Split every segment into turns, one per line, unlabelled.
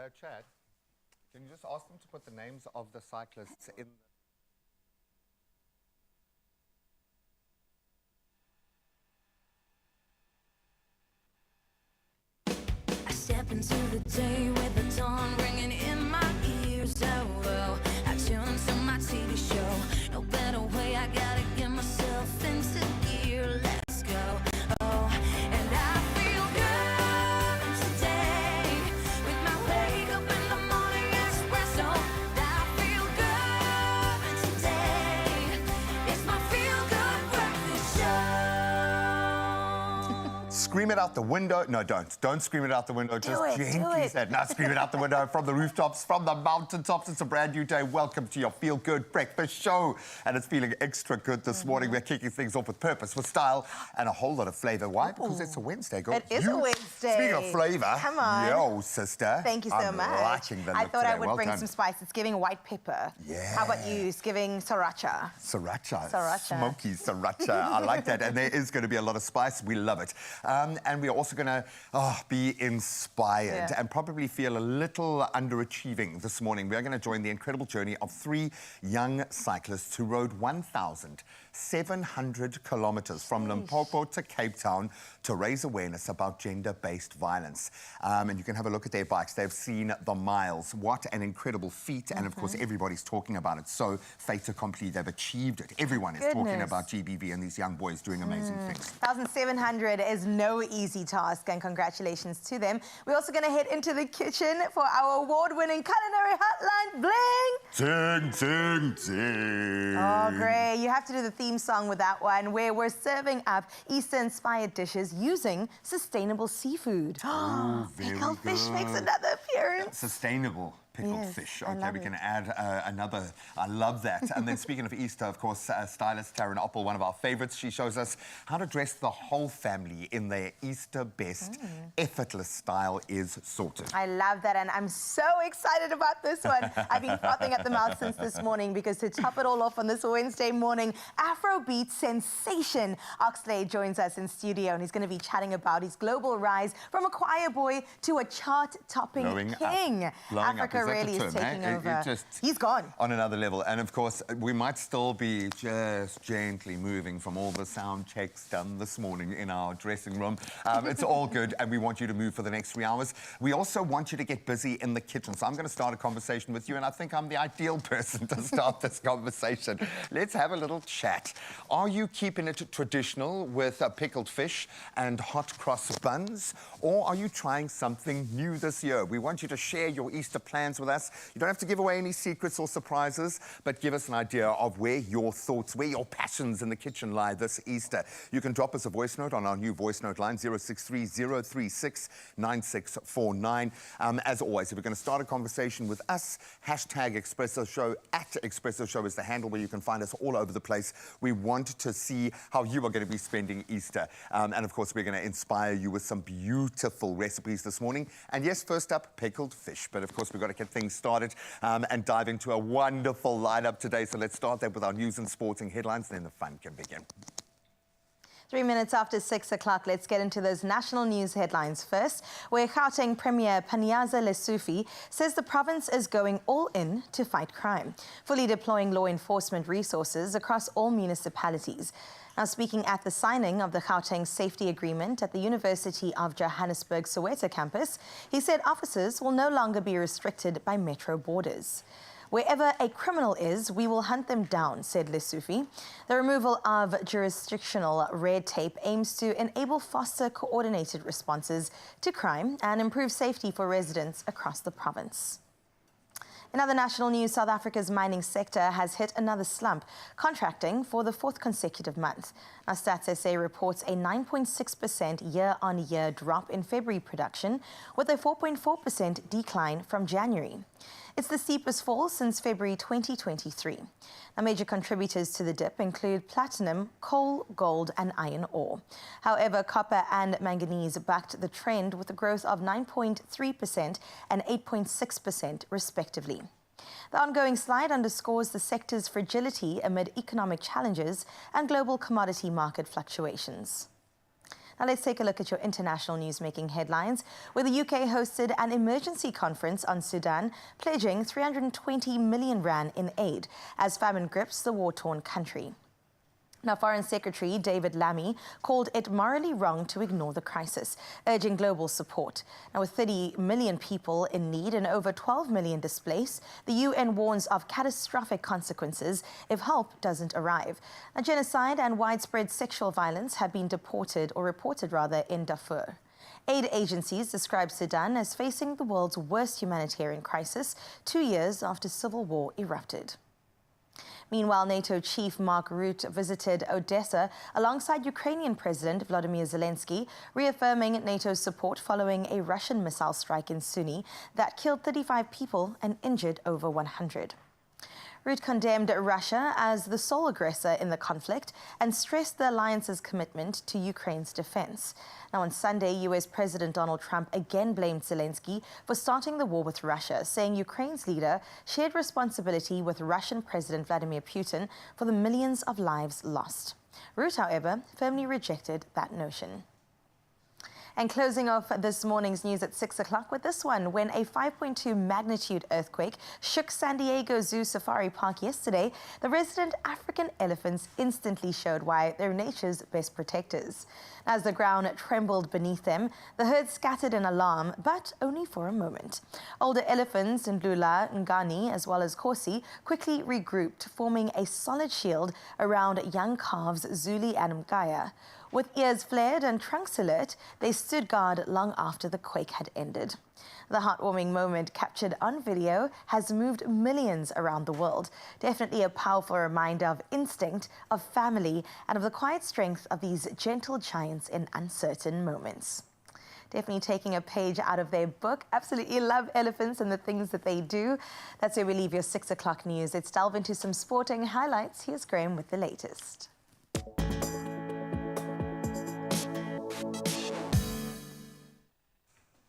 Chad, can you just ask them to put the names of the cyclists in?
I step into the day with the dawn ringing in my ears. Oh, I tune into my TV show. No better way, I gotta get myself into gear. Let's go. Oh, and I feel good today with my wake up in the morning espresso. I feel good today. It's my feel good breakfast show.
Scream it out the window. No, don't. Don't scream it out the window. Just gently say it. No, scream it out the window from the rooftops, from the mountaintops. It's a brand new day. Welcome to your Feel Good Breakfast Show. And it's feeling extra good this morning. We're kicking things off with purpose, with style, and a whole lot of flavour. Why? Because it's a Wednesday, girl.
It is a Wednesday.
Speaking of flavour.
Come on.
Yo, sister.
Thank you so much.
I'm liking the
I
look
thought
today.
I would
Well
bring
done.
some spice. It's giving white pepper.
Yeah.
How about you? It's giving sriracha.
Sriracha.
Sriracha.
Smoky sriracha. I like that. And there is going to be a lot of spice. We love it. And we're also going to be inspired and probably feel a little underachieving this morning. We are going to join the incredible journey of 3 young cyclists who rode 1,700 kilometers from Limpopo to Cape Town to raise awareness about gender-based violence. And you can have a look at their bikes. They've seen the miles. What an incredible feat. And of course, everybody's talking about it. So fait accompli, they've achieved it. Everyone is talking about GBV and these young boys doing amazing things.
1,700 is no easy task, and congratulations to them. We're also going to head into the kitchen for our award-winning culinary hotline, Bling!
Ding, ding, ding.
Oh, great. You have to do the theme song with that one, where we're serving up Easter-inspired dishes using sustainable seafood. Pickled fish makes another appearance.
Sustainable pickled fish. Okay, we can add another. I love that. And then speaking of Easter, of course, stylist Taryn Oppel, one of our favorites, she shows us how to dress the whole family in their Easter best. Effortless style is sorted.
I love that, and I'm so excited about this one. I've been frothing at the mouth since this morning because to top it all off on this Wednesday morning, Afrobeat sensation Oxlade joins us in studio, and he's going to be chatting about his global rise from a choir boy to a chart-topping king. Africa really is taking over. He's gone.
On another level. And of course, we might still be just gently moving from all the sound checks done this morning in our dressing room. It's all good, and we want you to move for the next 3 hours. We also want you to get busy in the kitchen. So I'm going to start a conversation with you, and I think I'm the ideal person to start this conversation. Let's have a little chat. Are you keeping it traditional with pickled fish and hot cross buns, or are you trying something new this year? We want you to share your Easter plans with us. You don't have to give away any secrets or surprises, but give us an idea of where your thoughts, where your passions in the kitchen lie this Easter. You can drop us a voice note on our new voice note line, 063-036-9649. As always, if we're going to start a conversation with us, hashtag Expresso Show, @Expresso Show is the handle where you can find us all over the place. We want to see how you are going to be spending Easter. And of course, we're going to inspire you with some beautiful recipes this morning. And yes, first up, pickled fish. But of course, we've got to get things started and dive into a wonderful lineup today. So let's start there with our news and sporting headlines, then the fun can begin.
3 minutes after 6 o'clock, let's get into those national news headlines first, where Gauteng Premier Panyaza Lesufi says the province is going all in to fight crime, fully deploying law enforcement resources across all municipalities. Now, speaking at the signing of the Gauteng Safety Agreement at the University of Johannesburg Soweto campus, he said officers will no longer be restricted by metro borders. Wherever a criminal is, we will hunt them down, said Lesufi. The removal of jurisdictional red tape aims to enable faster coordinated responses to crime and improve safety for residents across the province. In other national news, South Africa's mining sector has hit another slump, contracting for the 4th consecutive month. Now, Stats SA reports a 9.6% year-on-year drop in February production, with a 4.4% decline from January. It's the steepest fall since February 2023. Now, major contributors to the dip include platinum, coal, gold, and iron ore. However, copper and manganese backed the trend with a growth of 9.3% and 8.6% respectively. The ongoing slide underscores the sector's fragility amid economic challenges and global commodity market fluctuations. Now let's take a look at your international news-making headlines, where the UK hosted an emergency conference on Sudan, pledging 320 million rand in aid as famine grips the war-torn country. Now, Foreign Secretary David Lammy called it morally wrong to ignore the crisis, urging global support. Now, with 30 million people in need and over 12 million displaced, the UN warns of catastrophic consequences if help doesn't arrive. Now, genocide and widespread sexual violence have been reported in Darfur. Aid agencies describe Sudan as facing the world's worst humanitarian crisis 2 years after civil war erupted. Meanwhile, NATO chief Mark Rutte visited Odessa alongside Ukrainian President Volodymyr Zelensky, reaffirming NATO's support following a Russian missile strike in Sumy that killed 35 people and injured over 100. Rutte condemned Russia as the sole aggressor in the conflict and stressed the alliance's commitment to Ukraine's defense. Now, on Sunday, US President Donald Trump again blamed Zelensky for starting the war with Russia, saying Ukraine's leader shared responsibility with Russian President Vladimir Putin for the millions of lives lost. Rutte, however, firmly rejected that notion. And closing off this morning's news at 6 o'clock with this one, when a 5.2 magnitude earthquake shook San Diego Zoo Safari Park yesterday, the resident African elephants instantly showed why they're nature's best protectors. As the ground trembled beneath them, the herd scattered in alarm, but only for a moment. Older elephants in Ndlula, Ngani, as well as Kosi, quickly regrouped, forming a solid shield around young calves Zuli and Mgaya. With ears flared and trunks alert, they stood guard long after the quake had ended. The heartwarming moment captured on video has moved millions around the world. Definitely a powerful reminder of instinct, of family, and of the quiet strength of these gentle giants in uncertain moments. Definitely taking a page out of their book. Absolutely love elephants and the things that they do. That's where we leave your 6 o'clock news. Let's delve into some sporting highlights. Here's Graham with the latest.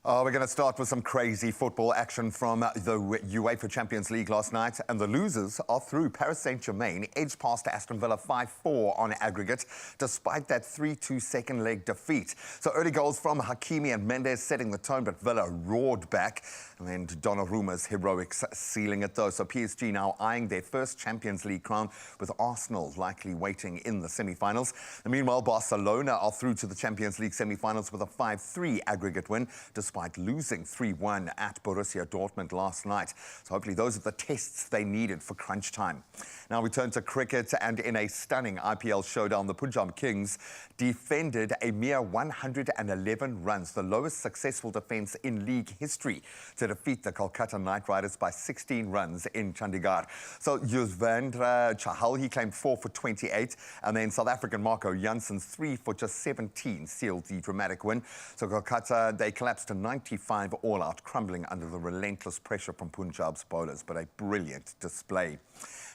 We're going to start with some crazy football action from the UEFA Champions League last night, and the losers are through. Paris Saint-Germain edged past Aston Villa 5-4 on aggregate, despite that 3-2 second leg defeat. So early goals from Hakimi and Mendes setting the tone, but Villa roared back, and Donnarumma's heroics sealing it though. So PSG now eyeing their first Champions League crown, with Arsenal likely waiting in the semi-finals. And meanwhile, Barcelona are through to the Champions League semi-finals with a 5-3 aggregate win, despite losing 3-1 at Borussia Dortmund last night. So hopefully those are the tests they needed for crunch time. Now we turn to cricket, and in a stunning IPL showdown, the Punjab Kings defended a mere 111 runs, the lowest successful defence in league history, to defeat the Kolkata Knight Riders by 16 runs in Chandigarh. So Yuzvendra Chahal, he claimed 4 for 28, and then South African Marco Jansen's 3 for just 17 sealed the dramatic win. So Kolkata, they collapsed to 95 all-out, crumbling under the relentless pressure from Punjab's bowlers, but a brilliant display.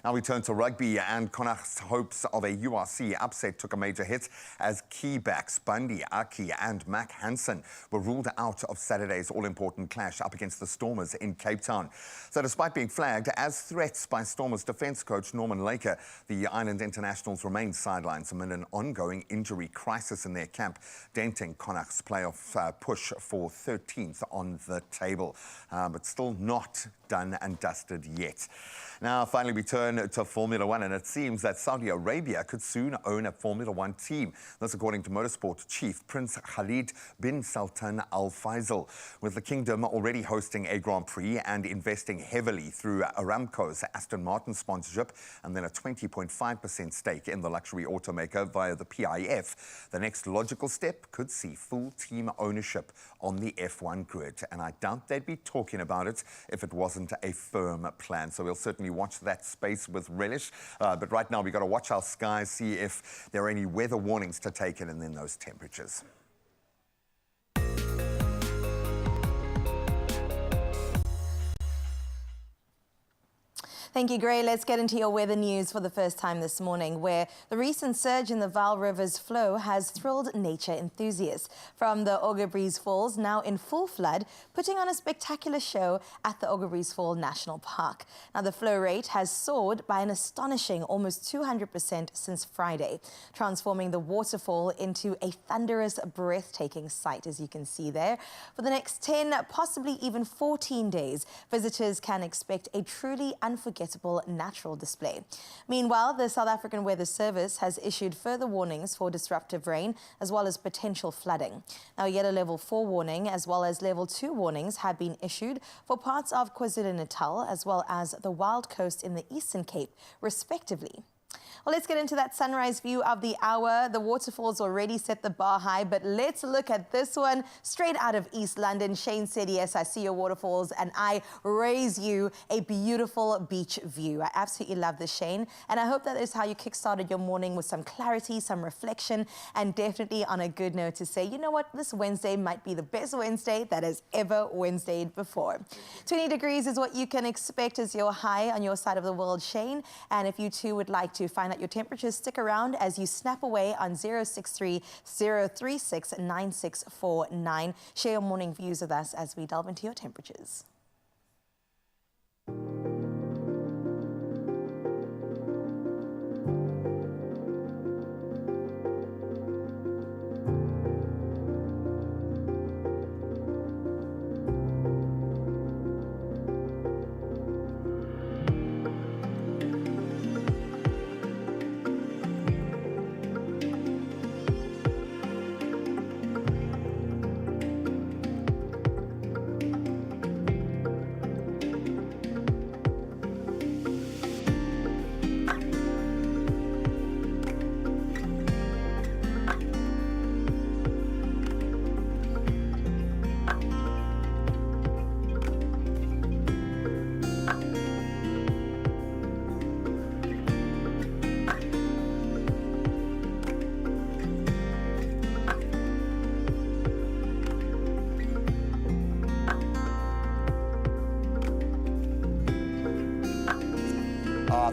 Now we turn to rugby, and Connacht's hopes of a URC upset took a major hit as key backs Bundy, Aki and Mac Hansen were ruled out of Saturday's all-important clash up against the Stormers in Cape Town. So despite being flagged as threats by Stormers defence coach Norman Laker, the Island Internationals remain sidelines amid an ongoing injury crisis in their camp, denting Connacht's playoff push for 13th on the table, but still not done and dusted yet. Now, finally, we turn to Formula One, and it seems that Saudi Arabia could soon own a Formula One team. That's according to motorsport chief Prince Khalid bin Sultan Al Faisal, with the kingdom already hosting a Grand Prix and investing heavily through Aramco's Aston Martin sponsorship and then a 20.5% stake in the luxury automaker via the PIF. The next logical step could see full team ownership on the F1 grid, and I doubt they'd be talking about it if it wasn't a firm plan. So we'll certainly watch that space with relish. But right now, we've got to watch our skies, see if there are any weather warnings to take in, and then those temperatures.
Thank you, Gray. Let's get into your weather news for the first time this morning, where the recent surge in the Vaal River's flow has thrilled nature enthusiasts. From the Oggabreeze Falls, now in full flood, putting on a spectacular show at the Oggabreeze Fall National Park. Now, the flow rate has soared by an astonishing almost 200% since Friday, transforming the waterfall into a thunderous, breathtaking sight, as you can see there. For the next 10, possibly even 14 days, visitors can expect a truly unforgettable natural display. Meanwhile, the South African Weather Service has issued further warnings for disruptive rain as well as potential flooding. Now, yellow level 4 warning as well as level 2 warnings have been issued for parts of KwaZulu-Natal as well as the Wild Coast in the Eastern Cape, respectively. Well, let's get into that sunrise view of the hour. The waterfalls already set the bar high, but let's look at this one straight out of East London. Shane said, yes, I see your waterfalls, and I raise you a beautiful beach view. I absolutely love this, Shane, and I hope that is how you kickstarted your morning with some clarity, some reflection, and definitely on a good note to say, you know what, this Wednesday might be the best Wednesday that has ever Wednesdayed before. 20 degrees is what you can expect as your high on your side of the world, Shane, and if you too would like to find out your temperatures, stick around as you snap away on 063 036 9649. Share your morning views with us as we delve into your temperatures.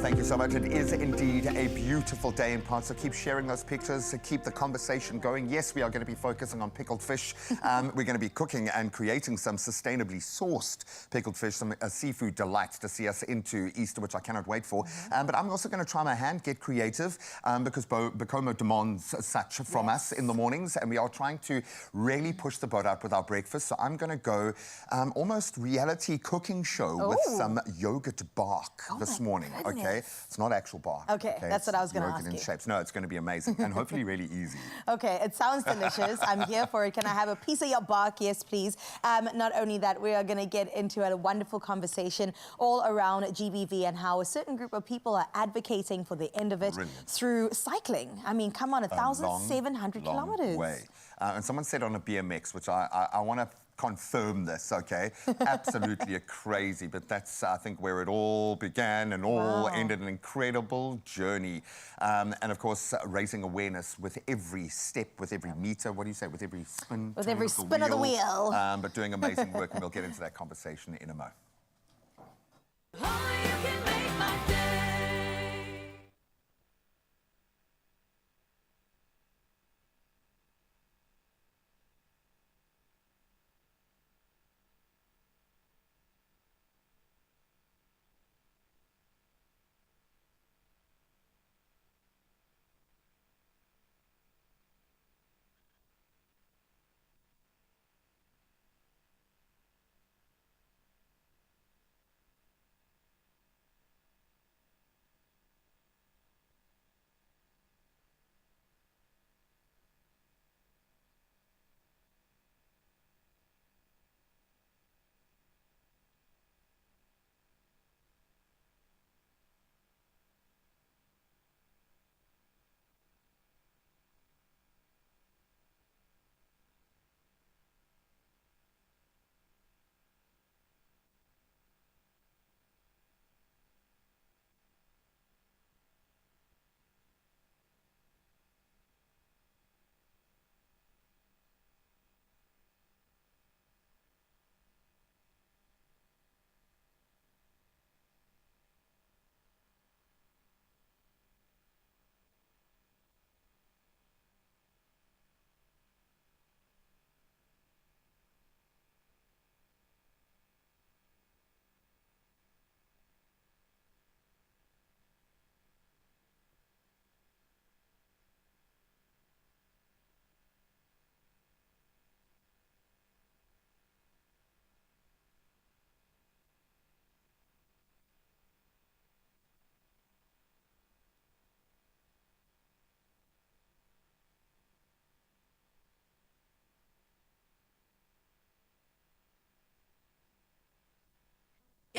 Thank you so much. It is indeed a beautiful day in parts, so keep sharing those pictures to keep the conversation going. Yes, we are going to be focusing on pickled fish. We're going to be cooking and creating some sustainably sourced pickled fish, some seafood delights to see us into Easter, which I cannot wait for. But I'm also going to try my hand, get creative, because Bokoma demands such from us in the mornings, and we are trying to really push the boat out with our breakfast. So I'm going to go almost reality cooking show with some yogurt bark this morning.
Goodness.
Okay, it's not actual bark.
Okay, that's what I was going to ask
Yogurt in
you.
shapes. No, it's going to be amazing and hopefully really easy.
Okay, it sounds delicious. I'm here for it. Can I have a piece of your bark? Yes, please. Not only that, we are going to get into a wonderful conversation all around GBV and how a certain group of people are advocating for the end of it through cycling. I mean, come on, 1,700 kilometers.
Way. And someone said on a BMX, which I want to confirm this, okay? Absolutely crazy, but that's, I think, where it all began and all ended, an incredible journey. And of course, raising awareness with every step, with every meter, what do you say, with every spin?
With every spin of the wheel.
But doing amazing work, and we'll get into that conversation in a mo.
Oh, you can make my day.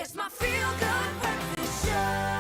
It's my feel-good breakfast show.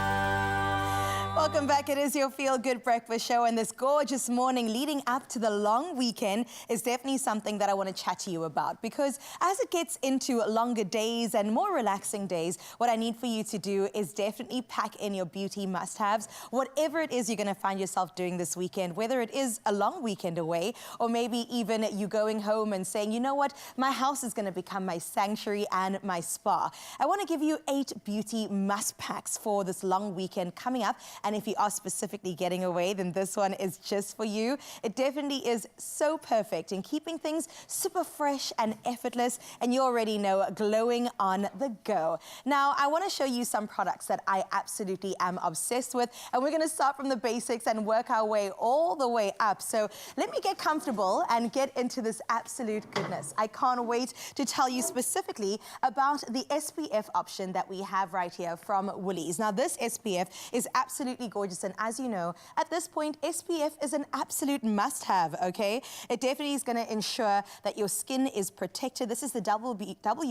Welcome back. It is your Feel Good Breakfast Show, and this gorgeous morning leading up to the long weekend is definitely something that I want to chat to you about, because as it gets into longer days and more relaxing days, what I need for you to do is definitely pack in your beauty must-haves. Whatever it is you're going to find yourself doing this weekend, whether it is a long weekend away or maybe even you going home and saying, you know what, my house is going to become my sanctuary and my spa. I want to give you 8 beauty must-packs for this long weekend coming up. And if you are specifically getting away, then this one is just for you. It definitely is so perfect in keeping things super fresh and effortless, and you already know, glowing on the go. Now, I want to show you some products that I absolutely am obsessed with, and we're going to start from the basics and work our way all the way up. So let me get comfortable and get into this absolute goodness. I can't wait to tell you specifically about the SPF option that we have right here from Woolies. Now, this SPF is absolutely gorgeous, and as you know, at this point, SPF is an absolute must-have, okay? It definitely is going to ensure that your skin is protected. This is the W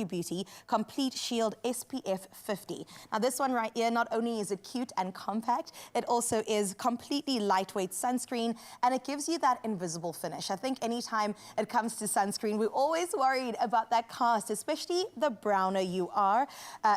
Beauty Complete Shield SPF 50. Now, this one right here, not only is it cute and compact, it also is completely lightweight sunscreen, and it gives you that invisible finish. I think anytime it comes to sunscreen, we're always worried about that cast, especially the browner you are.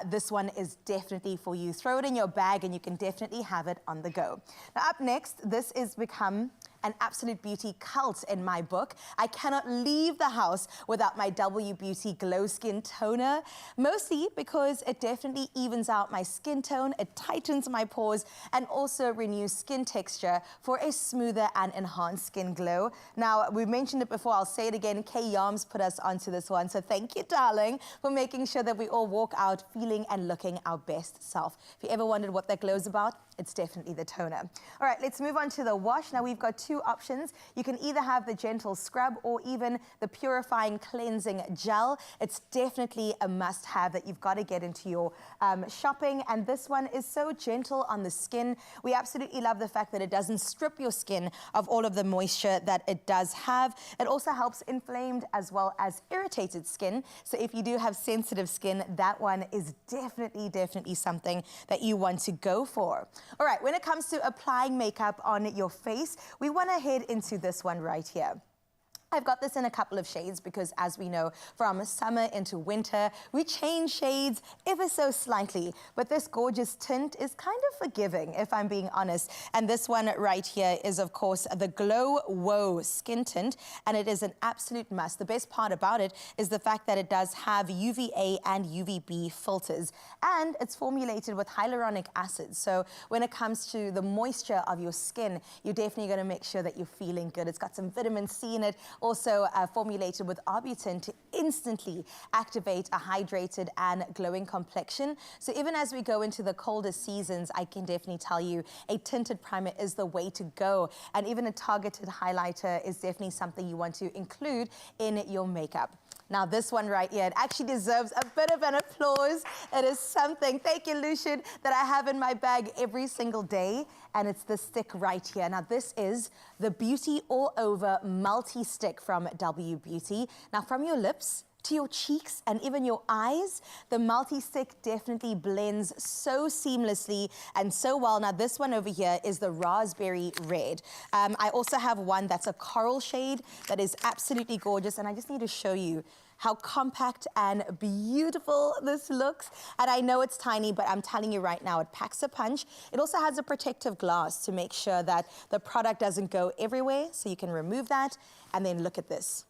This one is definitely for you. Throw it in your bag and you can definitely have it on the go. Now, up next, this is become an absolute beauty cult in my book. I cannot leave the house without my W Beauty Glow Skin Toner, mostly because it definitely evens out my skin tone, it tightens my pores, and also renews skin texture for a smoother and enhanced skin glow. Now, we mentioned it before, I'll say it again, Kay Yarms put us onto this one, so thank you, darling, for making sure that we all walk out feeling and looking our best self. If you ever wondered what that glow's about, it's definitely the toner. All right, let's move on to the wash. Now, we've got 2 options. You can either have the gentle scrub or even the purifying cleansing gel. It's definitely a must-have that you've got to get into your shopping, and this one is so gentle on the skin. We absolutely love the fact that it doesn't strip your skin of all of the moisture that it does have. It also helps inflamed as well as irritated skin, so if you do have sensitive skin, that one is definitely something that you want to go for. All right, when it comes to applying makeup on your face, we want to head into this one right here. I've got this in a couple of shades because, as we know, from summer into winter, we change shades ever so slightly. But this gorgeous tint is kind of forgiving, if I'm being honest. And this one right here is, of course, the Glow Whoa Skin Tint, and it is an absolute must. The best part about it is the fact that it does have UVA and UVB filters, and it's formulated with hyaluronic acid. So when it comes to the moisture of your skin, you're definitely going to make sure that you're feeling good. It's got some vitamin C in it, also formulated with arbutin to instantly activate a hydrated and glowing complexion. So even as we go into the colder seasons, I can definitely tell you a tinted primer is the way to go. And even a targeted highlighter is definitely something you want to include in your makeup. Now, this one right here, it actually deserves a bit of an applause. It is something, thank you, Lucian, that I have in my bag every single day, and it's the stick right here. Now, this is the Beauty All Over Multi-Stick from W Beauty. Now, from your lips to your cheeks and even your eyes, the multi-stick definitely blends so seamlessly and so well. Now, this one over here is the Raspberry Red. I also have one that's a coral shade that is absolutely gorgeous, and I just need to show you how compact and beautiful this looks. And I know it's tiny, but I'm telling you right now, it packs a punch. It also has a protective glass to make sure that the product doesn't go everywhere, so you can remove that. And then look at this.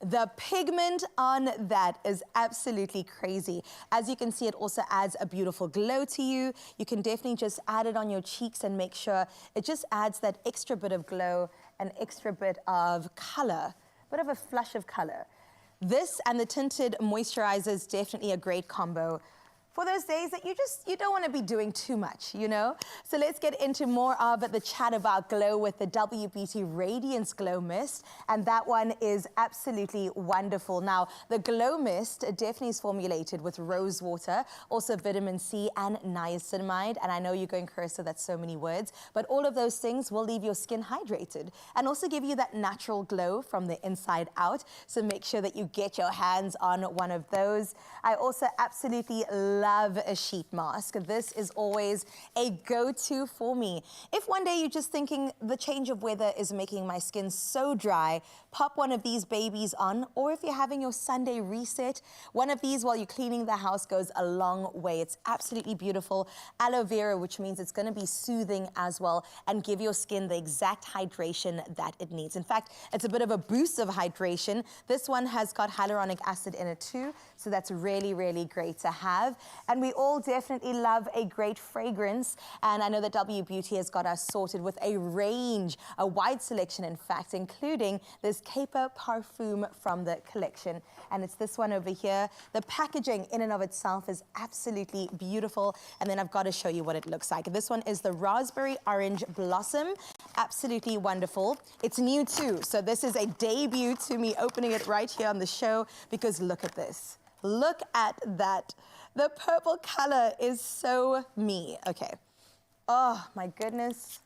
The pigment on that is absolutely crazy. As you can see, it also adds a beautiful glow to you. You can definitely just add it on your cheeks and make sure it just adds that extra bit of glow, an extra bit of color, bit of a flush of color. This and the tinted moisturizer is definitely a great combo. for those days that you don't want to be doing too much, you know? So let's get into more of the chat about glow with the WBT Radiance Glow Mist. And that one is absolutely wonderful. Now, the Glow Mist definitely is formulated with rose water, also vitamin C and niacinamide. And I know you're going, Carissa, that's so many words, but all of those things will leave your skin hydrated and also give you that natural glow from the inside out. So make sure that you get your hands on one of those. I also absolutely love a sheet mask. This is always a go-to for me. If one day you're just thinking the change of weather is making my skin so dry, pop one of these babies on, or if you're having your Sunday reset, one of these while you're cleaning the house goes a long way. It's absolutely beautiful. Aloe vera, which means it's going to be soothing as well and give your skin the exact hydration that it needs. In fact, it's a bit of a boost of hydration. This one has got hyaluronic acid in it too, so that's really, really great to have. And we all definitely love a great fragrance. And I know that W Beauty has got us sorted with a range, a wide selection, in fact, including this Caper Parfum from the collection. And it's this one over here. The packaging in and of itself is absolutely beautiful. And then I've got to show you what it looks like. This one is the Raspberry Orange Blossom. Absolutely wonderful. It's new too. So this is a debut to me opening it right here on the show, because look at this. Look at that. The purple color is so me. Okay. Oh, my goodness.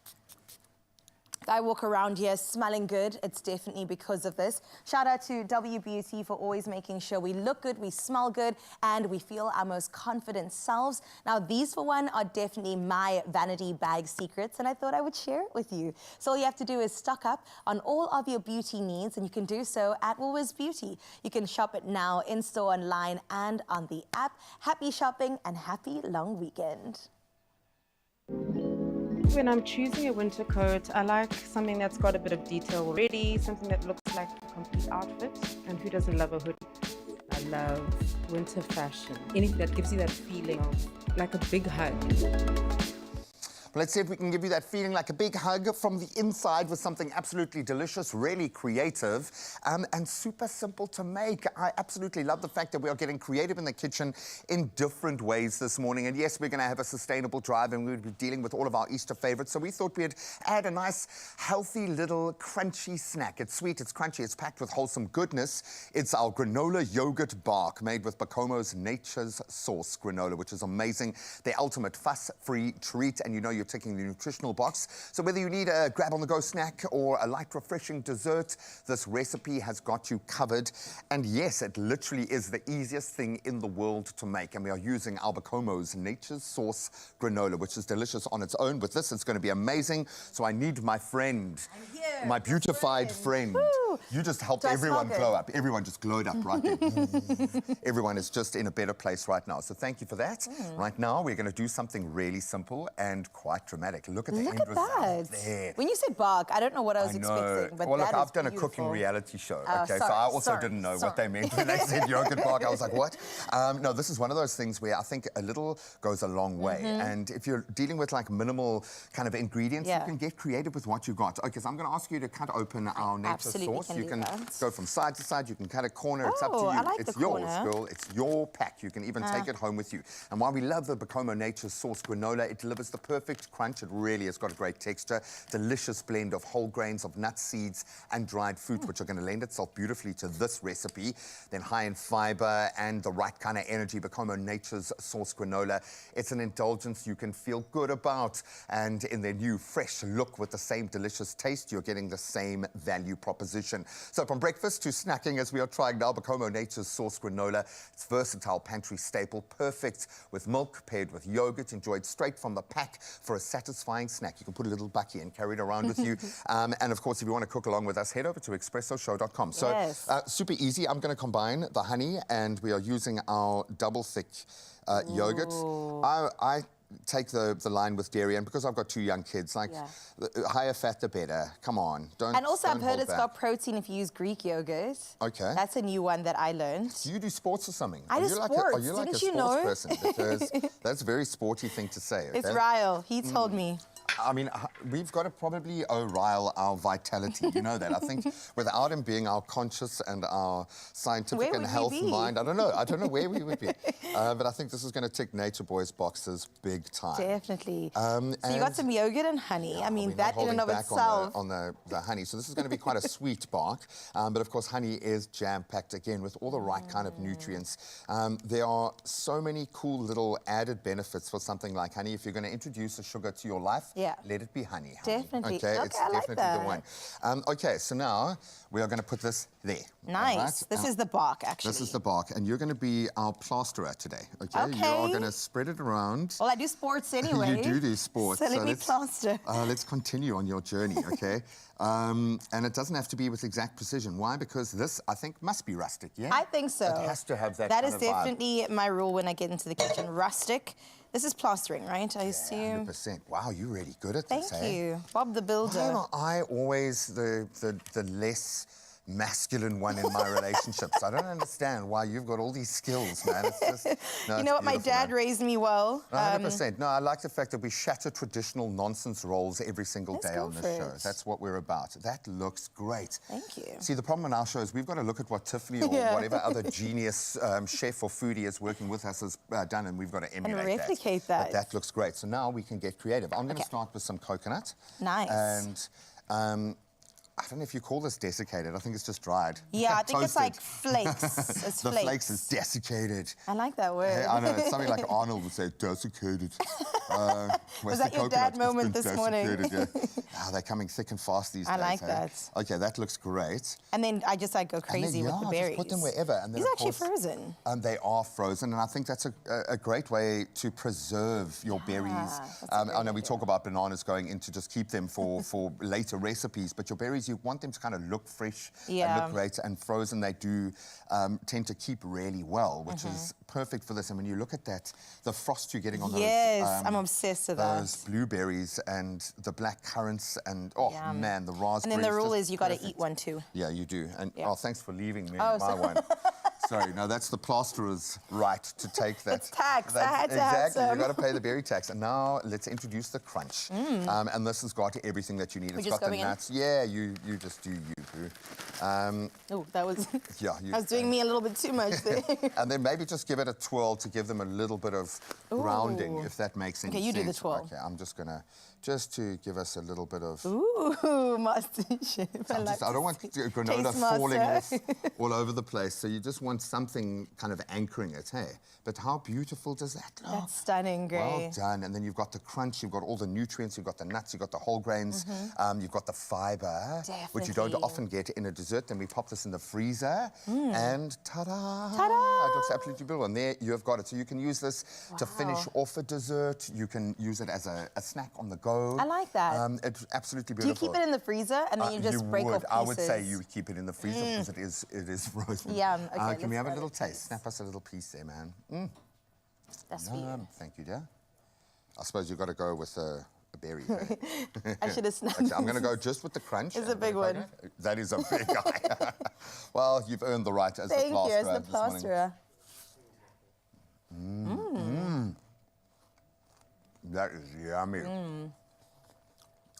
I walk around here smelling good. It's definitely because of this. Shout out to W Beauty for always making sure we look good, we smell good, and we feel our most confident selves. Now, these for one are definitely my vanity bag secrets, and I thought I would share it with you. So all you have to do is stock up on all of your beauty needs, and you can do so at Woolworths Beauty. You can shop it now in-store, online, and on the app. Happy shopping and happy long weekend.
When I'm choosing a winter coat, I like something that's got a bit of detail already, something that looks like a complete outfit. And who doesn't love a hoodie? I love winter fashion. Anything that gives you that feeling of like a big hug.
Let's see if we can give you that feeling like a big hug from the inside with something absolutely delicious, really creative, and super simple to make. I absolutely love the fact that we are getting creative in the kitchen in different ways this morning. And yes, we're going to have a sustainable drive, and we'll be dealing with all of our Easter favorites. So we thought we'd add a nice, healthy little crunchy snack. It's sweet, it's crunchy, it's packed with wholesome goodness. It's our granola yogurt bark made with Bacomo's Nature's Source granola, which is amazing. The ultimate fuss-free treat, and you know you're ticking the nutritional box. So whether you need a grab-on-the-go snack or a light, refreshing dessert, this recipe has got you covered. And yes, it literally is the easiest thing in the world to make. And we are using Bacomo's Nature's Source granola, which is delicious on its own. With this, it's going to be amazing. So I need my friend, my beautified friend.
Woo.
You just helped everyone glow up. Everyone just glowed up right there. Everyone is just in a better place right now. So thank you for that. Right now, we're going to do something really simple and quite dramatic. Look at the end result there.
When you said bark, I don't know what I was expecting. But
well, look,
that
I've
is
done a
beautiful.
cooking reality show.
sorry,
Okay, so I also didn't know what they meant when they said yogurt bark. I was like, what? No, this is one of those things where I think a little goes a long way. And if you're dealing with like minimal kind of ingredients, you can get creative with what you got. Okay, so I'm going to ask you to cut open our Nature's Source. You can go from side to side. You can cut a corner. It's up to you.
I like
it's
the
yours,
corner.
girl. It's your pack. You can even take it home with you. And while we love the Bacomo Nature's Source granola, it delivers the perfect crunch. It really has got a great texture. Delicious blend of whole grains, of nuts, seeds, and dried fruit, which are going to lend itself beautifully to this recipe. Then high in fiber and the right kind of energy. Bacomo Nature's Source granola. It's an indulgence you can feel good about. And in their new fresh look with the same delicious taste, you're getting the same value proposition. So from breakfast to snacking, as we are trying now, Bacomo Nature's Source granola. It's versatile pantry staple, perfect with milk paired with yogurt, enjoyed straight from the pack for a satisfying snack. You can put a little bucky and carry it around with you. And of course, if you want to cook along with us, head over to expressoshow.com. So super easy. I'm going to combine the honey, and we are using our double thick yogurt. I take the line with dairy, and because I've got 2 young kids, like the higher fat the better. Come on, don't.
And also,
don't
I've heard it's got protein if you use Greek yogurt.
Okay,
that's a new one that I learned.
Do you do sports or something?
I do sports.
Are you like a sports person? Because that's a very sporty thing to say. Okay?
It's Ryle. He told me.
I mean, we've got to probably O'Reilly our vitality. You know that. I think without him being our conscious and our scientific and health mind, I don't know where we would be. But I think this is going to tick Nature Boy's boxes big time.
Definitely. So you got some yogurt and honey.
Yeah,
I mean, that in and of itself.
On the honey. So this is going to be quite a sweet bark. But of course, honey is jam-packed again with all the right kind of nutrients. There are so many cool little added benefits for something like honey. If you're going to introduce a sugar to your life, let it be honey.
Definitely.
Okay, it's definitely the one. Okay, so now we are going to put this there.
Nice.
Right?
This is the bark, actually.
This is the bark, and you're going to be our plasterer today. Okay. You are going to spread it around.
Well, I do sports anyway.
You do sports.
So let me plaster.
Let's continue on your journey, okay? And it doesn't have to be with exact precision. Why? Because this, I think, must be rustic, yeah?
I think so.
It has to have that
That
kind
is
of vibe.
definitely my rule when I get into the kitchen. Rustic. This is plastering, right? I assume.
100%. Wow, you're really good at this,
Thank you. Bob the Builder.
Why am I always the less masculine one in my relationships? I don't understand why you've got all these skills, man. It's just, no,
you know what? My dad raised me well.
100%. No, I like the fact that we shatter traditional nonsense roles every single day on this show. That's what we're about. That looks great.
Thank you.
See, the problem in our show is we've got to look at what Tiffany or whatever other genius chef or foodie is working with us has done, and we've got to emulate
and replicate that.
But that looks great. So now we can get creative. I'm going to start with some coconut.
Nice.
And I don't know if you call this desiccated. I think it's just dried.
Yeah, I think it's like flakes. It's
the flakes is desiccated.
I like that word.
I know, it's something like Arnold would say, desiccated.
Was that your dad moment this morning?
Yeah. They're coming thick and fast these days.
I like that.
Okay, that looks great.
And then I just go crazy with the berries.
Just put them wherever. And then,
these are actually frozen.
They are frozen, and I think that's a great way to preserve your berries. I know we talk about bananas going in to just keep them for later recipes, but your berries, you want them to kind of look fresh and look great, and frozen they do tend to keep really well, which is perfect for this. And when you look at that, the frost you're getting on those...
Yes, I'm obsessed with
those blueberries and the black currants and, man, the raspberries.
And then the rule is you got to eat one too.
Yeah, you do. And thanks for leaving me my one. Sorry, no, that's the plasterer's right to take that.
It's tax. I had to have some.
You've got to pay the berry tax. And now let's introduce the crunch. And this has got everything that you need. It's got the nuts. Yeah, you just do you, boo.
Oh, that was...
Yeah.
I was doing me a little bit too much there.
And then maybe just give it a twirl to give them a little bit of grounding, if that makes any sense.
Okay, you do the twirl.
Okay, I'm just going to... Just to give us a little bit of...
Ooh, Master Chef.
I don't want granola falling off all over the place. So you just want something kind of anchoring it, hey? But how beautiful does that look?
That's stunning, Gray.
Well done. And then you've got the crunch, you've got all the nutrients, you've got the nuts, you've got the whole grains, you've got the fibre, which you don't often get in a dessert. Then we pop this in the freezer, and ta-da!
Ta-da!
It looks absolutely beautiful. And there you have got it. So you can use this to finish off a dessert. You can use it as a snack on the go.
I like that.
It's absolutely beautiful.
Do you keep it in the freezer and then you just break off pieces?
I would say you keep it in the freezer because it is frozen.
Yum. Okay,
can we have a little taste? Snap us a little piece there, man.
That's for you.
Thank you, dear. I suppose you've got to go with a berry.
I should have snapped.
Actually, I'm going to go just with the crunch.
It's a big one.
That is a big guy. Well, you've earned the right as the plasterer.
Thank you, as the plasterer.
That is yummy.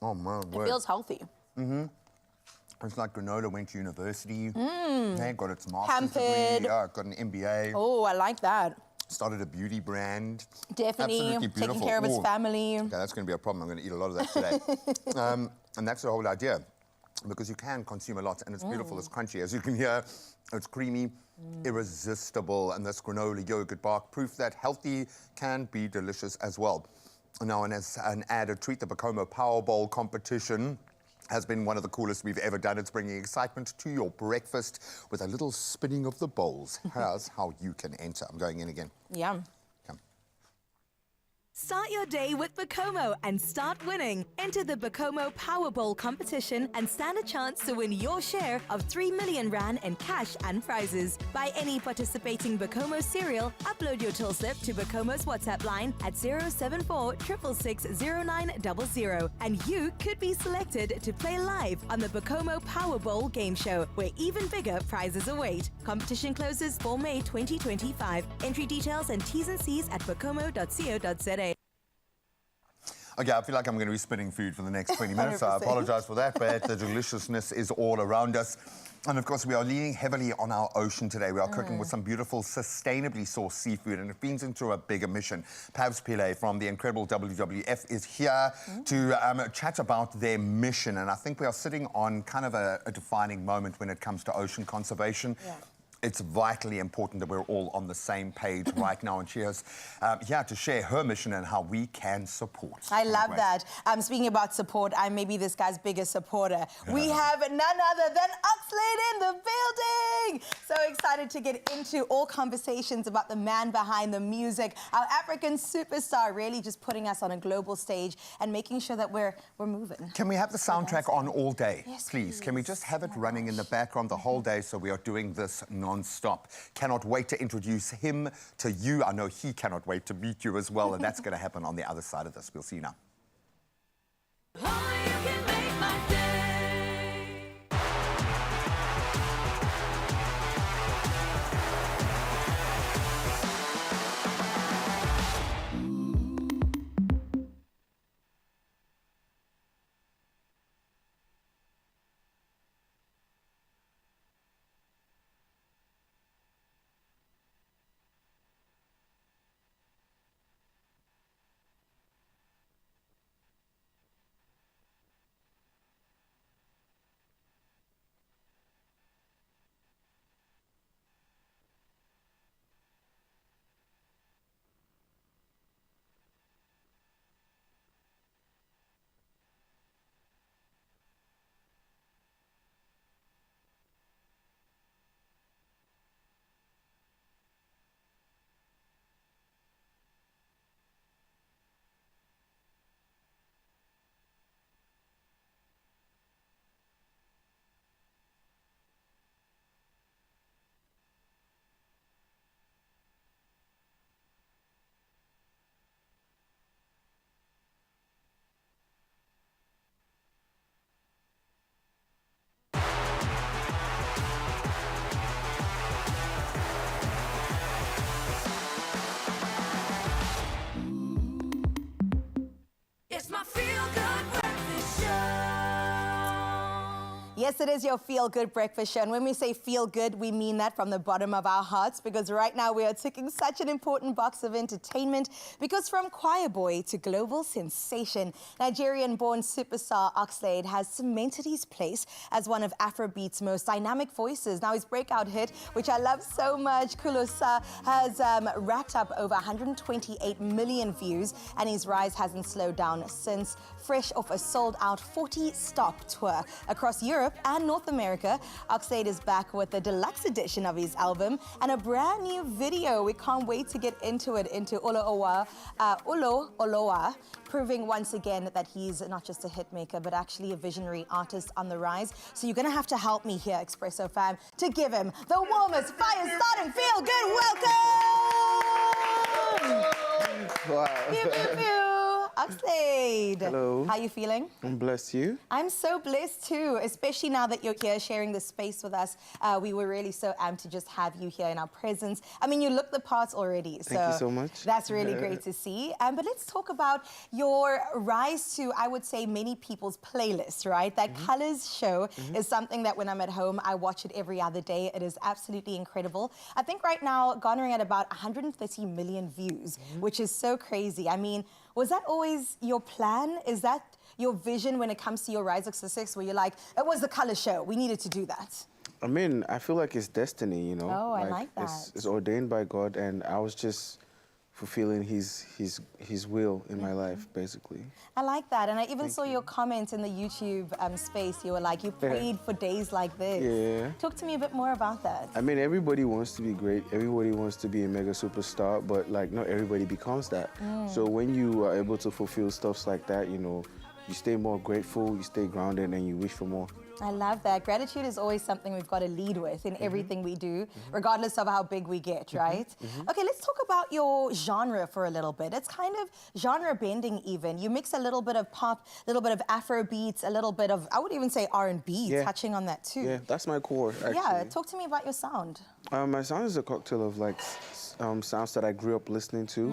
Oh, man.
It feels healthy.
It's like granola went to university. They got its master's degree. Got an MBA.
Oh, I like that.
Started a beauty brand.
Definitely. Taking care of his family.
Okay, that's going to be a problem. I'm going to eat a lot of that today. And that's the whole idea. Because you can consume a lot, and it's beautiful, it's crunchy. As you can hear, it's creamy, irresistible, and this granola yogurt bark, proof that healthy can be delicious as well. Now, and as an added treat, the Bacomo Power Bowl competition has been one of the coolest we've ever done. It's bringing excitement to your breakfast with a little spinning of the bowls. Here's how you can enter. I'm going in again.
Yum.
Come.
Start your day with Bacomo and start winning. Enter the Bacomo Power Bowl competition and stand a chance to win your share of 3 million rand in cash and prizes. Buy any participating Bacomo cereal, upload your till slip to Bacomo's WhatsApp line at 074 666 0900, and you could be selected to play live on the Bacomo Power Bowl game show, where even bigger prizes await. Competition closes 4 May 2025. Entry details and T's and C's at bacomo.co.za.
Okay, I feel like I'm going to be spinning food for the next 20 minutes, so I
100%.
apologize for that, but the deliciousness is all around us. And of course, we are leaning heavily on our ocean today. We are cooking with some beautiful, sustainably sourced seafood, and it feeds into a bigger mission. Pavs Pillay from the incredible WWF is here to chat about their mission. And I think we are sitting on kind of a defining moment when it comes to ocean conservation.
Yeah.
It's vitally important that we're all on the same page right now, and she is here to share her mission and how we can support.
I love that. Speaking about support, I'm maybe this guy's biggest supporter. We have none other than Oxlade in the building. So excited to get into all conversations about the man behind the music, our African superstar, really just putting us on a global stage and making sure that we're moving.
Can we have the soundtrack on all day,
Yes,
please? Can we just have it running in the background the whole day, so we are doing this non-stop? Cannot wait to introduce him to you. I know he cannot wait to meet you as well, and that's going to happen on the other side of this. We'll see you now.
Only you can make my day. It's my feel-good breakfast show.
Yes, it is your feel-good breakfast show. And when we say feel-good, we mean that from the bottom of our hearts, because right now we are ticking such an important box of entertainment, because from choir boy to global sensation, Nigerian-born superstar Oxlade has cemented his place as one of Afrobeat's most dynamic voices. Now, his breakout hit, which I love so much, Kulosa, has racked up over 128 million views, and his rise hasn't slowed down since. Fresh off a sold-out 40-stop tour across Europe and North America, Oxlade is back with the deluxe edition of his album and a brand new video. We can't wait to get into it, into Olo Oloa, proving once again that he's not just a hitmaker, but actually a visionary artist on the rise. So you're going to have to help me here, Expresso fam, to give him the warmest, fire-starting, feel-good welcome!
Wow.
Pew, pew, pew. Oxlade.
Hello.
How you feeling?
I'm blessed. You?
I'm so blessed too, especially now that you're here sharing this space with us. We were really so amped to just have you here in our presence. I mean, you look the part already.
Thank you so much.
That's really great to see. But let's talk about your rise to, I would say, many people's playlist, right? That Colors show is something that when I'm at home, I watch it every other day. It is absolutely incredible. I think right now, garnering at about 130 million views, which is so crazy. I mean, was that always your plan? Is that your vision when it comes to your rise of success, where you're like, it was the Color show, we needed to do that?
I mean, I feel like it's destiny, you know?
Oh, I like that.
It's ordained by God, and I was just fulfilling his will in my life, basically.
I like that. And I even saw your comment in the YouTube space. You were like, you prayed for days like this.
Yeah.
Talk to me a bit more about that.
I mean, everybody wants to be great. Everybody wants to be a mega superstar, but like not everybody becomes that. So when you are able to fulfill stuff like that, you know, you stay more grateful, you stay grounded, and you wish for more.
I love that. Gratitude is always something we've got to lead with in everything we do, regardless of how big we get, right? Okay, let's talk about your genre for a little bit. It's kind of genre bending even. You mix a little bit of pop, a little bit of Afro beats, a little bit of, I would even say R&B, touching on that too.
Yeah, that's my core, actually.
Yeah, talk to me about your sound.
My sound is a cocktail of like sounds that I grew up listening to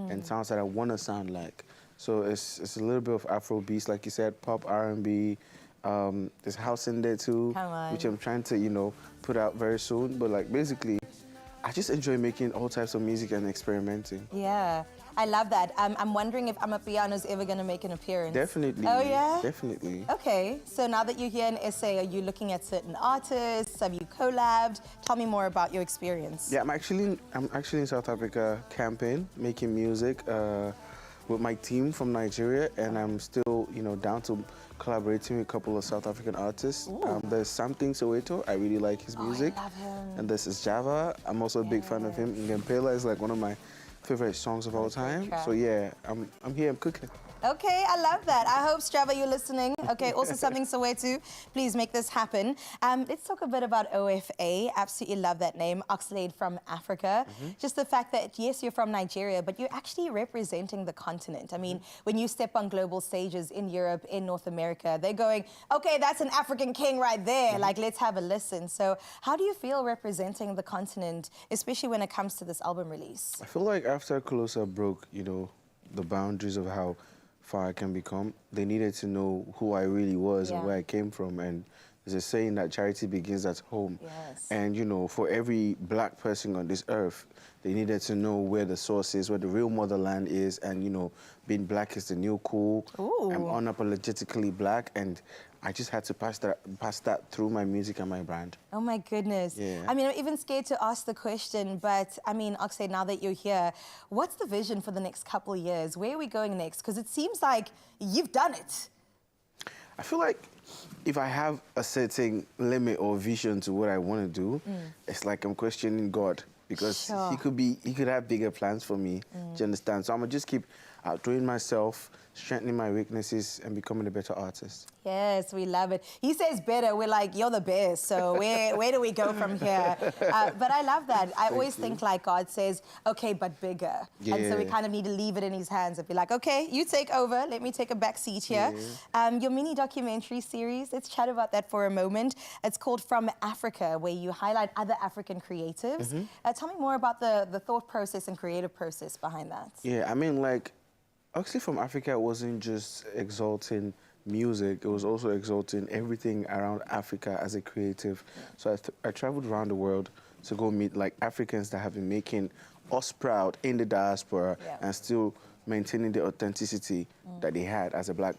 and sounds that I want to sound like. So it's a little bit of Afro beats, like you said, pop, R&B. There's house in there too,
Come on.
which I'm trying to, you know, put out very soon. But like basically, I just enjoy making all types of music and experimenting.
Yeah, I love that. I'm wondering if Amapiano's ever going to make an appearance.
Definitely.
Oh, yeah?
Definitely.
Okay, so now that you're here in SA, are you looking at certain artists? Have you collabed? Tell me more about your experience.
Yeah, I'm actually in South Africa camping, making music with my team from Nigeria, and I'm still, you know, down to collaborating with a couple of South African artists. There's Something Soweto, I really like his music.
I love him.
And this is Java, I'm also a big fan of him. Ngempela is like one of my favorite songs of all time. So yeah, I'm here, I'm cooking.
Okay, I love that. I hope, Strava, you're listening. Okay, also Something Soweto, please make this happen. Let's talk a bit about OFA. Absolutely love that name, Oxlade from Africa. Just the fact that, yes, you're from Nigeria, but you're actually representing the continent. I mean, when you step on global stages in Europe, in North America, they're going, okay, that's an African king right there. Like, let's have a listen. So how do you feel representing the continent, especially when it comes to this album release?
I feel like after Closer broke, you know, the boundaries of how far I can become, they needed to know who I really was and where I came from. And there's a saying that charity begins at home.
Yes.
And, you know, for every black person on this earth, they needed to know where the source is, where the real motherland is. And, you know, being black is the new cool.
Ooh.
I'm unapologetically black, and I just had to pass that through my music and my brand.
Oh my goodness.
Yeah.
I mean, I'm even scared to ask the question, but I mean, Oxlade, now that you're here, what's the vision for the next couple of years? Where are we going next? Because it seems like you've done it.
I feel like if I have a certain limit or vision to what I want to do, it's like I'm questioning God, because he could have bigger plans for me. Do you understand? So I'm gonna just keep outdoing myself, strengthening my weaknesses, and becoming a better artist.
Yes, we love it. He says better. We're like, you're the best. So where do we go from here? But I love that. I always think like God says, okay, but bigger.
Yeah.
And so we kind of need to leave it in his hands and be like, okay, you take over. Let me take a back seat here. Your mini documentary series, let's chat about that for a moment. It's called From Africa, where you highlight other African creatives. Tell me more about the thought process and creative process behind that.
Yeah, I mean, like, Oxlade From Africa wasn't just exalting music, it was also exalting everything around Africa as a creative. So I traveled around the world to go meet like Africans that have been making us proud in the diaspora and still maintaining the authenticity that they had as a black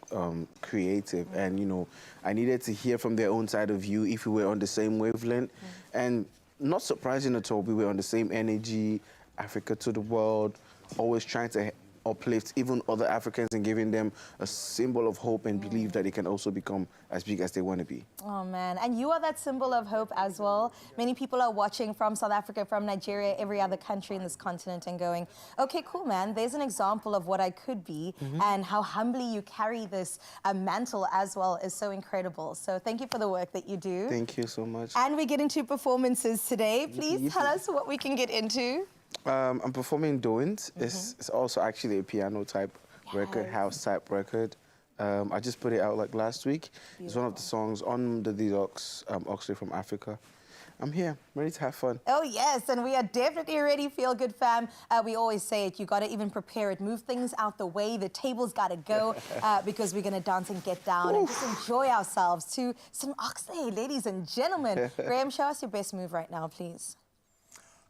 creative. And, you know, I needed to hear from their own side of view if we were on the same wavelength. And not surprising at all, we were on the same energy, Africa to the world, always trying to uplift even other Africans and giving them a symbol of hope and belief that they can also become as big as they want to be.
Oh, man. And you are that symbol of hope as well. Many people are watching from South Africa, from Nigeria, every other country in this continent and going, okay, cool, man. There's an example of what I could be, and how humbly you carry this mantle as well is so incredible. So thank you for the work that you do.
Thank you so much.
And we get into performances today. Please tell us what we can get into.
I'm performing Doings. It's also actually a piano type record, house type record. I just put it out like last week. Beautiful. It's one of the songs on the Detox, Oxlade From Africa. I'm here, ready to have fun.
Oh, yes, and we are definitely ready, Feel Good Fam. We always say it, you got to even prepare it. Move things out the way, the table's got to go, because we're going to dance and get down and just enjoy ourselves to some Oxlade, ladies and gentlemen. Graham, show us your best move right now, please.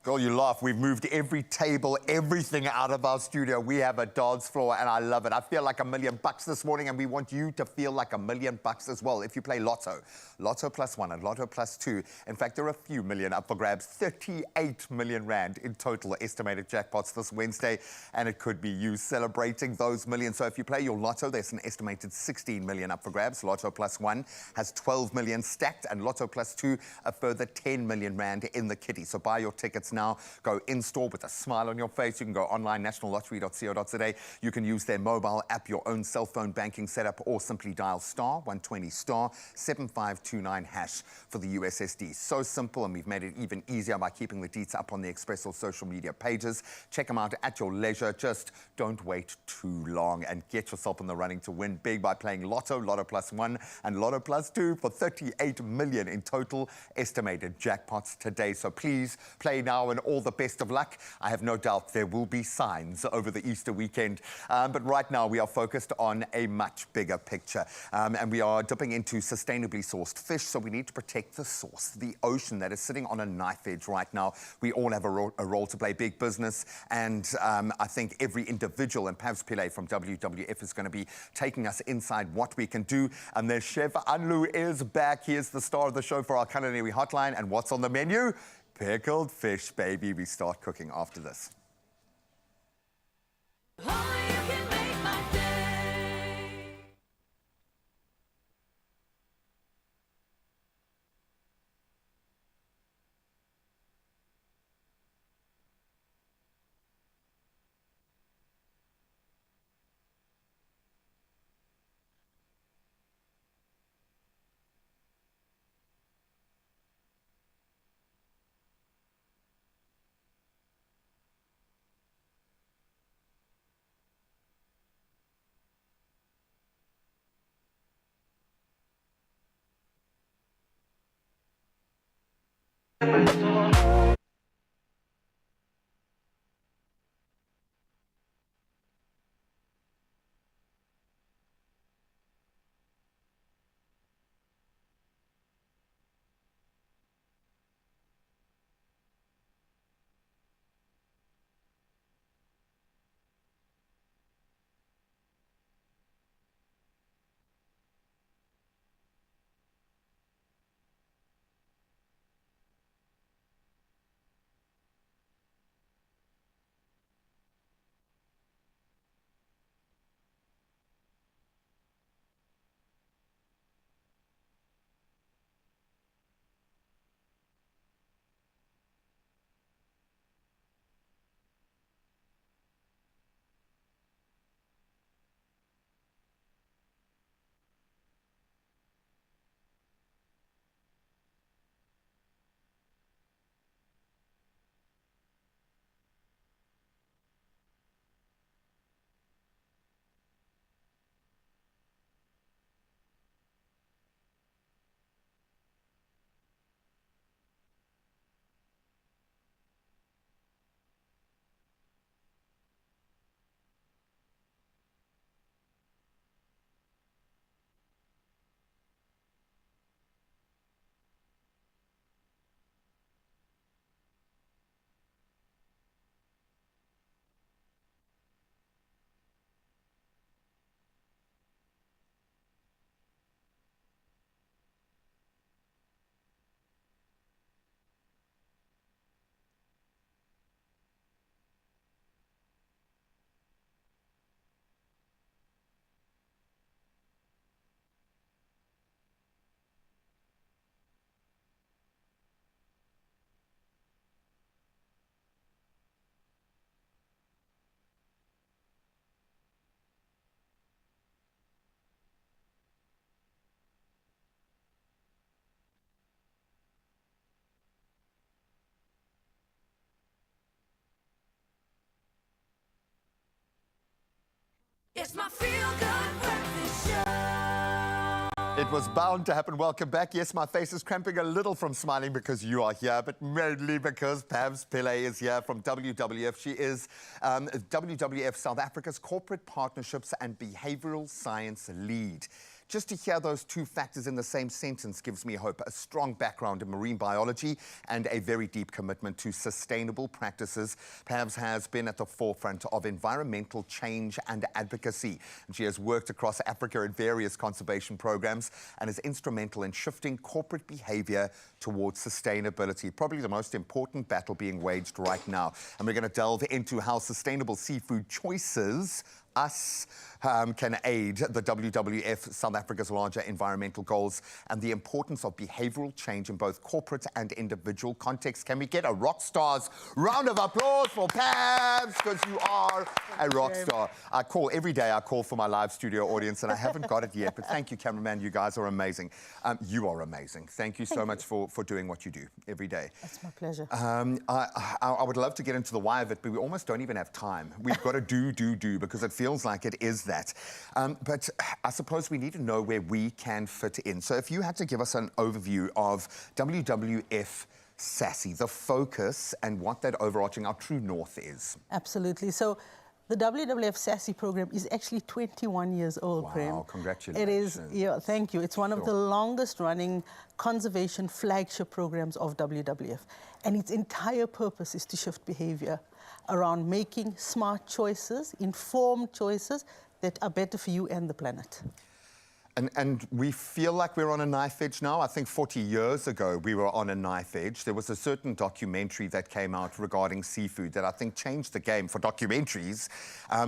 Girl, you laugh. We've moved every table, everything out of our studio. We have a dance floor, and I love it. I feel like $1 million this morning, and we want you to feel like $1 million as well. If you play Lotto, Lotto +1 and Lotto +2. In fact, there are a few million up for grabs. 38 million rand in total estimated jackpots this Wednesday, and it could be you celebrating those millions. So if you play your Lotto, there's an estimated 16 million up for grabs. Lotto +1 has 12 million stacked, and Lotto +2 a further 10 million rand in the kitty. So buy your tickets now. Go in-store with a smile on your face. You can go online, nationallottery.co.za. You can use their mobile app, your own cell phone banking setup, or simply dial *120 *7529# for the USSD. So simple, and we've made it even easier by keeping the deets up on the Expresso social media pages. Check them out at your leisure. Just don't wait too long and get yourself in the running to win big by playing Lotto, Lotto +1 and Lotto +2 for 38 million in total estimated jackpots today. So please play now. now and all the best of luck. I have no doubt there will be signs over the Easter weekend. But right now we are focused on a much bigger picture. And we are dipping into sustainably sourced fish, so we need to protect the source, the ocean that is sitting on a knife edge right now. We all have a role to play, big business, and I think every individual, and Pavs Pillay from WWF is going to be taking us inside what we can do. And their chef Anlu is back. He is the star of the show for our Culinary hotline. And what's on the menu? Pickled fish, baby. We start cooking after this.
Only you can make my day. It's my feel-good breakfast show.
It was bound to happen. Welcome back. Yes, my face is cramping a little from smiling because you are here, but mainly because Pavs Pillay is here from WWF. She is WWF South Africa's Corporate Partnerships and Behavioral Science Lead. Just to hear those two factors in the same sentence gives me hope. A strong background in marine biology and a very deep commitment to sustainable practices. Pavs has been at the forefront of environmental change and advocacy. And she has worked across Africa in various conservation programs and is instrumental in shifting corporate behavior towards sustainability. Probably the most important battle being waged right now. And we're going to delve into how sustainable seafood choices can aid the WWF South Africa's larger environmental goals and the importance of behavioral change in both corporate and individual contexts. Can we get a rock star's round of applause for Pavs, because you are a rock star. I call every day, I call for my live studio audience, and I haven't got it yet, but thank you, cameraman. You guys are amazing. You are amazing. Thank you so much for doing what you do every day.
It's my pleasure.
I would love to get into the why of it, but we almost don't even have time. We've got to do, because it feels like it is that. But I suppose we need to know where we can fit in. So if you had to give us an overview of WWF SASSI, the focus and what that overarching, our true north is.
Absolutely. So the WWF SASSI program is actually 21 years old, Prem.
Wow, congratulations.
It is, yeah, thank you. It's one of the longest running conservation flagship programs of WWF. And its entire purpose is to shift behavior around making smart choices, informed choices that are better for you and the planet.
And we feel like we're on a knife edge now. I think 40 years ago, we were on a knife edge. There was a certain documentary that came out regarding seafood that I think changed the game for documentaries,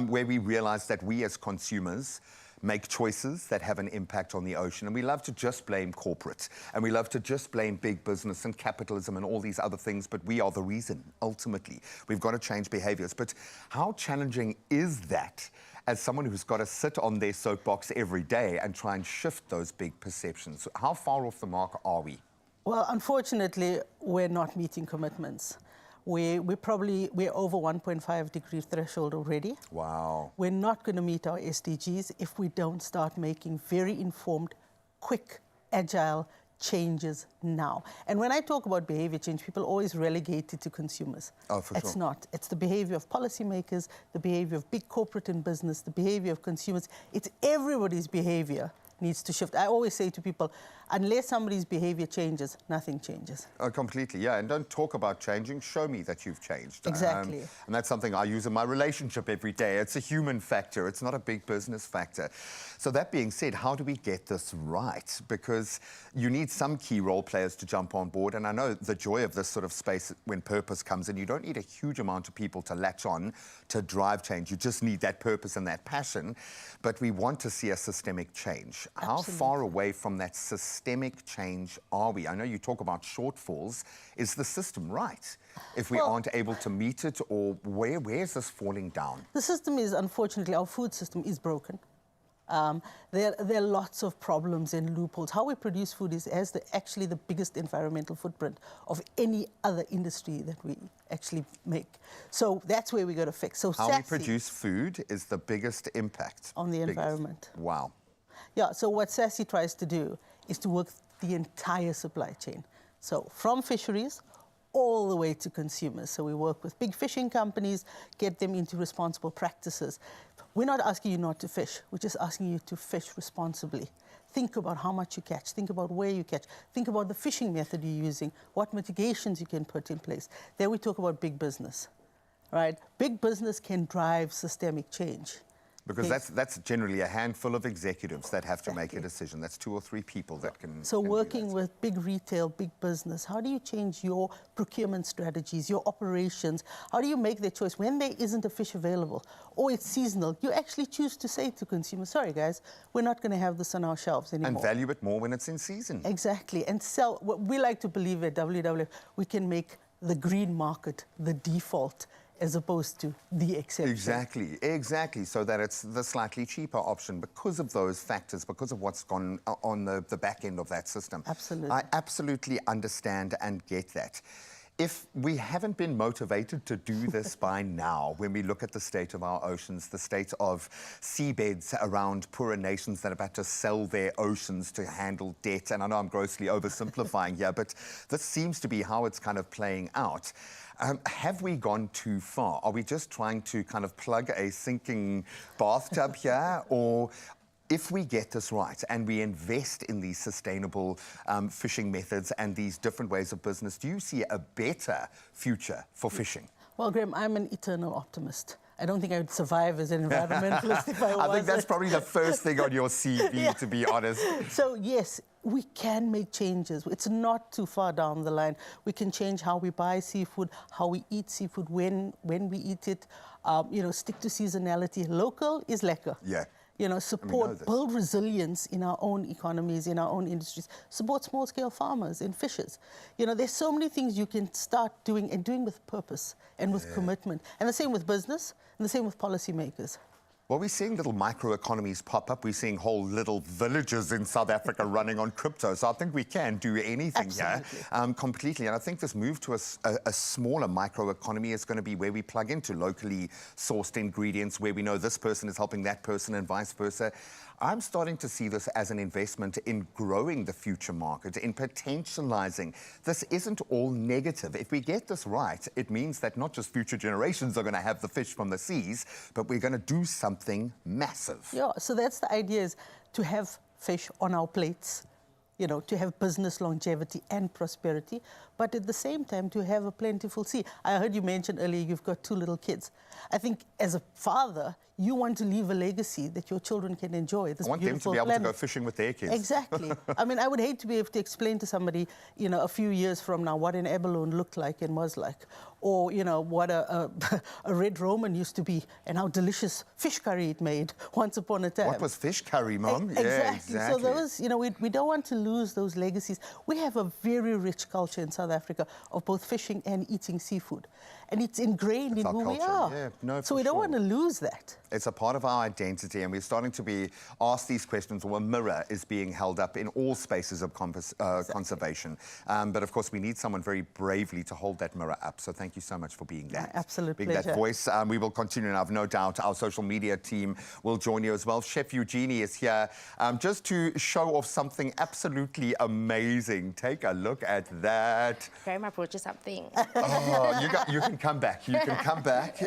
where we realized that we as consumers make choices that have an impact on the ocean. And we love to just blame corporate. And we love to just blame big business and capitalism and all these other things. But we are the reason, ultimately. We've got to change behaviors. But how challenging is that as someone who's got to sit on their soapbox every day and try and shift those big perceptions? How far off the mark are we?
Well, unfortunately, we're not meeting commitments. We're over 1.5 degree threshold already.
Wow.
We're not going to meet our SDGs if we don't start making very informed, quick, agile changes now. And when I talk about behavior change, people always relegate it to consumers.
Oh, for
It's
sure.
not. It's the behavior of policymakers, the behavior of big corporate and business, the behavior of consumers. It's everybody's behavior needs to shift. I always say to people, unless somebody's behavior changes, nothing changes.
Oh, completely, yeah. And don't talk about changing, show me that you've changed.
Exactly.
And that's something I use in my relationship every day. It's a human factor, it's not a big business factor. So that being said, how do we get this right? Because you need some key role players to jump on board. And I know the joy of this sort of space when purpose comes in, you don't need a huge amount of people to latch on to drive change. You just need that purpose and that passion. But we want to see a systemic change. How far away from that systemic change are we? I know you talk about shortfalls. Is the system right if we aren't able to meet it, or where is this falling down?
The system is, unfortunately, our food system is broken. There are lots of problems and loopholes. How we produce food has actually the biggest environmental footprint of any other industry that we actually make. So that's where we got to fix. So
How we produce food is the biggest impact
on the environment.
Wow.
Yeah, so what SASSI tries to do is to work the entire supply chain. So from fisheries all the way to consumers. So we work with big fishing companies, get them into responsible practices. We're not asking you not to fish. We're just asking you to fish responsibly. Think about how much you catch. Think about where you catch. Think about the fishing method you're using, what mitigations you can put in place. Then we talk about big business, right? Big business can drive systemic change.
Because that's generally a handful of executives that have to make a decision. That's 2 or 3 people that can.
So
can
working with big retail, big business, how do you change your procurement strategies, your operations? How do you make the choice when there isn't a fish available or it's seasonal? You actually choose to say to consumers, sorry guys, we're not going to have this on our shelves anymore.
And value it more when it's in season.
Exactly. And sell. What we like to believe at WWF, we can make the green market the default as opposed to the exception.
Exactly. So that it's the slightly cheaper option because of those factors, because of what's gone on the back end of that system.
Absolutely.
I absolutely understand and get that. If we haven't been motivated to do this by now, when we look at the state of our oceans, the state of seabeds around poorer nations that are about to sell their oceans to handle debt, and I know I'm grossly oversimplifying here, but this seems to be how it's kind of playing out. Have we gone too far? Are we just trying to kind of plug a sinking bathtub here? Or if we get this right and we invest in these sustainable fishing methods and these different ways of business, do you see a better future for fishing?
Well, Graham, I'm an eternal optimist. I don't think I would survive as an environmentalist if I was.
I think that's probably the first thing on your CV, to be honest.
So, yes, we can make changes. It's not too far down the line. We can change how we buy seafood, how we eat seafood, when we eat it. Stick to seasonality. Local is lekker.
Yeah.
Support, build resilience in our own economies, in our own industries. Support small-scale farmers and fishers. There's so many things you can start doing and doing with purpose and with commitment. And the same with business and the same with policymakers.
Well, we're seeing little microeconomies pop up. We're seeing whole little villages in South Africa running on crypto. So I think we can do anything here completely. And I think this move to a smaller microeconomy is going to be where we plug into locally sourced ingredients, where we know this person is helping that person and vice versa. I'm starting to see this as an investment in growing the future market, in potentializing. This isn't all negative. If we get this right, it means that not just future generations are going to have the fish from the seas, but we're going to do something massive.
Yeah, so that's the idea, is to have fish on our plates, you know, to have business longevity and prosperity, but at the same time to have a plentiful sea. I heard you mention earlier you've got 2 little kids. I think as a father, you want to leave a legacy that your children can enjoy. This
I want them to be able to go fishing with their kids.
Exactly. I mean, I would hate to be able to explain to somebody, you know, a few years from now what an abalone looked like and was like, or, you know, what a red Roman used to be and how delicious fish curry it made once upon a time.
What was fish curry, Mum?
Exactly.
Yeah, exactly.
So those, you know, we don't want to lose those legacies. We have a very rich culture in South Africa of both fishing and eating seafood. And it's ingrained in who we are.
Yeah, no,
so we don't want to lose that.
It's a part of our identity, and we're starting to be asked these questions, or a mirror is being held up in all spaces of conservation. But of course, we need someone very bravely to hold that mirror up. So thank you so much for being that.
My absolute
being
pleasure.
that voice. We will continue, and I've no doubt our social media team will join you as well. Chef Eugenie is here just to show off something absolutely amazing. Take a look at that.
Grandma brought you something.
Oh, you can come back. You can come back.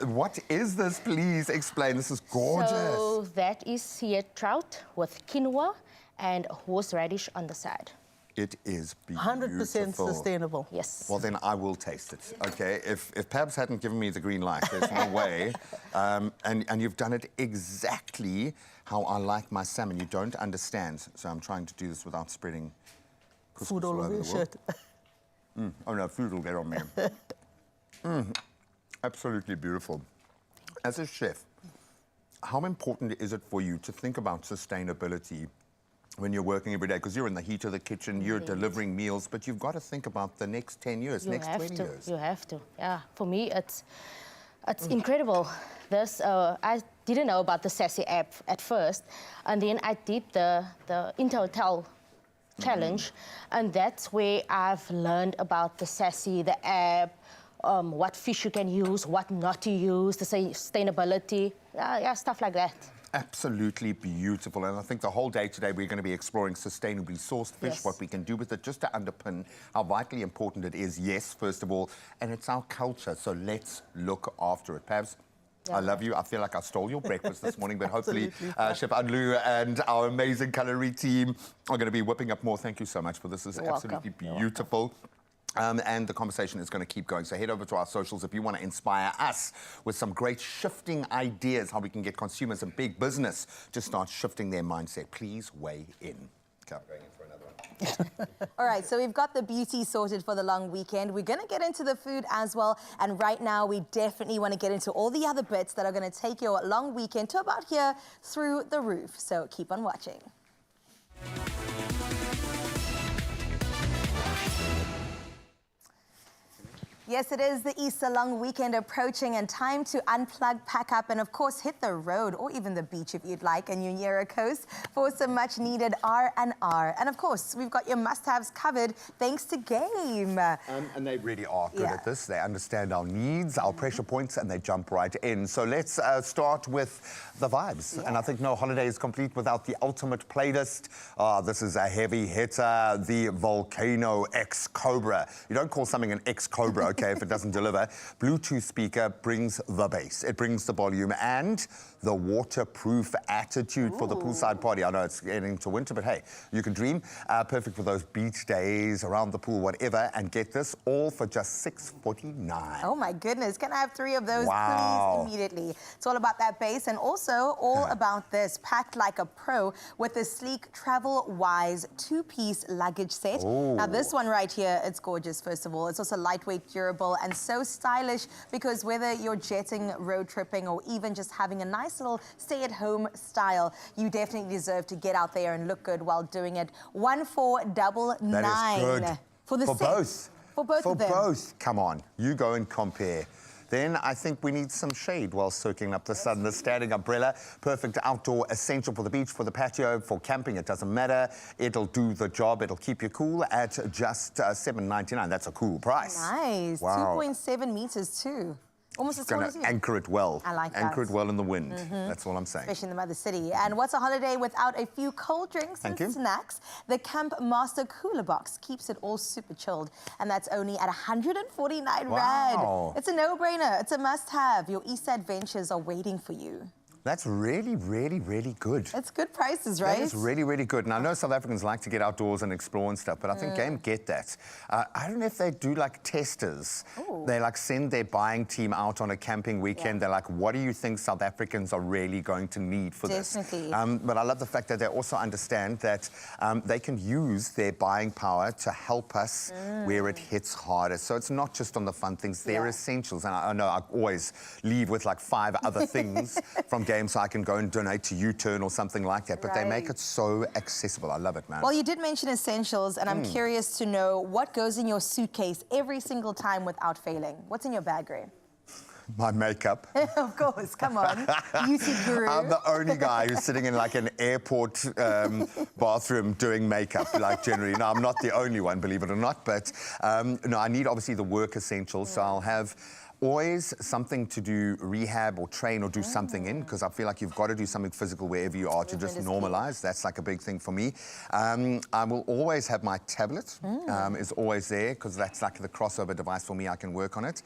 What is this? Please explain. This is gorgeous.
So that is here trout with quinoa and horseradish on the side.
It is beautiful.
100% sustainable.
Yes.
Well, then I will taste it, okay? If Pabs hadn't given me the green light, there's no way. And you've done it exactly how I like my salmon. You don't understand. So I'm trying to do this without spreading
Food all over your shirt.
Oh, no, food will get on me. Absolutely beautiful. As a chef, how important is it for you to think about sustainability when you're working every day? Because you're in the heat of the kitchen, you're delivering meals, but you've got to think about the next 10 years, next 20 years.
You have to. Yeah, for me, it's incredible. This I didn't know about the Sassy app at first, and then I did the Intel challenge, and that's where I've learned about the Sassy, the app, what fish you can use, what not to use, the sustainability, yeah, stuff like that.
Absolutely beautiful. And I think the whole day today we're going to be exploring sustainably sourced fish,
Yes.
what we can do with it, just to underpin how vitally important it is, yes, first of all, and it's our culture, so let's look after it. Pabs, I love you. I feel like I stole your breakfast this morning, but hopefully Chef Anlu and our amazing culinary team are going to be whipping up more. Thank you so much for this. This is absolutely beautiful. And the conversation is going to keep going. So head over to our socials if you want to inspire us with some great shifting ideas, how we can get consumers and big business to start shifting their mindset. Please weigh in. Okay, I'm going in for another one.
All right, so we've got the beauty sorted for the long weekend. We're going to get into the food as well. And right now, we definitely want to get into all the other bits that are going to take your long weekend to about here through the roof. So keep on watching. Yes, it is the Easter long weekend approaching and time to unplug, pack up, and of course hit the road or even the beach if you'd like, and Unyera Coast for some much needed R&R. And of course, we've got your must-haves covered thanks to Game.
And they really are good at this. They understand our needs, our pressure points, and they jump right in. So let's start with the vibes. And I think no holiday is complete without the ultimate playlist. This is a heavy hitter, the Volcano X Cobra. You don't call something an X Cobra, okay, if it doesn't deliver. Bluetooth speaker brings the bass, it brings the volume and the waterproof attitude for the poolside party. I know it's getting into winter, but hey, you can dream. Perfect for those beach days, around the pool, whatever. And get this, all for just $6.49.
Oh my goodness, can I have 3 of those,
Wow.
please, immediately? It's all about that bass and also all about this, packed like a pro with the sleek travel-wise 2-piece luggage set. Now this one right here, it's gorgeous, first of all. It's also lightweight, durable, and so stylish because whether you're jetting, road tripping, or even just having a nice little stay-at-home style, you definitely deserve to get out there and look good while doing it. 1499.
That is good.
For the
for
set.
both.
For both of them.
For both. Come on, you go and compare then I think we need some shade while soaking up the sun. The standing umbrella, perfect outdoor essential for the beach, for the patio, for camping, it doesn't matter. It'll do the job. It'll keep you cool at just $7.99. That's a cool price.
Nice.
Wow.
2.7 meters too. Almost as tall
Going
as you.
to anchor it well.
I like that.
Anchor it well in the wind. That's all I'm saying.
Especially in the Mother City. And what's a holiday without a few cold drinks
Thank
and
you.
snacks? The Camp Master Cooler Box keeps it all super chilled. And that's only at 149
Wow.
Rand. It's a no-brainer. It's a must-have. Your Easter adventures are waiting for you.
That's really, really, really good.
It's good prices, right?
That is really, really good. And I know South Africans like to get outdoors and explore and stuff, but I think Game get that. I don't know if they do like testers.
Ooh.
They like send their buying team out on a camping weekend. They're like, what do you think South Africans are really going to need for
Definitely.
this? But I love the fact that they also understand that they can use their buying power to help us where it hits harder. So it's not just on the fun things, they're essentials. And I know I always leave with like 5 other things from Game so I can go and donate to U-Turn or something like that. But they make
Right.
it so accessible. I love it, man.
Well, you did mention essentials, and I'm curious to know what goes in your suitcase every single time without failing. What's in your bag, Ray?
My makeup.
Of course, come on. Beauty guru.
I'm the only guy who's sitting in like an airport bathroom doing makeup, like generally. No, I'm not the only one, believe it or not. But no, I need obviously the work essentials. So I'll have always something to do rehab or train or do something in, because I feel like you've got to do something physical wherever you are to just normalize. That's like a big thing for me. I will always have my tablet, is always there, because that's like the crossover device for me. I can work on it.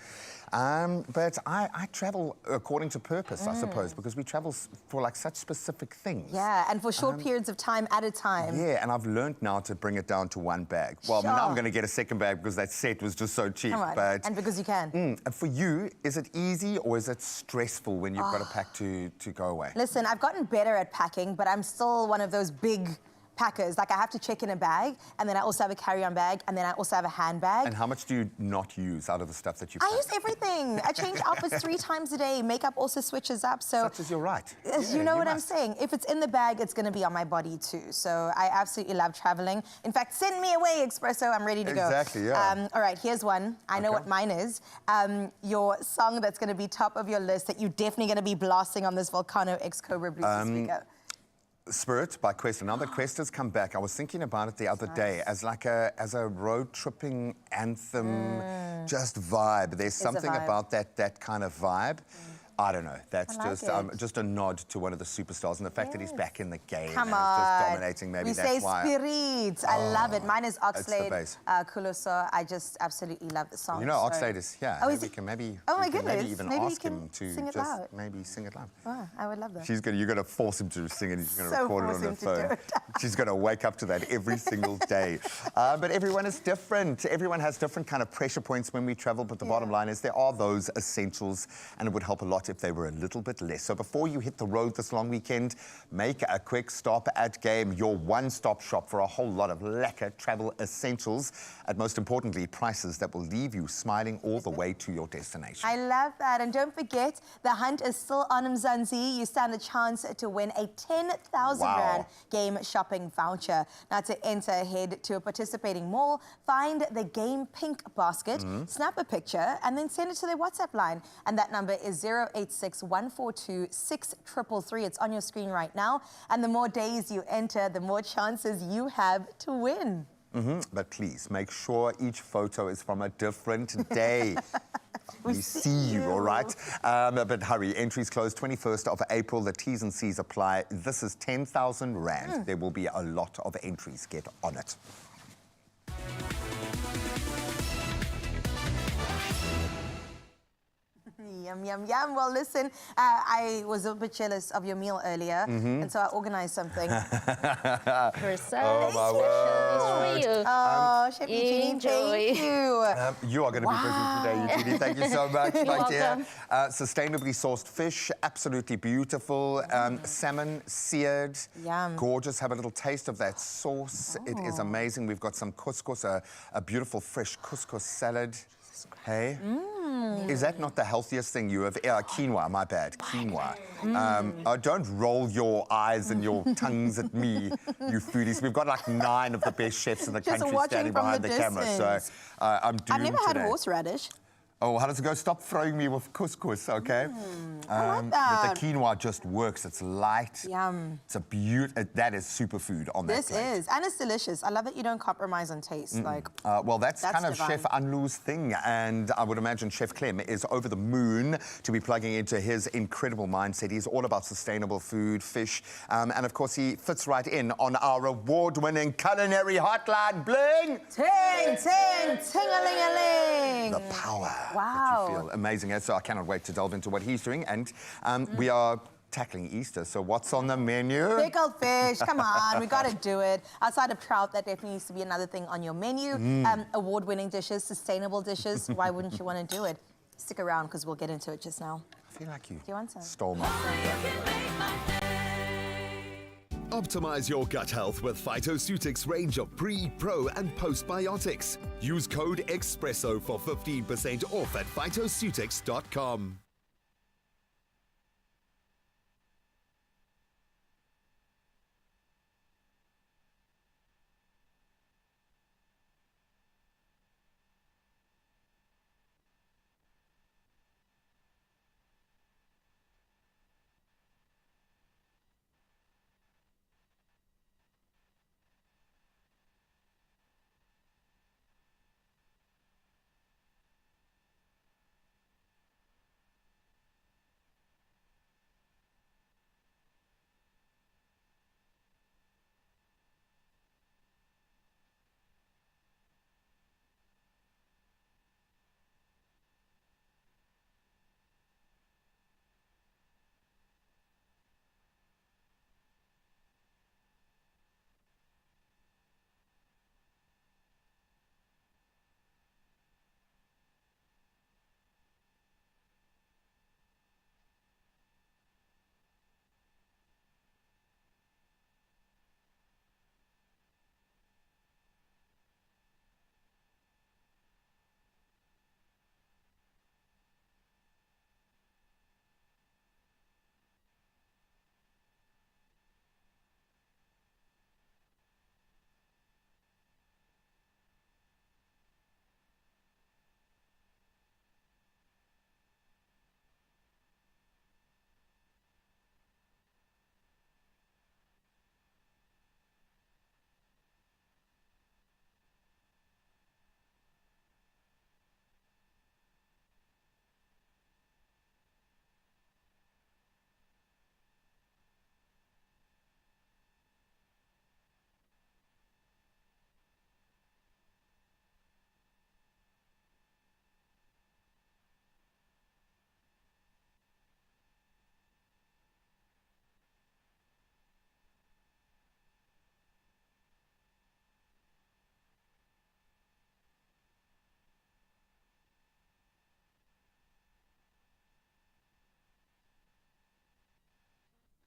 But I travel according to purpose, I suppose, because we travel for like such specific things.
Yeah, and for short periods of time at a time.
Yeah, and I've learned now to bring it down to 1 bag. Well, now I'm going to get a second bag because that set was just so cheap.
Come on,
But
and because you can.
and for you, is it easy or is it stressful when you've got to pack to go away?
Listen, I've gotten better at packing, but I'm still one of those big packers. Like, I have to check in a bag, and then I also have a carry-on bag, and then I also have a handbag.
And how much do you not use out of the stuff that you pack?
I use everything. I change outfits 3 times a day. Makeup also switches up. So
Such as your right.
you know what I'm
must.
saying. If it's in the bag, it's going to be on my body too. So I absolutely love traveling. In fact, send me away, Expresso. I'm ready to go.
Exactly, yeah.
All right, here's one. I know what mine is. Your song that's going to be top of your list that you're definitely going to be blasting on this Volcano X Cobra Bluetooth speaker.
Spirit by Questa. Now that Questa's come back, I was thinking about it the other day as like a road tripping anthem, just vibe. There's something
vibe.
about that kind of vibe. I don't know. That's
I like
just a nod to one of the superstars, and the fact that he's back in the game
Come
and
on.
is just dominating. Maybe
We
that's
say
why.
Spirit. I love it. Mine is
it's the
Oxlade,
bass.
Kuluso. I just absolutely love the song.
You know,
so-
Oxlade is here.
Oh,
maybe
is
we
he?
can maybe.
Oh my
we can
goodness.
Maybe even
Maybe you
ask
can
him to
sing it
just
loud.
maybe sing it loud.
Oh, I would love that.
You're going to force him to sing it. He's going to
So
record it
force
on her
him to
phone.
do it.
She's going to wake up to that every single day. But everyone is different. Everyone has different kind of pressure points when we travel. But the bottom line is there are those essentials, and it would help a lot if they were a little bit less. So before you hit the road this long weekend, make a quick stop at Game, your one-stop shop for a whole lot of lekker travel essentials. And most importantly, prices that will leave you smiling all the way to your destination.
I love that. And don't forget, the hunt is still on, Mzansi. You stand a chance to win a 10,000
Wow.
Rand game shopping voucher. Now, to enter, head to a participating mall, find the Game Pink basket, snap a picture, and then send it to their WhatsApp line. And that number is 086-142-6333. It's on your screen right now. And the more days you enter, the more chances you have to win.
But please, make sure each photo is from a different day. We see you, all right? But hurry, entries close 21st of April. The T's and C's apply. This is 10,000 Rand. There will be a lot of entries. Get on it.
Yum, yum, yum. Well, listen, I was a bit jealous of your meal earlier, and so I organized something.
Precise
my
for you.
Oh, Chef Eugenie,
Enjoy.
thank you.
You are going to be busy today, Eugenie. Thank you so much, my dear.
welcome.
Sustainably sourced fish, absolutely beautiful. Salmon, seared,
Yum.
gorgeous. Have a little taste of that sauce. It is amazing. We've got some couscous, a beautiful fresh couscous salad. Hey? Is that not the healthiest thing you have? Quinoa, my bad. Quinoa. Don't roll your eyes and your tongues at me, you foodies. We've got like 9 of the best chefs in the
Just
country
watching
standing
from
behind
the
the camera. So
distance.
I'm doomed
I've never had
today.
horseradish.
Oh, how does it go? Stop throwing me with couscous, okay?
I like that.
But the quinoa just works. It's light.
Yum.
It's a beautiful. That is superfood on that
This
plate.
is, and it's delicious. I love that you don't compromise on taste. Like,
Well, that's kind of
divine.
Chef Anlou's thing, and I would imagine Chef Clem is over the moon to be plugging into his incredible mindset. He's all about sustainable food, fish, and of course he fits right in on our award-winning culinary hotline. Bling!
ting, ting, ting-a-ling-a-ling.
The power
Wow.
that you feel. Amazing. So I cannot wait to delve into what he's doing, and we are tackling Easter. So what's on the menu?
Pickled fish, come on, we gotta do it. Outside of trout, that definitely needs to be another thing on your menu. Award-winning dishes, sustainable dishes, why wouldn't you want to do it? Stick around, because we'll get into it just now.
I feel like you
want some?
stole my
Optimize your gut health with Phytoceutics range of pre, pro, and postbiotics. Use code Expresso for 15% off at phytoceutics.com.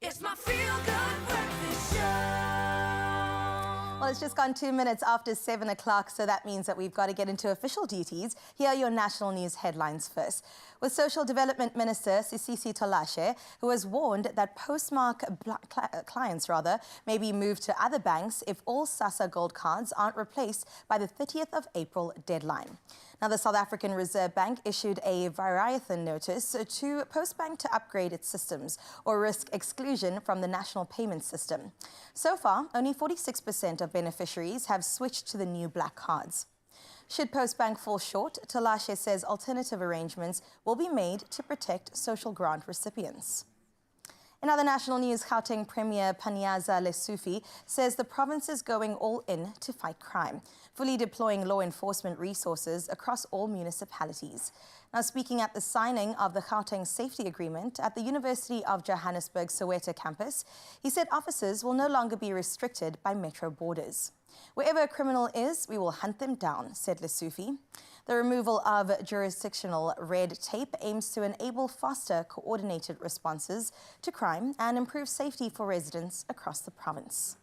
It's my feel-good breakfast show.
Well, it's just gone 2 minutes after 7 o'clock, so that means that we've got to get into official duties. Here are your national news headlines first. With Social Development Minister Sisisi Tolashe, who has warned that postmark clients may be moved to other banks if all SASSA Gold cards aren't replaced by the 30th of April deadline. Now, the South African Reserve Bank issued a Variathan notice to Postbank to upgrade its systems or risk exclusion from the national payment system. So far, only 46% of beneficiaries have switched to the new black cards. Should Postbank fall short, Tolashe says alternative arrangements will be made to protect social grant recipients. In other national news, Gauteng Premier Panyaza Lesufi says the province is going all in to fight crime, fully deploying law enforcement resources across all municipalities. Now, speaking at the signing of the Gauteng Safety Agreement at the University of Johannesburg Soweto campus, he said officers will no longer be restricted by metro borders. Wherever a criminal is, we will hunt them down, said Lesufi. The removal of jurisdictional red tape aims to enable faster, coordinated responses to crime and improve safety for residents across the province.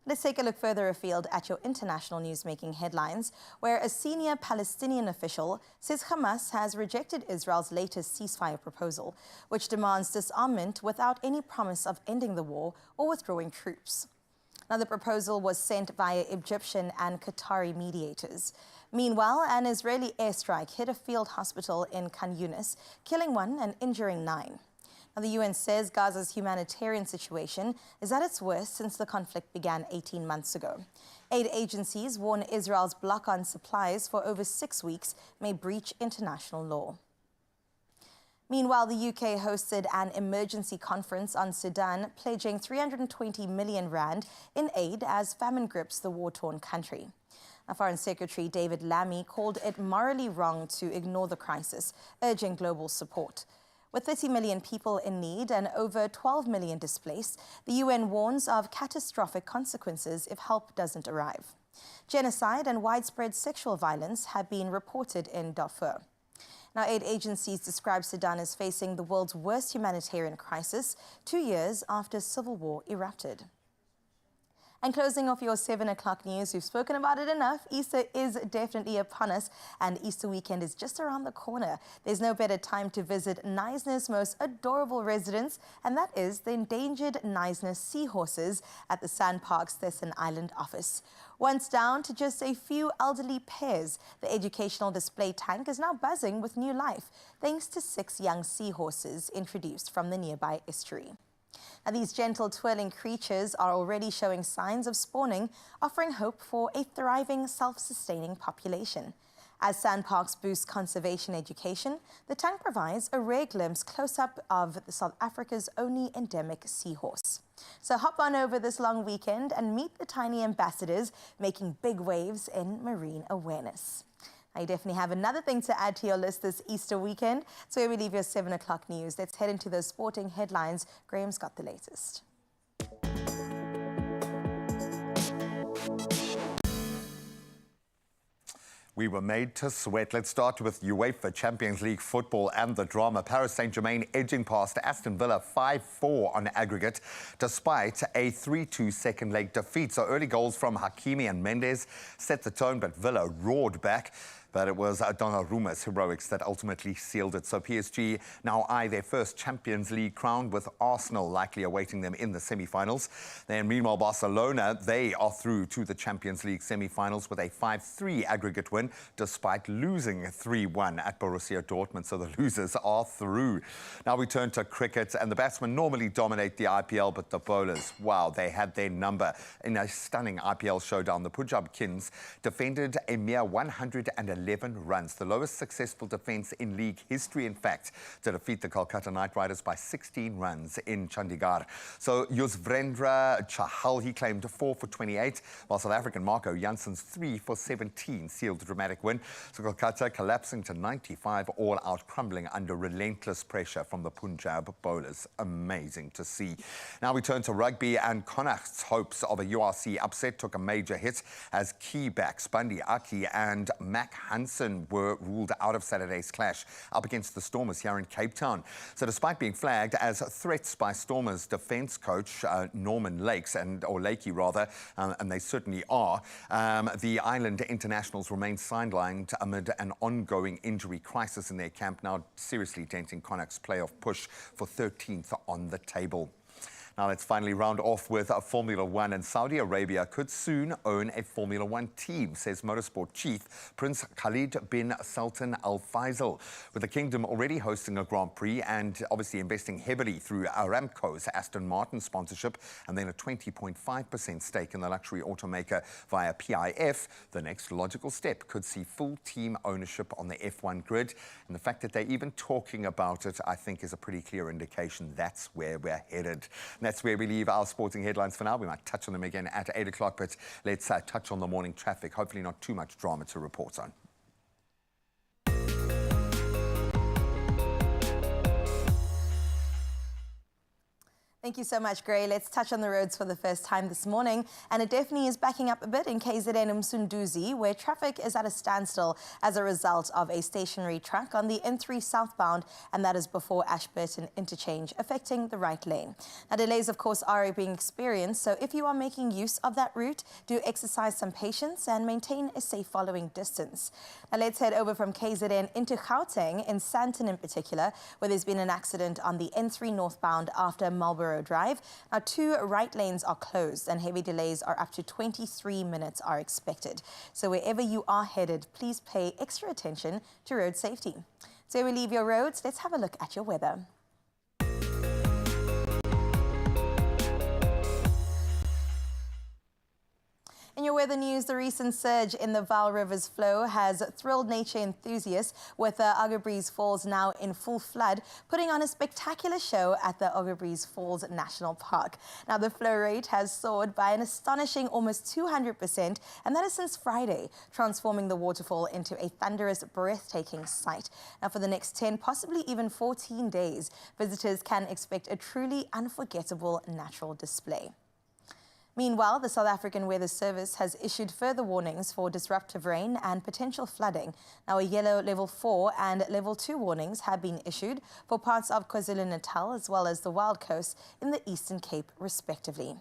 Let's take a look further afield at your international newsmaking headlines, where a senior Palestinian official says Hamas has rejected Israel's latest ceasefire proposal, which demands disarmament without any promise of ending the war or withdrawing troops. Now, the proposal was sent via Egyptian and Qatari mediators. Meanwhile, an Israeli airstrike hit a field hospital in Khan Yunis, killing 1 and injuring 9. Now, the UN says Gaza's humanitarian situation is at its worst since the conflict began 18 months ago. Aid agencies warn Israel's block on supplies for over 6 weeks may breach international law. Meanwhile, the UK hosted an emergency conference on Sudan, pledging 320 million rand in aid as famine grips the war-torn country. Now, Foreign Secretary David Lammy called it morally wrong to ignore the crisis, urging global support. With 30 million people in need and over 12 million displaced, the UN warns of catastrophic consequences if help doesn't arrive. Genocide and widespread sexual violence have been reported in Darfur. Now, aid agencies describe Sudan as facing the world's worst humanitarian crisis 2 years after civil war erupted. And closing off your 7 o'clock news, we've spoken about it enough. Easter is definitely upon us, and Easter weekend is just around the corner. There's no better time to visit Knysna's most adorable residence, and that is the endangered Knysna seahorses at the Sandparks Thesson Island office. Once down to just a few elderly pairs, the educational display tank is now buzzing with new life, thanks to 6 young seahorses introduced from the nearby estuary. Now, these gentle twirling creatures are already showing signs of spawning, offering hope for a thriving, self-sustaining population. As Sandparks boost conservation education, the tank provides a rare glimpse close-up of South Africa's only endemic seahorse. So hop on over this long weekend and meet the tiny ambassadors making big waves in marine awareness. Now, you definitely have another thing to add to your list this Easter weekend. So where we leave your 7 o'clock news, let's head into those sporting headlines. Graham's got the latest.
We were made to sweat. Let's start with UEFA Champions League football and the drama. Paris Saint-Germain edging past Aston Villa 5-4 on aggregate, despite a 3-2 second leg defeat. So early goals from Hakimi and Mendes set the tone, but Villa roared back. But it was Donnaruma's heroics that ultimately sealed it. So PSG now eye their first Champions League crown, with Arsenal likely awaiting them in the semi-finals. Then meanwhile, Barcelona, they are through to the Champions League semi-finals with a 5-3 aggregate win, despite losing 3-1 at Borussia Dortmund. So the losers are through. Now we turn to cricket, and the batsmen normally dominate the IPL, but the bowlers, wow, they had their number. In a stunning IPL showdown, the Punjab Kings defended a mere 111 runs, the lowest successful defence in league history, in fact, to defeat the Kolkata Knight Riders by 16 runs in Chandigarh. So Yuzvendra Chahal, he claimed 4 for 28, while South African Marco Jansen's 3 for 17 sealed the dramatic win. So Kolkata collapsing to 95 all out, crumbling under relentless pressure from the Punjab bowlers. Amazing to see. Now we turn to rugby, and Connacht's hopes of a URC upset took a major hit as key backs Bundy Aki and Mac Hansen were ruled out of Saturday's clash up against the Stormers here in Cape Town. So despite being flagged as threats by Stormers defence coach Norman Lakes, or Lakey rather, and they certainly are, the Island Internationals remain sidelined amid an ongoing injury crisis in their camp, now seriously denting Connacht's playoff push for 13th on the table. Now let's finally round off with Formula One, and Saudi Arabia could soon own a Formula One team, says motorsport chief Prince Khalid bin Sultan Al Faisal. With the kingdom already hosting a Grand Prix and obviously investing heavily through Aramco's Aston Martin sponsorship, and then a 20.5% stake in the luxury automaker via PIF, the next logical step could see full team ownership on the F1 grid. And the fact that they're even talking about it, I think, is a pretty clear indication that's where we're headed. That's where we leave our sporting headlines for now. We might touch on them again at 8 o'clock, but let's touch on the morning traffic. Hopefully not too much drama to report on.
Thank you so much, Gray. Let's touch on the roads for the first time this morning. And it definitely is backing up a bit in KZN Msunduzi, where traffic is at a standstill as a result of a stationary truck on the N3 southbound, and that is before Ashburton interchange, affecting the right lane. Now, delays, of course, are being experienced, so if you are making use of that route, do exercise some patience and maintain a safe following distance. Now, let's head over from KZN into Gauteng, in Sandton in particular, where there's been an accident on the N3 northbound after Marlborough Road Drive. Now, 2 right lanes are closed and heavy delays are up to 23 minutes are expected. So wherever you are headed, please pay extra attention to road safety. So we leave your roads, let's have a look at your weather. In your weather news, the recent surge in the Vaal River's flow has thrilled nature enthusiasts, with the Oxlade Falls now in full flood, putting on a spectacular show at the Oxlade Falls National Park. Now, the flow rate has soared by an astonishing almost 200%, and that is since Friday, transforming the waterfall into a thunderous, breathtaking sight. Now, for the next 10, possibly even 14 days, visitors can expect a truly unforgettable natural display. Meanwhile, the South African Weather Service has issued further warnings for disruptive rain and potential flooding. Now, a yellow level 4 and level 2 warnings have been issued for parts of KwaZulu-Natal as well as the Wild Coast in the Eastern Cape, respectively.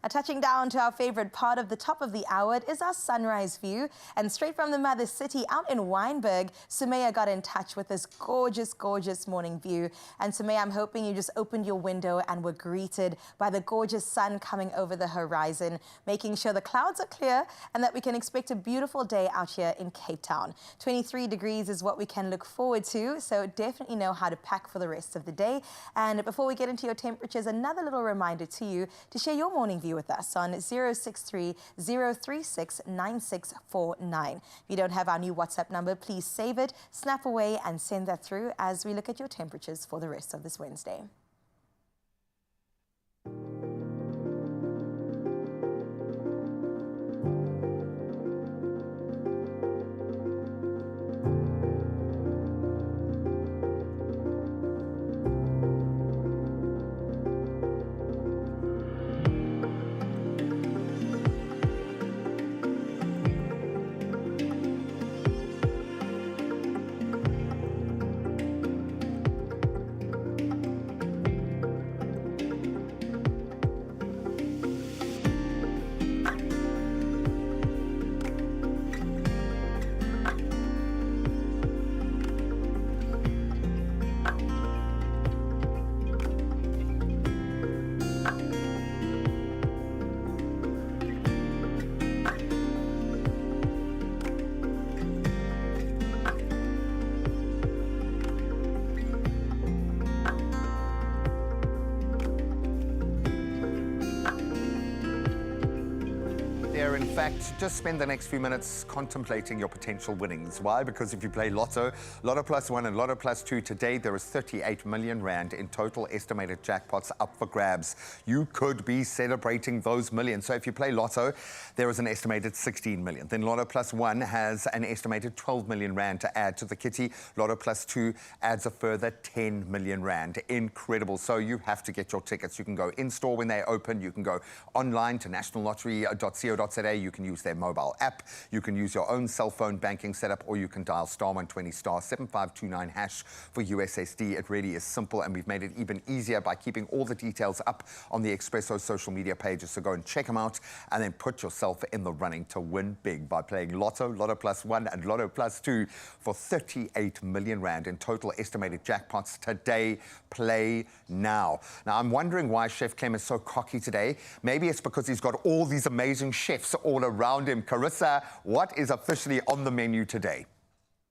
Now, touching down to our favorite part of the top of the hour, it is our sunrise view. And straight from the mother city out in Wynberg, Sumaya got in touch with this gorgeous, gorgeous morning view. And Sumaya, I'm hoping you just opened your window and were greeted by the gorgeous sun coming over the horizon, making sure the clouds are clear and that we can expect a beautiful day out here in Cape Town. 23 degrees is what we can look forward to, so definitely know how to pack for the rest of the day. And before we get into your temperatures, another little reminder to you to share your morning view with us on 063 036 9649. If you don't have our new WhatsApp number, please save it, snap away and send that through as we look at your temperatures for the rest of this Wednesday.
In fact, just spend the next few minutes contemplating your potential winnings. Why? Because if you play Lotto, Lotto Plus 1 and Lotto Plus 2 today, there is 38 million rand in total estimated jackpots up for grabs. You could be celebrating those millions. So if you play Lotto, there is an estimated 16 million. Then Lotto Plus 1 has an estimated 12 million rand to add to the kitty. Lotto Plus 2 adds a further 10 million rand. Incredible. So you have to get your tickets. You can go in-store when they open. You can go online to nationallottery.co.za. You can use their mobile app, you can use your own cell phone banking setup, or you can dial *120 *7529 hash for USSD. It really is simple, and we've made it even easier by keeping all the details up on the Expresso social media pages. So go and check them out and then put yourself in the running to win big by playing Lotto, Lotto Plus 1 and Lotto Plus 2 for 38 million rand in total estimated jackpots today. Play now. Now, I'm wondering why Chef Clem is so cocky today. Maybe it's because he's got all these amazing chefs all around him. Carissa, what is officially on the menu today?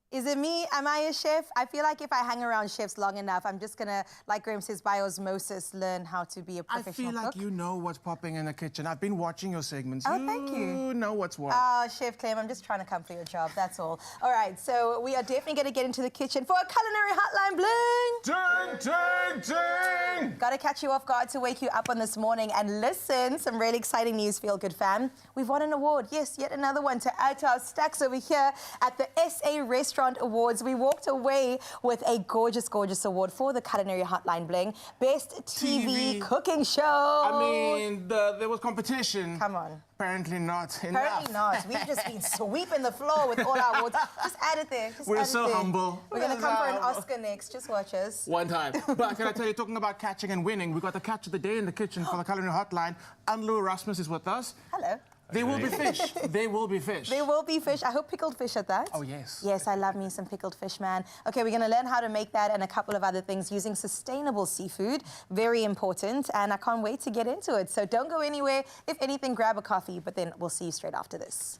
Is it me? Am I a chef? I feel like if I hang around chefs long enough, I'm just going to, like Graham says, by osmosis, learn how to be a professional cook.
I feel like you know what's popping in the kitchen. I've been watching your segments.
Oh, thank you.
You know what's what.
Oh, Chef Clem, I'm just trying to come for your job, that's all. All right, so we are definitely going to get into the kitchen for a culinary hotline bling.
Ding, ding, ding!
Got to catch you off guard to wake you up on this morning. And listen, some really exciting news, Feel Good fam. We've won an award. Yes, yet another one to add to our stacks over here at the SA Restaurant Awards. We walked away with a gorgeous, gorgeous award for the Culinary Hotline Bling. Best TV cooking show.
I mean, there was competition.
Come on.
Apparently not enough.
Apparently not. We've just been sweeping the floor with all our awards. Just add it there. Just
We're
add
so
it there.
humble.
We're going to come for an Oscar next. Just watch us.
One time. But can I tell you, talking about catching and winning, we got the catch of the day in the kitchen for the Culinary Hotline. Anlu Erasmus is with us.
Hello.
There will be fish. There will be fish.
There will be fish. I hope pickled fish at that.
Oh, yes.
Yes, I love me some pickled fish, man. Okay, we're going to learn how to make that and a couple of other things using sustainable seafood. Very important, and I can't wait to get into it. So don't go anywhere. If anything, grab a coffee, but then we'll see you straight after this.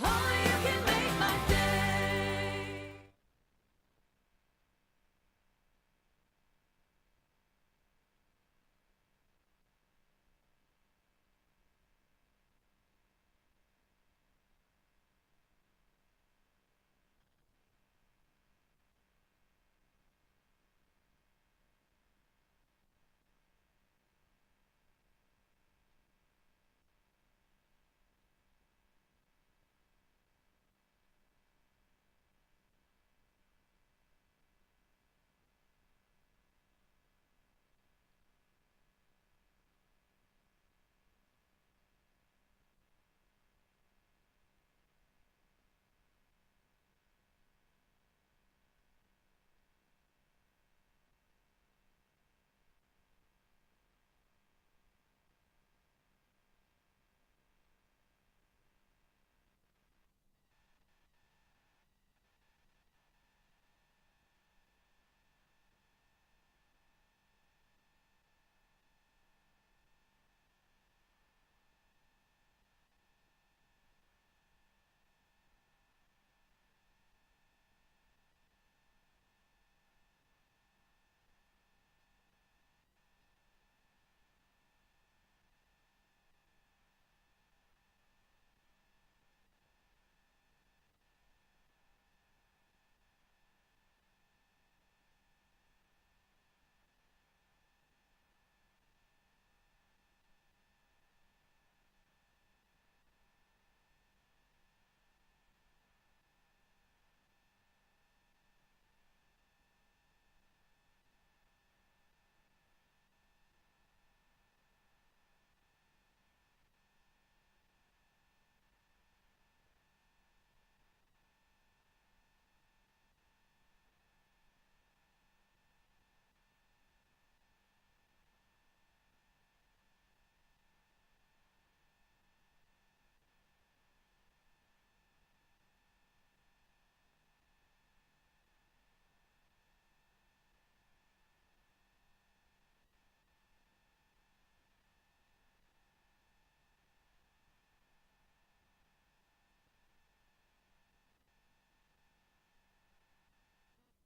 Only you can make my day.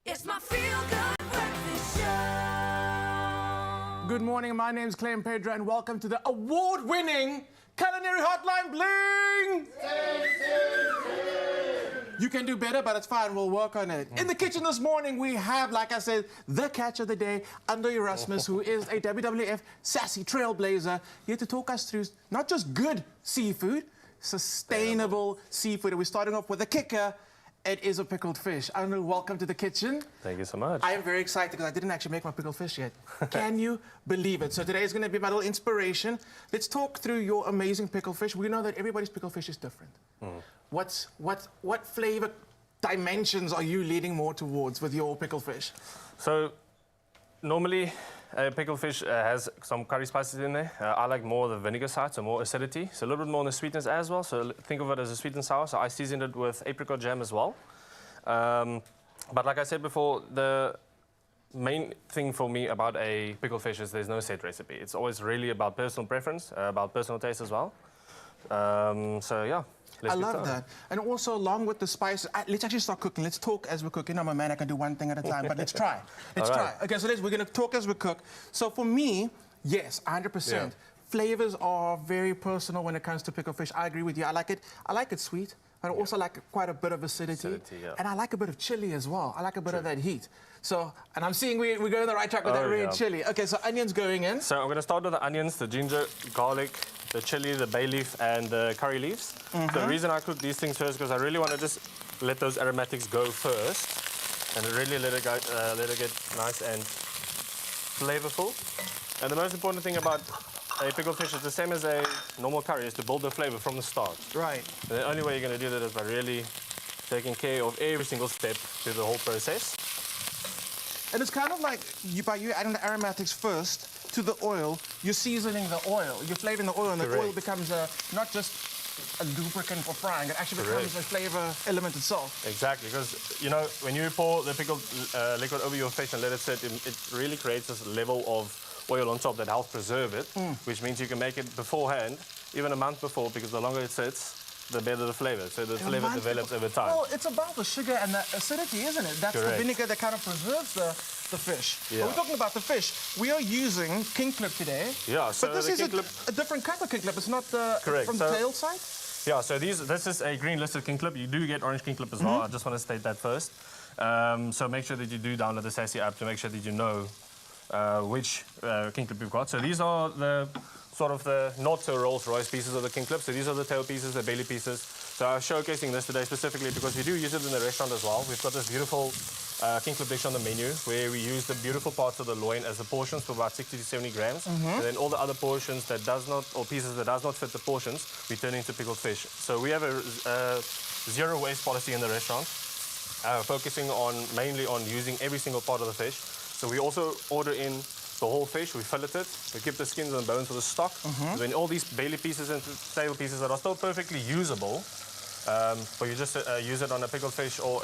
It's my feel-good breakfast show.
Good morning, my name's Clem Pedro, and welcome to the award-winning Culinary Hotline Bling! You can do better, but it's fine. We'll work on it. In the kitchen this morning, we have, like I said, the catch of the day, Ando Erasmus, who is a WWF sassy trailblazer, here to talk us through not just good seafood, sustainable seafood. And we're starting off with a kicker. It is a pickled fish. Ando, welcome to the kitchen.
Thank you so much.
I am very excited because I didn't actually make my pickled fish yet. Can you believe it? So today is going to be my little inspiration. Let's talk through your amazing pickled fish. We know that everybody's pickled fish is different. What flavor dimensions are you leaning more towards with your pickled fish?
So normally a pickled fish has some curry spices in there. I like more the vinegar side, so more acidity. So a little bit more on the sweetness as well. So think of it as a sweet and sour. So I seasoned it with apricot jam as well. But like I said before, the main thing for me about a pickled fish is there's no set recipe. It's always really about personal preference, about personal taste as well. So yeah.
I love that. And also, along with the spices, let's actually start cooking. Let's talk as we're cooking. I'm a man, I can do one thing at a time, but let's try. Let's try. Okay, so we're going to talk as we cook. So for me, yes, 100%. Yeah. Flavors are very personal when it comes to pickled fish. I agree with you. I like it sweet, but I also like quite a bit of acidity. And I like a bit of chili as well. I like a bit of that heat. So, and I'm seeing we're going the right track with that red chili. Okay, so onions going in.
So I'm going to start with the onions, the ginger, garlic, the chili, the bay leaf, and the curry leaves. The reason I cook these things first is because I really want to just let those aromatics go first, and really let it get nice and flavorful. And the most important thing about a pickled fish is the same as a normal curry, is to build the flavor from the start.
Right.
And the only way you're going to do that is by really taking care of every single step through the whole process.
And it's kind of like by you adding the aromatics first to the oil, you're seasoning the oil, you're flavoring the oil, and the oil becomes not just a lubricant for frying, it actually becomes a flavor element itself.
Exactly, because, you know, when you pour the pickled liquid over your fish and let it sit, it really creates this level of oil on top that helps preserve it, which means you can make it beforehand, even a month before, because the longer it sits, the better the flavor. So the flavor develops over time.
Well, it's about the sugar and the acidity, isn't it? That's the vinegar that kind of preserves the fish. Yeah. We're talking about the fish. We are using king clip today.
Yeah, so
but this is a different kind of king clip. It's not the from the tail side?
Yeah, so this is a green listed king clip. You do get orange king clip as well. I just want to state that first. So make sure that you do download the Sassy app to make sure that you know which king clip you've got. So these are the sort of the not so Rolls Royce pieces of the king clip. So these are the tail pieces, the belly pieces. So I'm showcasing this today specifically because we do use it in the restaurant as well. We've got this beautiful king clip dish on the menu where we use the beautiful parts of the loin as the portions for about 60 to 70 grams. And then all the other portions that does not, or pieces that does not fit the portions, we turn into pickled fish. So we have a zero waste policy in the restaurant, focusing mainly on using every single part of the fish. So we also order in the whole fish, we fillet it, we keep the skins and bones for the stock. Then all these belly pieces and tail pieces that are still perfectly usable, but you just use it on a pickled fish or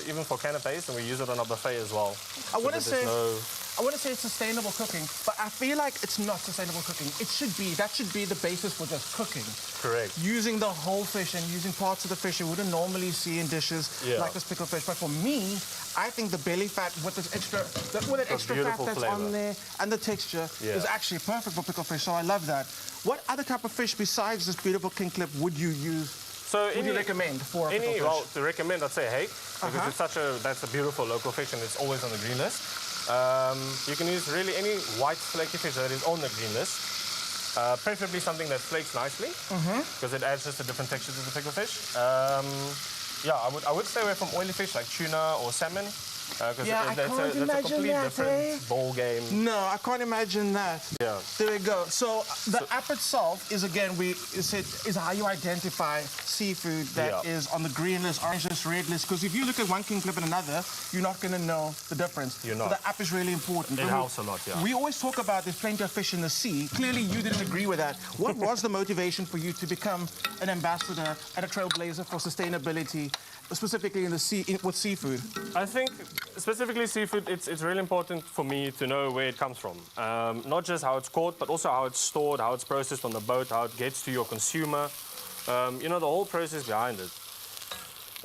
even for canapes, and we use it on a buffet as well.
I want to say it's sustainable cooking, but I feel like it's not sustainable cooking. That should be the basis for just cooking.
Correct.
Using the whole fish and using parts of the fish you wouldn't normally see in dishes like this pickled fish. But for me, I think the belly fat with this extra, fat that's on there and the texture is actually perfect for pickled fish. So I love that. What other type of fish besides this beautiful king clip would you use?
So
would you recommend for a pickled fish?
Well, to recommend, I'd say hake, because that's a beautiful local fish and it's always on the green list. You can use really any white flaky fish that is on the green list. Preferably something that flakes nicely, because it adds just a different texture to the pickled fish. Yeah, I would stay away from oily fish like tuna or salmon. Because that's a completely different ball game.
No, I can't imagine that.
Yeah.
There we go. So the app itself is, again, is how you identify seafood that is on the green list, orange list, red list. Because if you look at one king clip and another, you're not going to know the difference.
You're not.
So the app is really important.
It helps a lot, yeah.
We always talk about there's plenty of fish in the sea. Clearly, you didn't agree with that. What was the motivation for you to become an ambassador and a trailblazer for sustainability, specifically in the sea with seafood?
I think specifically seafood, it's really important for me to know where it comes from. Not just how it's caught, but also how it's stored, how it's processed on the boat, how it gets to your consumer. You know, the whole process behind it.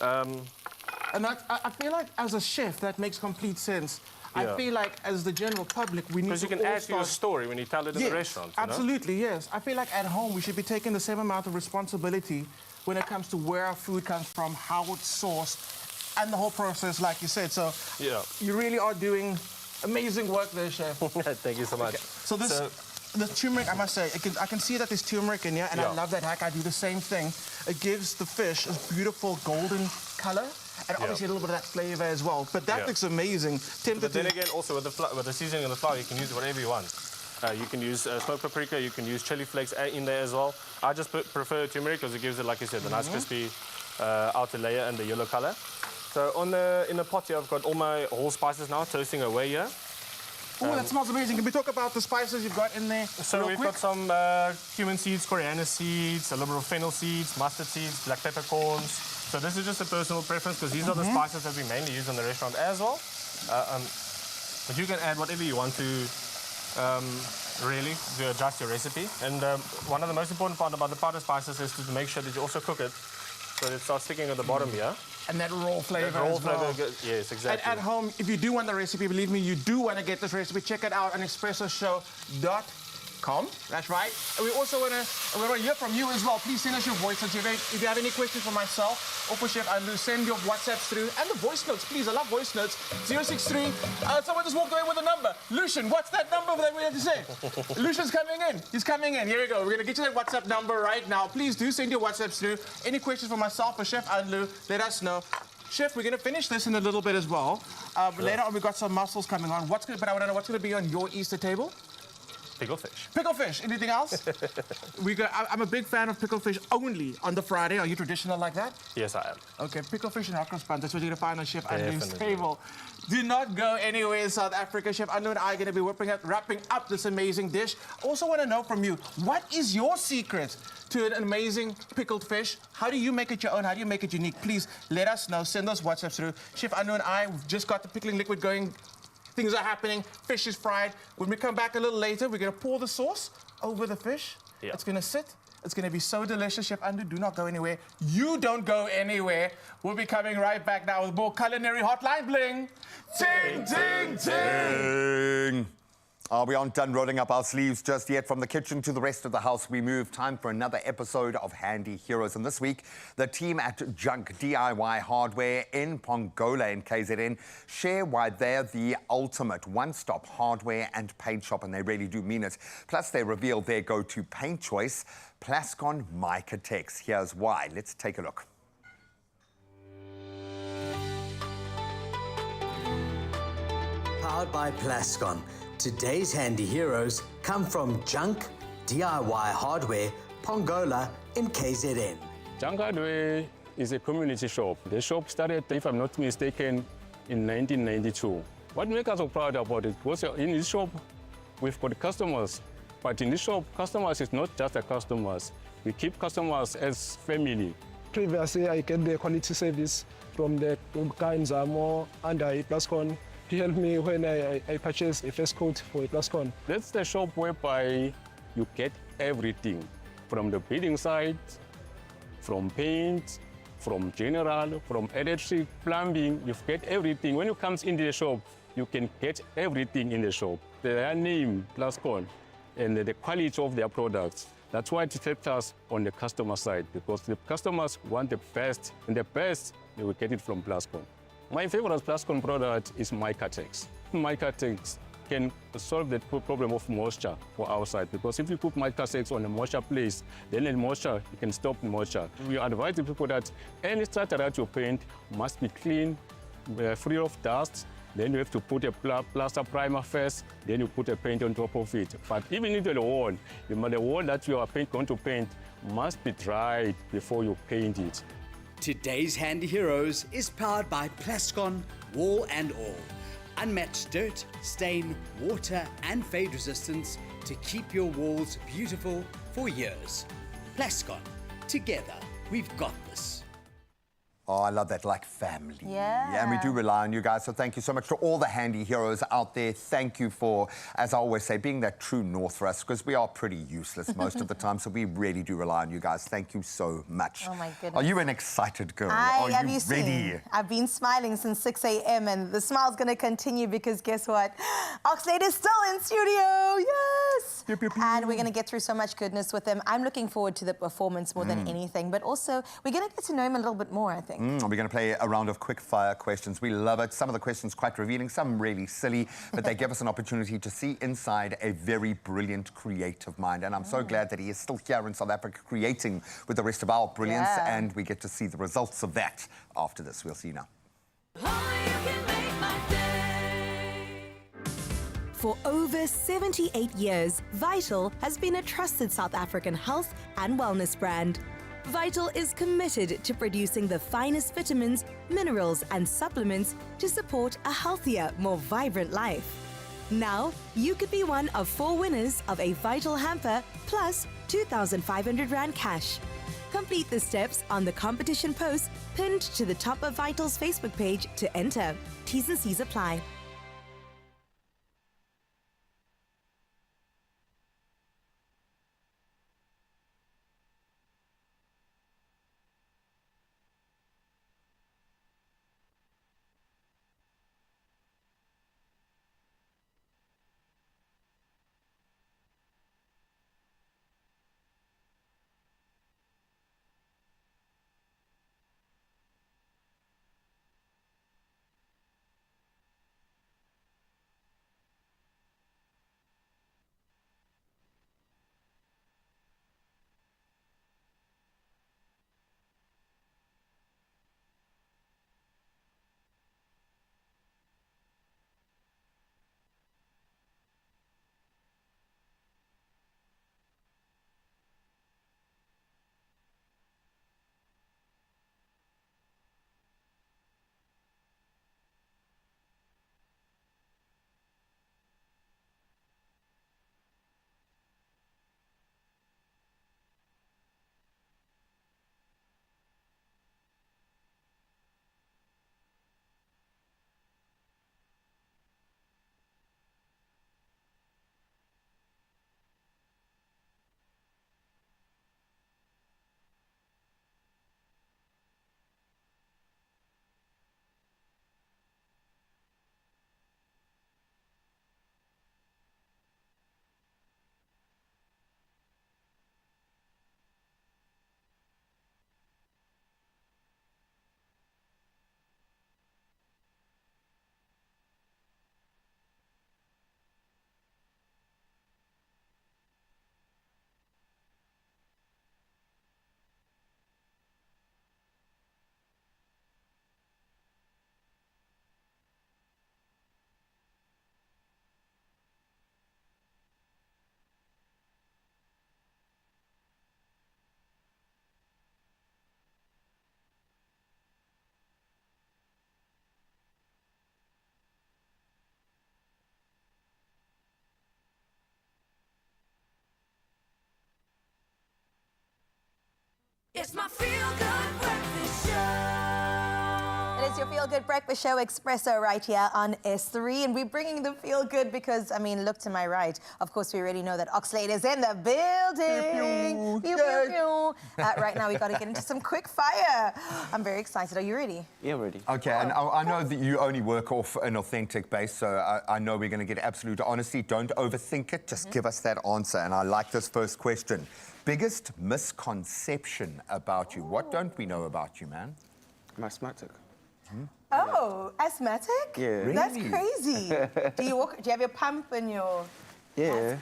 And I feel like as a chef, that makes complete sense. I feel like as the general public, we need to
because you can add to your story when you tell it in the restaurant.
Absolutely, yes. I feel like at home, we should be taking the same amount of responsibility when it comes to where our food comes from, how it's sourced, and the whole process, like you said. So you really are doing amazing work there, Chef.
Thank you so much.
Okay. So the turmeric, I must say, I can see that there's turmeric in here, and I love that hack. I do the same thing. It gives the fish a beautiful golden color, and obviously a little bit of that flavor as well. But that looks amazing.
But then again, also with the seasoning of the flour, you can use whatever you want. You can use smoked paprika, you can use chili flakes in there as well. I just prefer turmeric because it gives it, like you said, the nice crispy outer layer and the yellow color. So in the pot here, I've got all my whole spices now, toasting away here.
Oh, that smells amazing. Can we talk about the spices you've got in there?
So we've got some cumin seeds, coriander seeds, a little bit of fennel seeds, mustard seeds, black peppercorns. So this is just a personal preference because these are the spices that we mainly use in the restaurant as well. But you can add whatever you want to really to adjust your recipe. And one of the most important part about the powder spices is to make sure that you also cook it so that it starts sticking at the bottom here.
And that raw flavor
Yes, exactly.
And at home, if you do want the recipe, believe me, you do want to get this recipe, check it out on expressoshow.com. That's right. And we also want to hear from you as well. Please send us your voice notes. If you have any questions for myself or for Chef Andrew, send your WhatsApps through. And the voice notes, please. I love voice notes. 063. Someone just walked away with a number. Lucian, what's that number that we have to say? Lucian's coming in. He's coming in. Here we go. We're going to get you that WhatsApp number right now. Please do send your WhatsApps through. Any questions for myself or Chef Andrew, let us know. Chef, we're going to finish this in a little bit as well. Later on, we've got some mussels coming on. But I want to know what's going to be on your Easter table?
Pickled fish.
Pickled fish. Anything else? I'm a big fan of pickled fish only on the Friday. Are you traditional like that?
Yes, I am.
Okay, pickled fish and okra sponge. That's what you're going to find on Chef Anu's
Definitely.
table. Do not go anywhere in South Africa. Chef Anu and I are going to be wrapping up this amazing dish. Also want to know from you, what is your secret to an amazing pickled fish? How do you make it your own? How do you make it unique? Please let us know. Send us WhatsApps through. Chef Anu and I, we've just got the pickling liquid going. Things are happening. Fish is fried. When we come back a little later, we're going to pour the sauce over the fish.
Yeah.
It's going to sit. It's going to be so delicious. Chef Anu, do not go anywhere. You don't go anywhere. We'll be coming right back now with more Culinary Hotline Bling. Ting, ting, ting.
We aren't done rolling up our sleeves just yet. From the kitchen to the rest of the house, we move. Time for another episode of Handy Heroes. And this week, the team at Junk DIY Hardware in Pongola in KZN share why they're the ultimate one-stop hardware and paint shop, and they really do mean it. Plus, they reveal their go-to paint choice, Plascon Mica Tex. Here's why. Let's take a look.
Powered by Plascon. Today's handy heroes come from Junk DIY Hardware, Pongola in KZN.
Junk Hardware is a community shop. The shop started, if I'm not mistaken, in 1992. What makes us so proud about it was in this shop, we've got customers. But in this shop, customers is not just the customers. We keep customers as family.
Previously, I get the quality service from the kinds are more under a Plascon. He helped me when I purchased a first coat for a Plascon.
That's the shop whereby you get everything from the building side, from paint, from general, from electric, plumbing. You get everything. When you come into the shop, you can get everything in the shop. Their name, Plascon, and the quality of their products. That's why it helps us on the customer side, because the customers want the best, and the best, they will get it from Plascon. My favorite Plascon product is Mica Tex. Mica Tex can solve the problem of moisture for our side, because if you put Mica Tex on a moisture place, then the moisture, you can stop the moisture. We advise the people that any structure that you paint must be clean, free of dust. Then you have to put a plaster primer first, then you put a paint on top of it. But even if the wall that you are going to paint must be dried before you paint it.
Today's Handy Heroes is powered by Plascon Wall and All. Unmatched dirt, stain, water and fade resistance to keep your walls beautiful for years. Plascon. Together, we've got this.
Oh, I love that, like family.
Yeah.
And we do rely on you guys, so thank you so much to all the handy heroes out there. Thank you for, as I always say, being that true north for us, because we are pretty useless most of the time, so we really do rely on you guys. Thank you so much.
Oh, my goodness.
Are you an excited girl?
Have
Are
you
you ready?
seen? I've been smiling since 6 a.m. and the smile's going to continue because guess what? Oxlade is still in studio. Yes.
Pew, pew, pew.
And we're going to get through so much goodness with him. I'm looking forward to the performance more than anything, but also we're going to get to know him a little bit more, I think.
We're going to play a round of quick fire questions. We love it. Some of the questions quite revealing, some really silly, but they give us an opportunity to see inside a very brilliant, creative mind. And I'm so glad that he is still here in South Africa creating with the rest of our brilliance, and we get to see the results of that after this. We'll see you now.
For over 78 years, Vital has been a trusted South African health and wellness brand. Vital is committed to producing the finest vitamins, minerals, and supplements to support a healthier, more vibrant life. Now, you could be one of 4 winners of a Vital hamper plus 2,500 Rand cash. Complete the steps on the competition post pinned to the top of Vital's Facebook page to enter. T's and C's apply.
Feel Good Breakfast Show.
It is your Feel Good Breakfast Show, Expresso, right here on S3. And we're bringing the Feel Good because, I mean, look to my right. Of course, we already know that Oxlade is in the building. Pew, pew, pew. Right now, we got to get into some quick fire. I'm very excited. Are you ready?
Yeah, ready.
Okay, and I know that you only work off an authentic base, so I know we're going to get absolute honesty. Don't overthink it. Just give us that answer. And I like this first question. Biggest misconception about you. What don't we know about you, man?
I'm asthmatic.
Oh, asthmatic?
Yeah.
That's
Really?
crazy. Do you have your pump and your...
Yeah.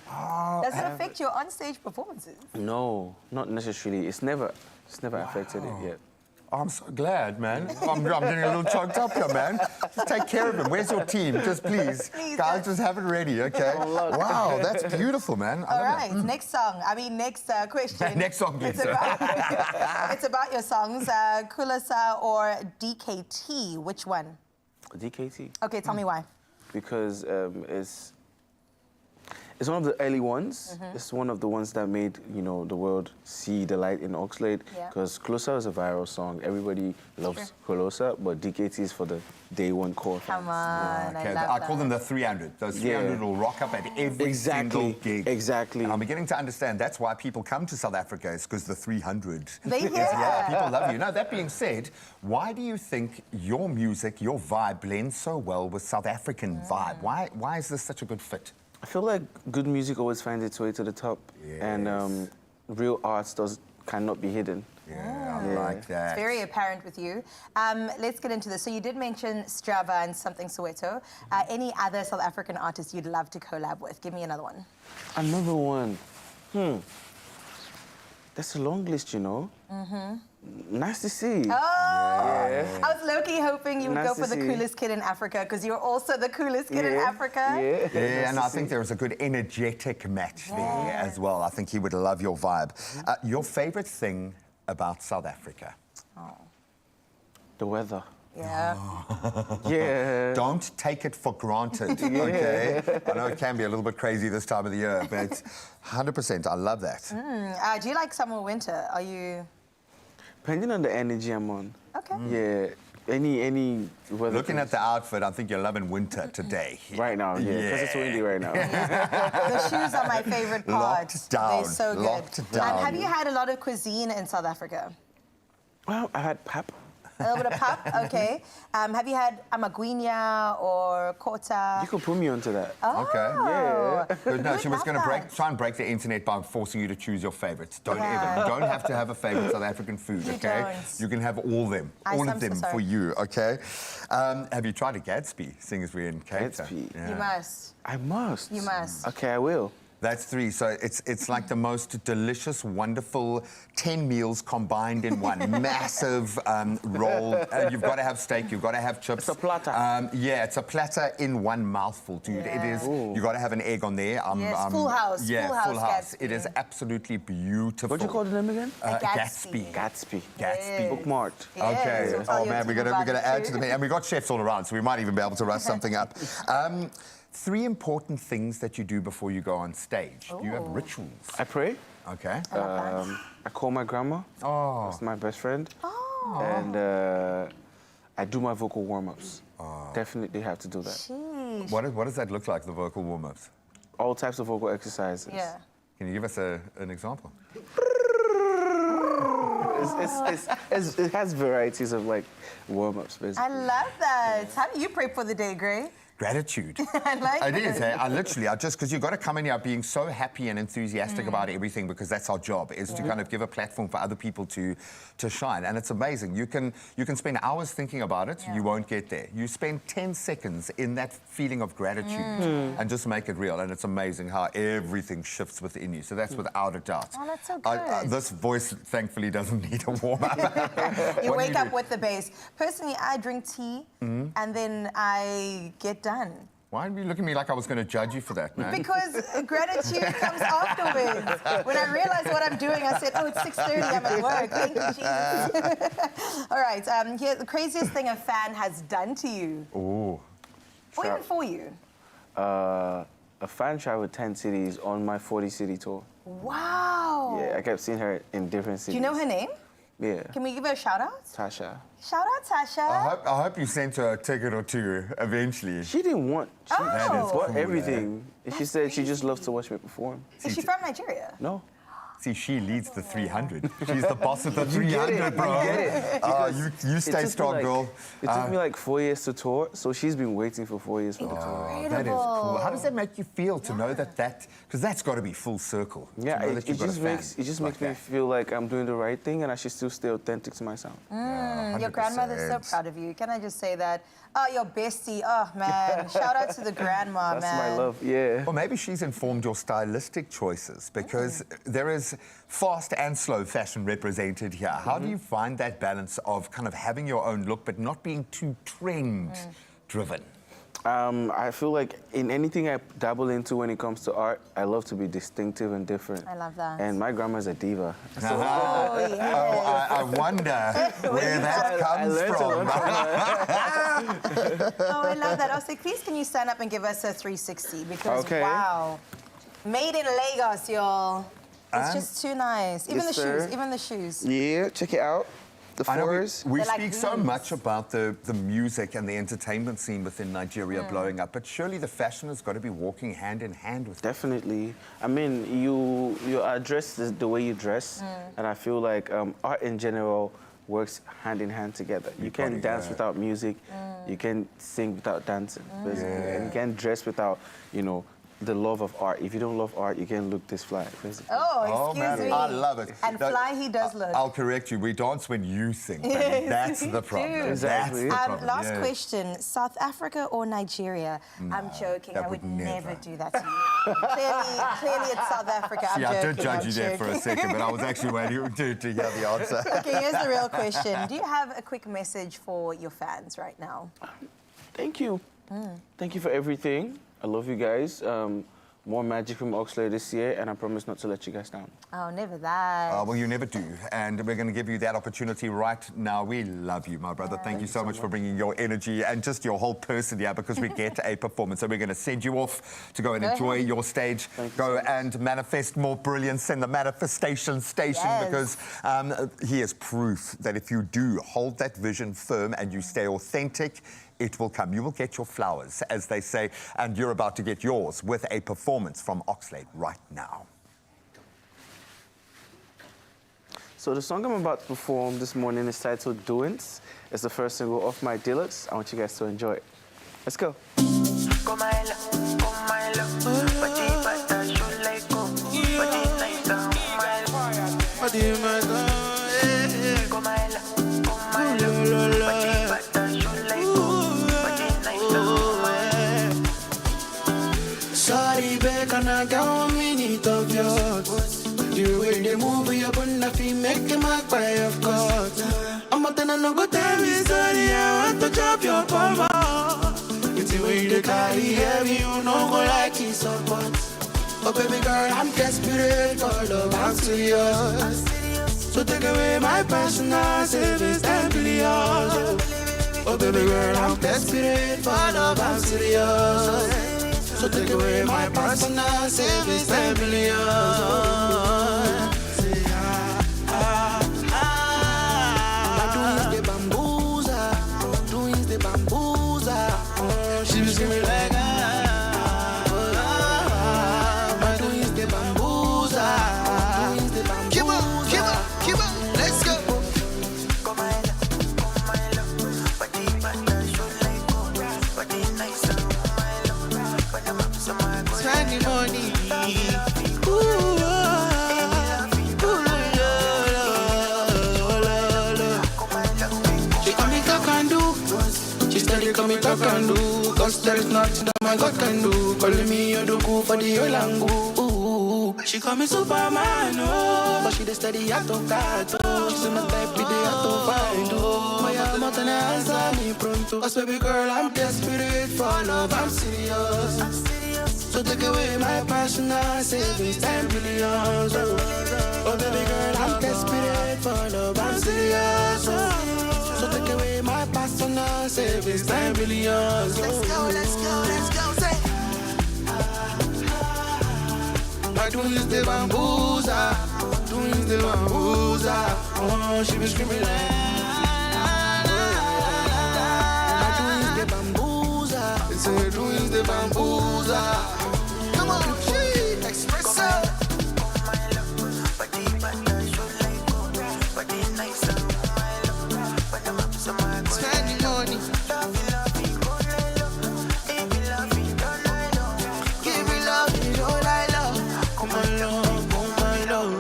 Does it affect your on-stage performances?
No, not necessarily. It's never affected it yet.
I'm so glad, man. I'm getting a little choked up here, man. Just take care of him. Where's your team? Just please. Guys, just have it ready, okay? Wow, that's beautiful, man.
All right, next song. Next question.
Next song, please.
It's about your songs, Kulasa or DKT. Which one?
DKT.
Okay, tell me why.
Because it's one of the early ones. It's one of the ones that made, you know, the world see the light in Oxlade. Because Closer is a viral song. Everybody loves Closer, but DKT is for the day one core fans.
Come on,
Okay,
I
call them the 300. Those 300 will rock up at every single gig.
Exactly.
And I'm beginning to understand that's why people come to South Africa. It's because the 300.
Yeah,
people love you. Now, that being said, why do you think your music, your vibe blends so well with South African vibe? Why is this such a good fit?
I feel like good music always finds its way to the top. And real art cannot be hidden.
Yeah, I like that.
It's very apparent with you. Let's get into this. So you did mention Strava and Something Soweto. Any other South African artists you'd love to collab with? Give me another one.
Another one. That's a long list, you know. Nice to see.
Oh, I was low-key hoping you would
Nice
go
to
for the
see.
coolest kid in Africa because you're also the coolest kid in Africa.
Yeah, and I think there is a good energetic match there as well. I think he would love your vibe. Your favorite thing about South Africa?
The weather.
Yeah.
Yeah.
Don't take it for granted, okay? I know it can be a little bit crazy this time of the year, but 100%, I love that.
Do you like summer or winter? Are you...
Depending on the energy I'm on.
Okay.
Yeah. Any weather.
Looking at the outfit, I think you're loving winter today.
Right now, yeah. Because it's windy right now.
The shoes are my favorite part.
Locked down.
They're so good.
Locked down.
Have you had a lot of cuisine in South Africa?
Well, I had pap.
A little bit of pap? Okay. Have you had amaguinha or kota?
You could put me onto that.
Okay.
Yeah.
But no, she was
love
going to
that.
try and break the internet by forcing you to choose your favorites. Don't
Yeah.
ever. You don't have to have a favorite South African food,
You
okay?
don't.
You can have all them. All
I'm
of them
so sorry.
for you, okay? Have you tried a Gatsby, seeing as we're in Cape Town?
Gatsby.
You must.
I must.
You must.
Okay, I will.
That's 3. So it's like the most delicious, wonderful 10 meals combined in one. Massive roll. You've got to have steak. You've got to have chips.
It's a platter.
Yeah, it's a platter in one mouthful, dude.
Yeah.
It is. You've got to have an egg on there.
Yes, full house.
Yeah,
full house.
It is absolutely beautiful.
What do you call the name again?
Gatsby.
Gatsby.
Gatsby.
Bookmarked.
Okay.
Yes, we'll tell
Oh
your
man, we're
team
gonna
about it
add
too.
to the menu, and we've got chefs all around, so we might even be able to rush something up. 3 important things that you do before you go on stage. Do you have rituals?
I pray.
Okay.
I call my grandma.
Oh.
That's my best friend. And I do my vocal warm-ups. Definitely have to do that.
Sheesh.
What does that look like, the vocal warm-ups?
All types of vocal exercises.
Yeah.
Can you give us an example?
It has varieties of like warm-ups, basically.
I love that. How do you pray for the day, Gray?
Gratitude.
I like
It
it.
is, hey? Because you've got to come in here being so happy and enthusiastic about everything, because that's our job, is to kind of give a platform for other people to shine. And it's amazing. You can spend hours thinking about it, you won't get there. You spend 10 seconds in that feeling of gratitude and just make it real. And it's amazing how everything shifts within you. So that's without a doubt.
Oh, that's so good.
This voice, thankfully, doesn't need a warm-up.
You wake up with the bass. Personally, I drink tea and then I get done.
Why are you looking at me like I was going to judge you for that, man?
Because gratitude comes afterwards. When I realized what I'm doing, I said, oh, it's 6:30, I'm at work. Thank you, Jesus. All right, here, the craziest thing a fan has done to you.
Ooh.
Or even for you.
A fan traveled 10 cities on my 40-city tour.
Wow.
Yeah, I kept seeing her in different
Do
cities.
you know her name?
Yeah.
Can we give her a shout out?
Tasha.
Shout out, Tasha.
I hope you sent her a ticket or two eventually.
She didn't want. She bought
cool,
everything. And she said she just loves to watch me perform.
Is she from Nigeria?
No.
See, she leads the 300. She's the boss of the
You get
300,
it,
bro.
you get it.
You stay strong, girl.
It took me like 4 years to tour, so she's been waiting for 4 years for the tour.
That is cool. How does that make you feel to know that because that's got to be full circle.
Yeah,
to know
it
that you've got a fan
just
like
makes me
that.
feel like I'm doing the right thing and I should still stay authentic to my sound.
Your grandmother's so proud of you. Can I just say that? Oh, your bestie. Oh, man. Shout out to the grandma,
That's
man.
my love, yeah.
Or maybe she's informed your stylistic choices because there is fast and slow fashion represented here. How do you find that balance of kind of having your own look but not being too trend-driven?
I feel like in anything I dabble into when it comes to art, I love to be distinctive and different.
I love that.
And my grandma's a diva. So
Oh, yes.
I wonder where that comes from.
Oh, I love that. Also, please, can you stand up and give us a 360? Because, wow. Made in Lagos, y'all. It's just too nice. Even
Yes,
the
sir.
shoes. Even the shoes.
Yeah, check it out. The
I know
fours.
we
They're like
speak so
bees.
much about the music and the entertainment scene within Nigeria blowing up, but surely the fashion has got to be walking hand in hand with
Definitely. I mean, you are dressed the way you dress, and I feel like art in general works hand in hand together. You can't dance without music. You can't sing without dancing. Basically. And you can't dress without, the love of art. If you don't love art, you can't look this fly, basically.
Oh, excuse me.
I love it.
And fly he does look.
I'll correct you. We dance when you sing. Baby. That's the problem.
Exactly.
That's the problem.
Last question, South Africa or Nigeria? I'm joking.
that
I would
would
never
never.
do that to you. clearly it's South Africa. I'm
See, I
joking.
did judge
I'm
you there for a
joking.
second, but I was actually waiting to hear the answer.
Okay, here's the real question. Do you have a quick message for your fans right now?
Thank you. Thank you for everything. I love you guys. More magic from Oxlade this year, and I promise not to let you guys down.
Oh, never that.
Well, you never do. And we're going to give you that opportunity right now. We love you, my brother. Thank you so much for bringing your energy and just your whole person here because we get a performance. So we're going to send you off to go and enjoy your stage. Go and manifest more brilliance in the manifestation station because he is proof that if you do hold that vision firm and you stay authentic, it will come. You will get your flowers, as they say, and you're about to get yours with a performance from Oxlade right now.
So the song I'm about to perform this morning is titled Doings. It's the first single off my deluxe. I want you guys to enjoy it. Let's go.
Sorry, babe, and I got 1 minute of yours. The way they move your bun, I feel make them act by of course. I'm not gonna no go tell me sorry, I want to chop your palm. It's the way they carry heavy, you know go like it support. Oh baby girl, I'm desperate for love, I'm serious. So take away my personal savings, and yours. Oh baby girl, I'm desperate for love, I'm serious. So take away my personal savings, 10 billion. Say my doings the bamboozah, doings the bamboozah. She was screaming like my doings the bamboozah, doings the bamboozah. Keep up, let's go. Spending money. She call me talk and do. She steady call me talk and do. Cause there is nothing that my God can do. Calling me Yodoku for the Olangu. She call me Superman, oh. But she the steady out of that, oh. She's in my type, be the out of find, oh. My mouth and answer me pronto. Cause baby girl, I'm desperate for love, I'm serious. So take away my personal savings, 10 billion. Oh baby girl, I'm desperate for love, I'm serious. So take away my personal savings, 10 billion. Let's go, let's go, let's go, say. My twins the bamboozle, twins the bamboozle. Oh, she be screaming like. My twins the bamboozle, it's a twins the bamboozle. Come on, Expresso. Spending money. Give me love, is all I love. Oh my love, oh my love.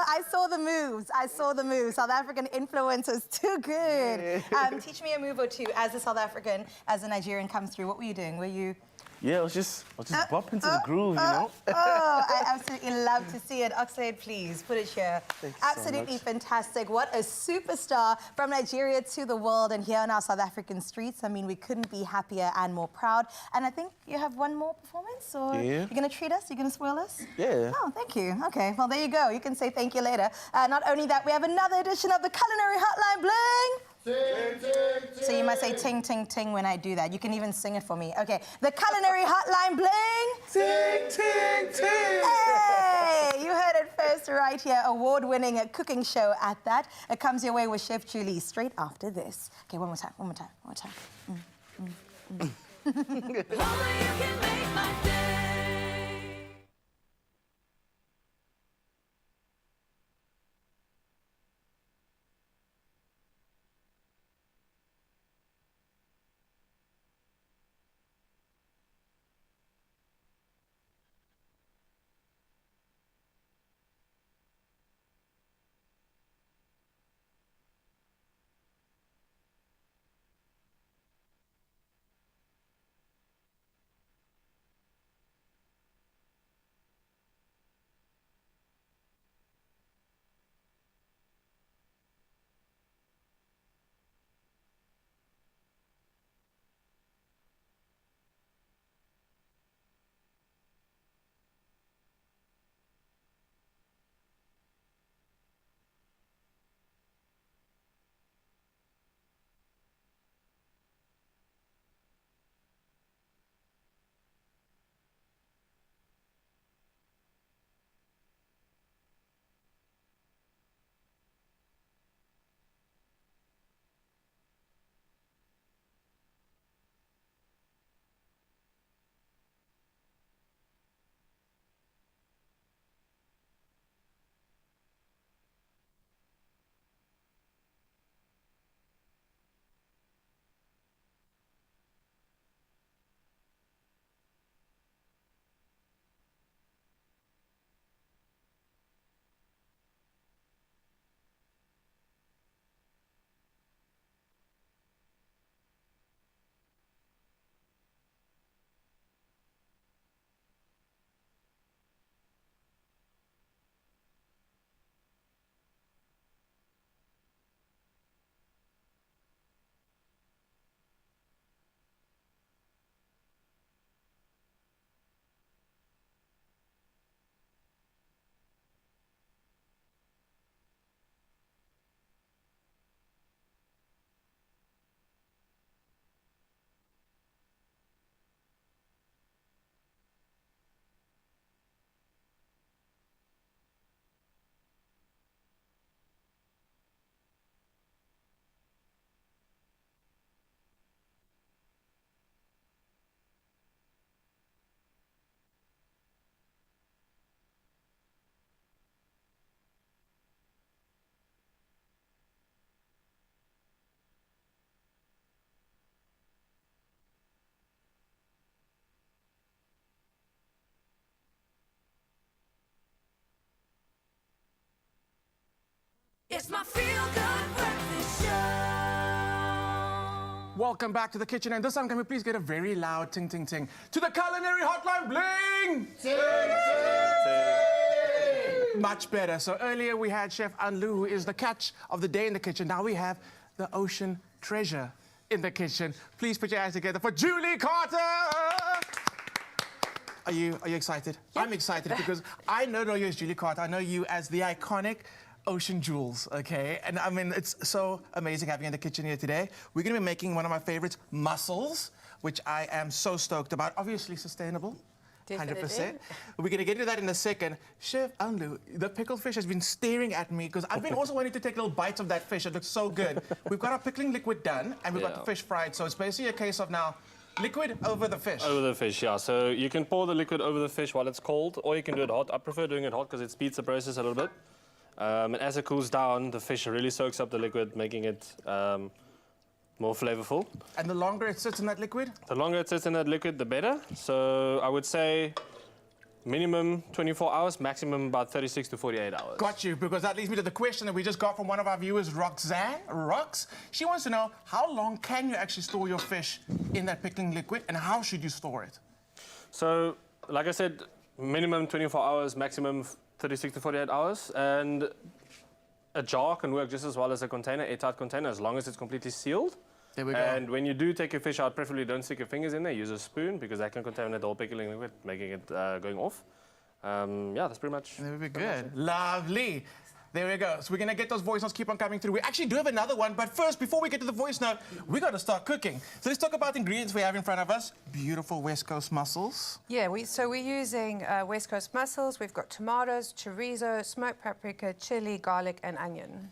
I saw the moves. I saw the moves. South African influencers, too good. Teach me a move or two as a South African, as a Nigerian comes through. What were you doing? Were you...
Yeah, I was just bopping to the groove, you know?
I absolutely love to see it. Oxlade, please, put it here.
Thank you
Absolutely
so much.
fantastic. What a superstar from Nigeria to the world and here on our South African streets. I mean, we couldn't be happier and more proud. And I think you have one more performance, or
Yeah.
you're going to treat us? You're going to spoil us?
Yeah.
Oh, thank you. Okay, well, there you go. You can say thank you later. Not only that, we have another edition of the Culinary Hotline Bling. Ting, ting, ting. So you must say ting, ting, ting when I do that. You can even sing it for me. Okay, the Culinary Hotline Bling. Ting, ting, ting. Hey, you heard it first right here. Award-winning cooking show at that. It comes your way with Chef Julie straight after this. Okay, one more time, one more time, one more time.
Mama, you can make my day. It's my feel-good breakfast show.
Welcome back to the kitchen, and this time can we please get a very loud ting ting ting to the Culinary Hotline Bling! Ting, ting, ting. Much better. So earlier we had Chef Anlu, who is the catch of the day in the kitchen. Now we have the ocean treasure in the kitchen. Please put your hands together for Julie Carter! Are you excited? Yeah. I'm excited because I know you as Julie Carter. I know you as the iconic Ocean Jewels, okay? And I mean, it's so amazing having you in the kitchen here today. We're gonna be making one of my favorites, mussels. which I am so stoked about. Obviously sustainable.
Definitely.
100%. We're going to get into that in a second. Chef Anlu, the pickled fish has been staring at me because I've been also wanting to take little bites of that fish. It looks so good. We've got our pickling liquid done and we've got the fish fried. So it's basically a case of now liquid over the fish.
Over the fish, yeah. So you can pour the liquid over the fish while it's cold, or you can do it hot. I prefer doing it hot because it speeds the process a little bit. And as it cools down, the fish really soaks up the liquid, making it more flavorful.
And the longer it sits in that liquid?
The longer it sits in that liquid, the better. So I would say minimum 24 hours, maximum about 36 to 48 hours.
Got you, because that leads me to the question that we just got from one of our viewers, Roxanne. Rox, she wants to know, how long can you actually store your fish in that pickling liquid, and how should you store it?
So, like I said, minimum 24 hours, maximum 36 to 48 hours. And a jar can work just as well as a container, airtight container, as long as it's completely sealed.
There we go.
And when you do take your fish out, preferably don't stick your fingers in there. Use a spoon, because that can contaminate the whole pickling liquid, making it going off. Yeah, that's pretty much.
There we go. Lovely. There we go. So we're going to get those voice notes keep on coming through. We actually do have another one, but first, before we get to the voice note, we got to start cooking. So let's talk about the ingredients we have in front of us. Beautiful West Coast mussels.
Yeah, we're using West Coast mussels. We've got tomatoes, chorizo, smoked paprika, chili, garlic, and onion.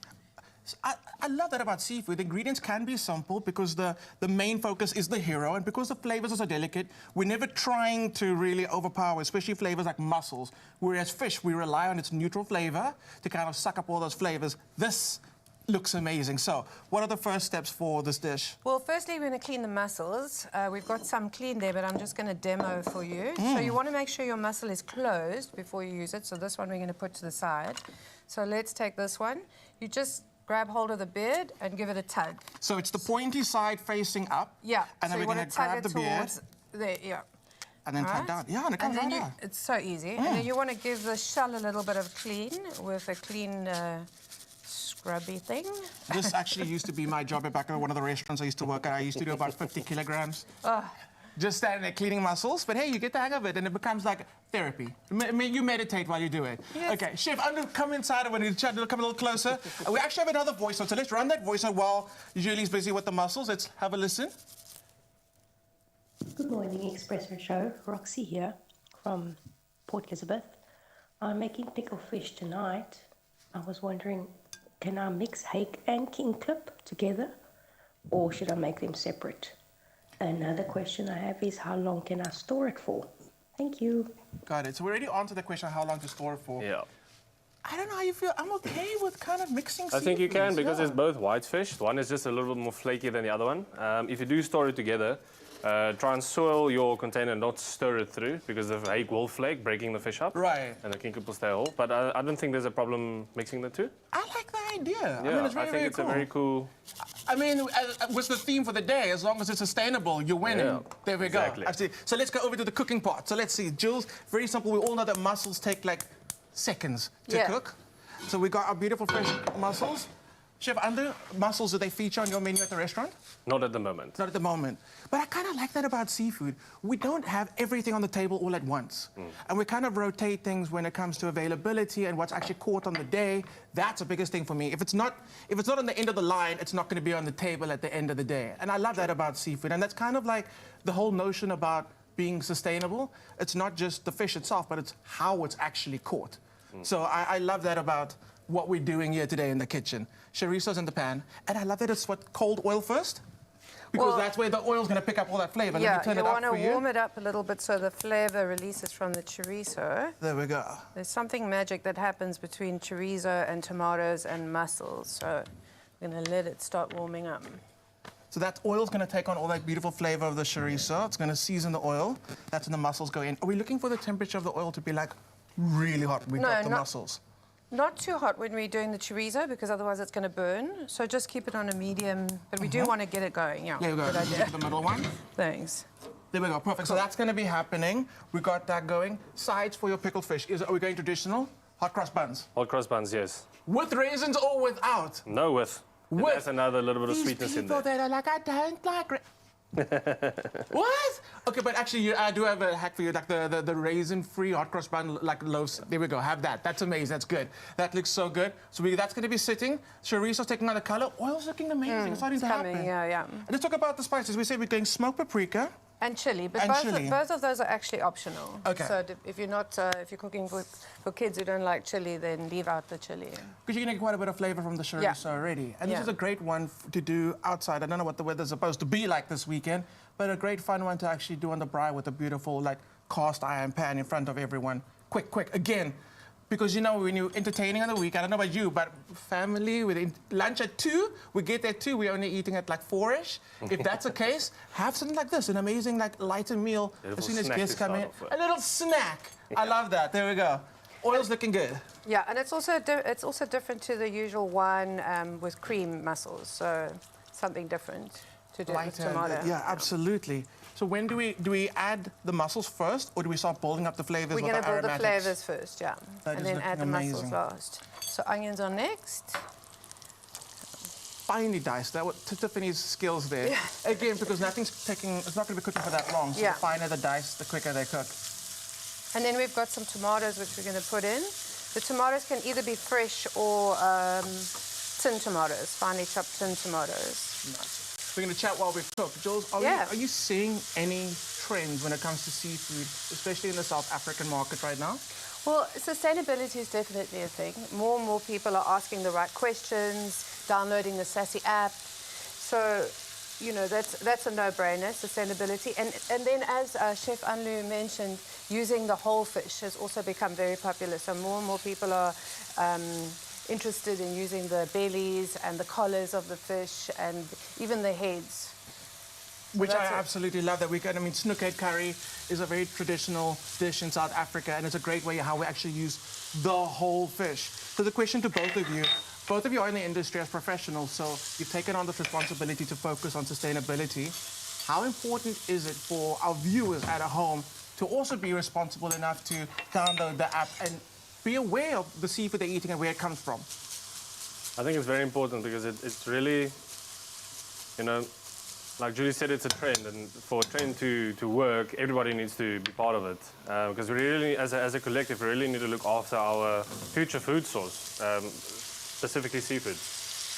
I love that about seafood. The ingredients can be simple because the main focus is the hero, and because the flavors are so delicate, we're never trying to really overpower, especially flavors like mussels. Whereas fish, we rely on its neutral flavor to kind of suck up all those flavors. This looks amazing. So, what are the first steps for this dish?
Well, firstly, we're going to clean the mussels. We've got some clean there, but I'm just going to demo for you. So you want to make sure your mussel is closed before you use it. So this one we're going to put to the side. So let's take this one. You just grab hold of the beard and give it a tug.
So it's the pointy side facing up.
Yeah.
And then
so
we're going to grab the beard.
There, yeah.
And then tug down. Yeah, and it comes right out.
It's so easy. And then you want to give the shell a little bit of clean with a clean scrubby thing.
This actually used to be my job back at one of the restaurants I used to work at. I used to do about 50 kilograms. Just standing there cleaning mussels, but hey, you get the hang of it, and it becomes like therapy. You meditate while you do it.
Yes.
Okay, Chef, I'm going to come inside and we're going to come a little closer. We actually have another voice note, so let's run that voice note while Julie's busy with the mussels. Let's have a listen.
Good morning, Expresso show. Roxy here from Port Elizabeth. I'm making pickled fish tonight. I was wondering, can I mix hake and king clip together, or should I make them separate? Another question I have is, how long can I store it for? Thank you.
Got it. So we already answered the question how long to store it for.
Yeah.
I don't know how you feel. I'm okay with kind of mixing
I think you can, because
yeah.
it's both white fish. One is just a little bit more flaky than the other one. If you do store it together, try and soil your container and not stir it through, because the hake will flake, breaking the fish up.
Right.
And the king clip will stay whole. But I don't think there's a problem mixing the two.
I like the idea.
Yeah,
I mean, it's very,
it's a very cool...
I mean, what's the theme for the day? As long as it's sustainable, you're winning.
Yeah,
there we
exactly.
go. Actually, so let's go over to the cooking part. So let's see. Jules, very simple. We all know that mussels take like seconds to cook. So we got our beautiful fresh mussels. Chef Andu, mussels, do they feature on your menu at the restaurant?
Not at the moment.
Not at the moment. But I kind of like that about seafood. We don't have everything on the table all at once. And we kind of rotate things when it comes to availability and what's actually caught on the day. That's the biggest thing for me. If it's not on the end of the line, it's not going to be on the table at the end of the day. And I love that about seafood. And that's kind of like the whole notion about being sustainable. It's not just the fish itself, but it's how it's actually caught. So I love that about what we're doing here today in the kitchen. Chorizo's in the pan, and I love that it's cold oil first, because that's where the oil's going to pick up all that flavor.
Yeah,
Let me turn it up for you.
want to warm it up a little bit so the flavor releases from the chorizo.
There we go.
There's something magic that happens between chorizo and tomatoes and mussels, so I'm going to let it start warming up.
So that oil's going to take on all that beautiful flavor of the chorizo. It's going to season the oil. That's when the mussels go in. Are we looking for the temperature of the oil to be like really hot when we drop the mussels?
Not too hot when we're doing the chorizo, because otherwise it's going to burn. So just keep it on a medium, but we do want to get it going. Yeah,
there we go.
Good idea.
The middle one.
Thanks.
There we go. Perfect. So that's going to be happening. We got that going. Sides for your pickled fish. Are we going traditional? Hot cross buns.
Hot cross buns, yes.
With raisins or without?
No, with. That's another little bit of sweetness in there.
These people that are like, I don't like what? Okay, but actually, I do have a hack for you, like the raisin-free hot cross bun, like loaves. There we go, have that. That's amazing, that's good. That looks so good. So that's going to be sitting. Chorizo's taking on the color. Oil's looking amazing. It's starting to happen.
Yeah.
And let's talk about the spices. We say we're going smoked paprika.
And chili, but both of those are actually optional. Okay. So if you're not, if you're cooking for kids who don't like chili, then leave out the chili.
Because you're going to get quite a bit of flavour from the chorizo already. And this is a great one to do outside. I don't know what the weather's supposed to be like this weekend, but a great fun one to actually do on the braai with a beautiful, like, cast iron pan in front of everyone. Quick. Again, because, you know, when you're entertaining on the week, I don't know about you, but family, with lunch at 2, we get there at 2, we're only eating at like 4-ish. If that's the case, have something like this, an amazing, like, lighter meal as soon as guests come in. A little snack. I love that. There we go. Oil's looking good.
Yeah, and it's also different to the usual one with cream mussels, so something different to do with tomato.
Yeah, absolutely. So when do we add the mussels first, or do we start building up the flavors with the aromatics?
We're going to build the flavors first, yeah.
And
then add the mussels last. So onions are next.
Finely diced. That was Tiffany's skills there. Yeah. Again, because it's not going to be cooking for that long, so the finer the dice, the quicker they cook.
And then we've got some tomatoes which we're going to put in. The tomatoes can either be fresh or tin tomatoes, finely chopped tin tomatoes.
Nice. We're going to chat while we cook. Jules, are you seeing any trends when it comes to seafood, especially in the South African market right now?
Well, sustainability is definitely a thing. More and more people are asking the right questions, downloading the Sassy app. So, you know, that's a no-brainer, sustainability. And then, as Chef Anlu mentioned, using the whole fish has also become very popular. So more and more people are interested in using the bellies and the collars of the fish and even the heads.
Which I absolutely love that weekend. I mean, snoek head curry is a very traditional dish in South Africa, and it's a great way how we actually use the whole fish. So the question to both of you are in the industry as professionals, so you've taken on this responsibility to focus on sustainability. How important is it for our viewers at home to also be responsible enough to download the app and be aware of the seafood they're eating and where it comes from?
I think it's very important because it's really, you know, like Julie said, it's a trend, and for a trend to work, everybody needs to be part of it. Because we really, as a collective, we really need to look after our future food source, specifically seafood.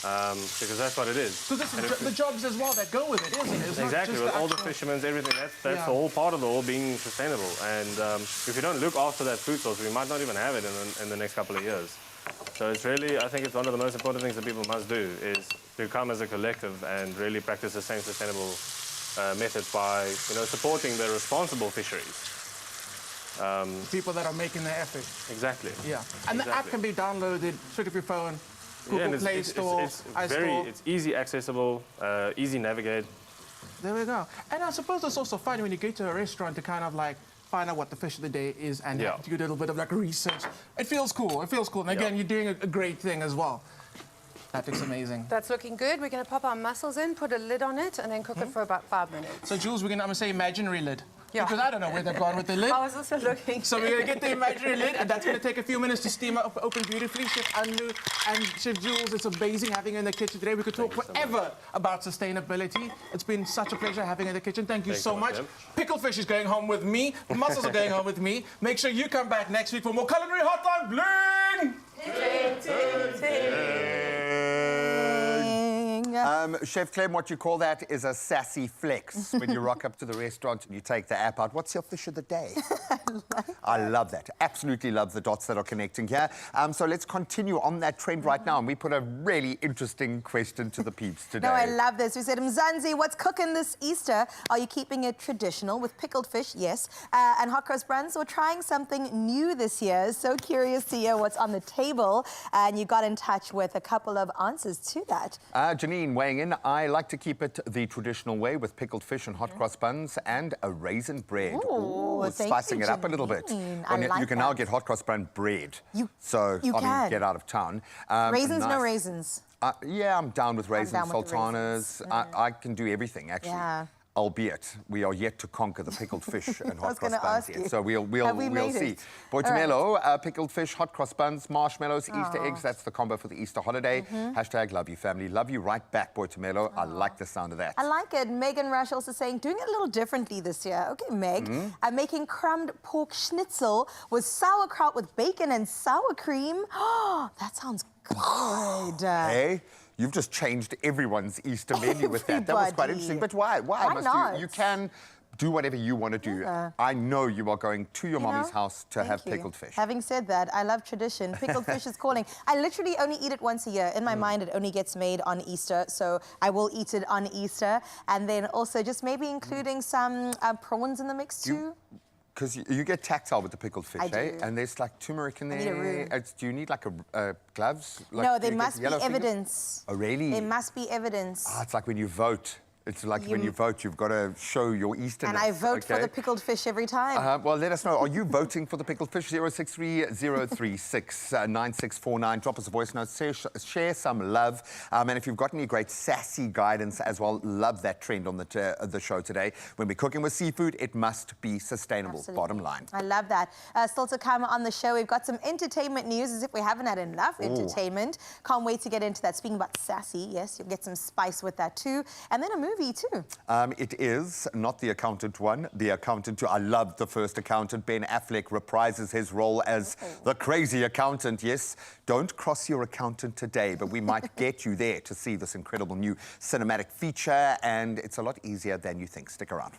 Because that's what it is.
Because the jobs as well that go with it, isn't it? It's
exactly, with all the fishermen, everything, that's the whole part of the whole being sustainable. And if you don't look after that food source, we might not even have it in the next couple of years. So it's really, I think it's one of the most important things that people must do is to come as a collective and really practice the same sustainable methods by, you know, supporting the responsible fisheries.
People that are making the effort.
Exactly.
Yeah. And the app can be downloaded straight off your phone. Google Play Store, iStore.
It's easy accessible, easy navigate.
There we go. And I suppose it's also fun when you go to a restaurant to kind of like find out what the fish of the day is and do a little bit of like research. It feels cool. It feels cool. And again, you're doing a great thing as well. That looks amazing.
That's looking good. We're going to pop our mussels in, put a lid on it, and then cook it for about 5 minutes.
So, Jules, I'm going to say imaginary lid. Yeah. Because I don't know where they've gone with the lid.
I was also looking.
So we're going to get the imaginary lid, and that's going to take a few minutes to steam up, open beautifully. Chef Anlu and Chef Jules, it's amazing having you in the kitchen today. We could talk forever about sustainability. It's been such a pleasure having you in the kitchen. Thank you so much. Pickled fish is going home with me. The mussels are going home with me. Make sure you come back next week for more Culinary Hotline Bling!
Chef Clem, what you call that is a sassy flex when you rock up to the restaurant and you take the app out. What's your fish of the day? I love that. Absolutely love the dots that are connecting here. So let's continue on that trend right now. And we put a really interesting question to the peeps today.
No, I love this. We said, Mzansi, what's cooking this Easter? Are you keeping it traditional with pickled fish? Yes. And hot cross buns, or trying something new this year? So curious to hear what's on the table. And you got in touch with a couple of answers to that.
Janine weighing in, I like to keep it the traditional way with pickled fish and hot cross buns and a raisin bread.
Ooh,
spicing it up a little bit. You can now get hot cross bun bread. You can get out of town.
Raisins, no raisins.
Yeah, I'm down with raisins, sultanas. I can do everything, actually.
Yeah.
albeit we are yet to conquer the pickled fish and hot cross buns
ask
yet.
you.
So we'll
made
see.
it?
Boitumelo, pickled fish, hot cross buns, marshmallows, Easter eggs. That's the combo for the Easter holiday. Hashtag love you, family. Love you right back, Boitumelo. I like the sound of that.
I like it. Megan Rush also saying, doing it a little differently this year. Okay, Meg. I'm making crumbed pork schnitzel with sauerkraut with bacon and sour cream. Oh, that sounds good.
Hey, you've just changed everyone's Easter menu with that. That was quite interesting. But why? Why
not?
You can do whatever you want to do.
Yeah.
I know you are going to your mommy's house to have pickled fish.
Having said that, I love tradition. Pickled fish is calling. I literally only eat it once a year. In my mind, it only gets made on Easter, so I will eat it on Easter. And then also just maybe including some prawns in the mix too.
Because you get tactile with the pickled fish,
I do.
And there's like turmeric in there.
I need a roux.
Do you need like gloves? Like,
No,
do
there
you
must be
get yellow fingers?
evidence.
Oh, really?
There must be evidence.
Ah, it's like when you vote. It's like when you vote, you've got to show your Easterness.
And I vote for the pickled fish every time.
Well, let us know. Are you voting for the pickled fish? 063-036-9649. Drop us a voice note. Share some love. And if you've got any great sassy guidance as well, love that trend on the show today. When we're cooking with seafood, it must be sustainable.
Absolutely.
Bottom line.
I love that. Still to come on the show, we've got some entertainment news, as if we haven't had enough entertainment. Can't wait to get into that. Speaking about sassy, yes, you'll get some spice with that too. And then a movie too.
It is not The Accountant 1, The Accountant 2. I love the first Accountant. Ben Affleck reprises his role as the crazy accountant. Yes, don't cross your accountant today, but we might get you there to see this incredible new cinematic feature, and it's a lot easier than you think. Stick around.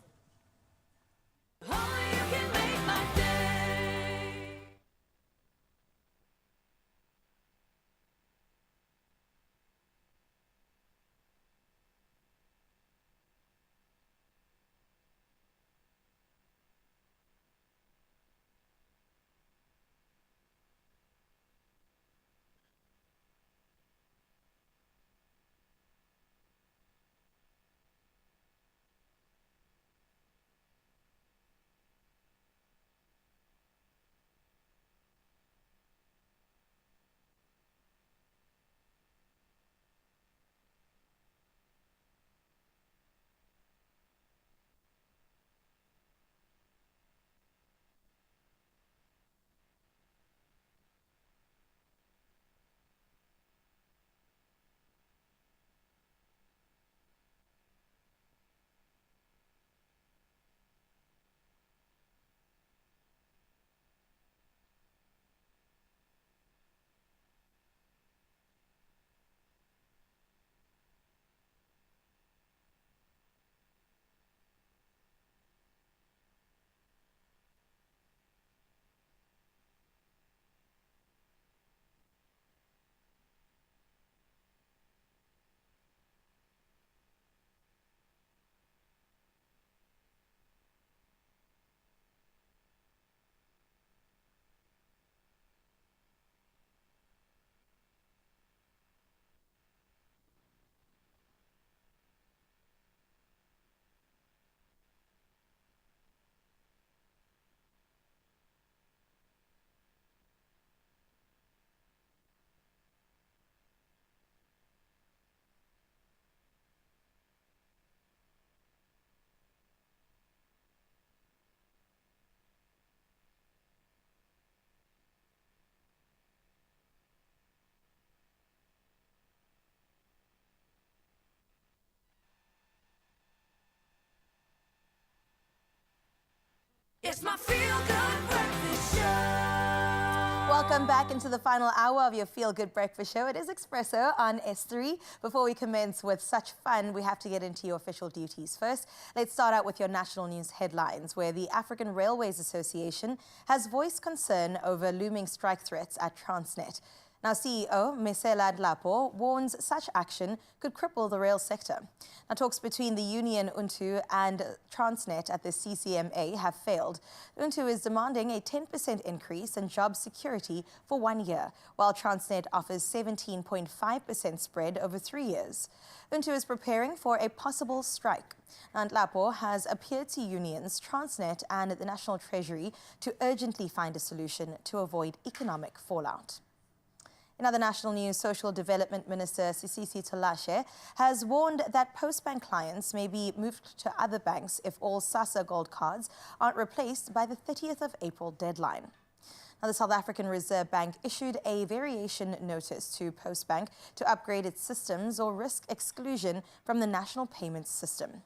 It's my feel-good breakfast show.
Welcome back into the final hour of your Feel Good Breakfast Show. It is Expresso on S3. Before we commence with such fun, we have to get into your official duties. First, let's start out with your national news headlines, where the African Railways Association has voiced concern over looming strike threats at Transnet. Now, CEO Mesela Dlapo warns such action could cripple the rail sector. Now, talks between the union Untu and Transnet at the CCMA have failed. Untu is demanding a 10% increase in job security for 1 year, while Transnet offers 17.5% spread over 3 years. Untu is preparing for a possible strike. And Dlapo has appealed to unions, Transnet and the National Treasury to urgently find a solution to avoid economic fallout. In other national news, Social Development Minister Sisisi Talashe has warned that Postbank clients may be moved to other banks if all SASSA Gold cards aren't replaced by the 30th of April deadline. Now, the South African Reserve Bank issued a variation notice to Postbank to upgrade its systems or risk exclusion from the national payments system.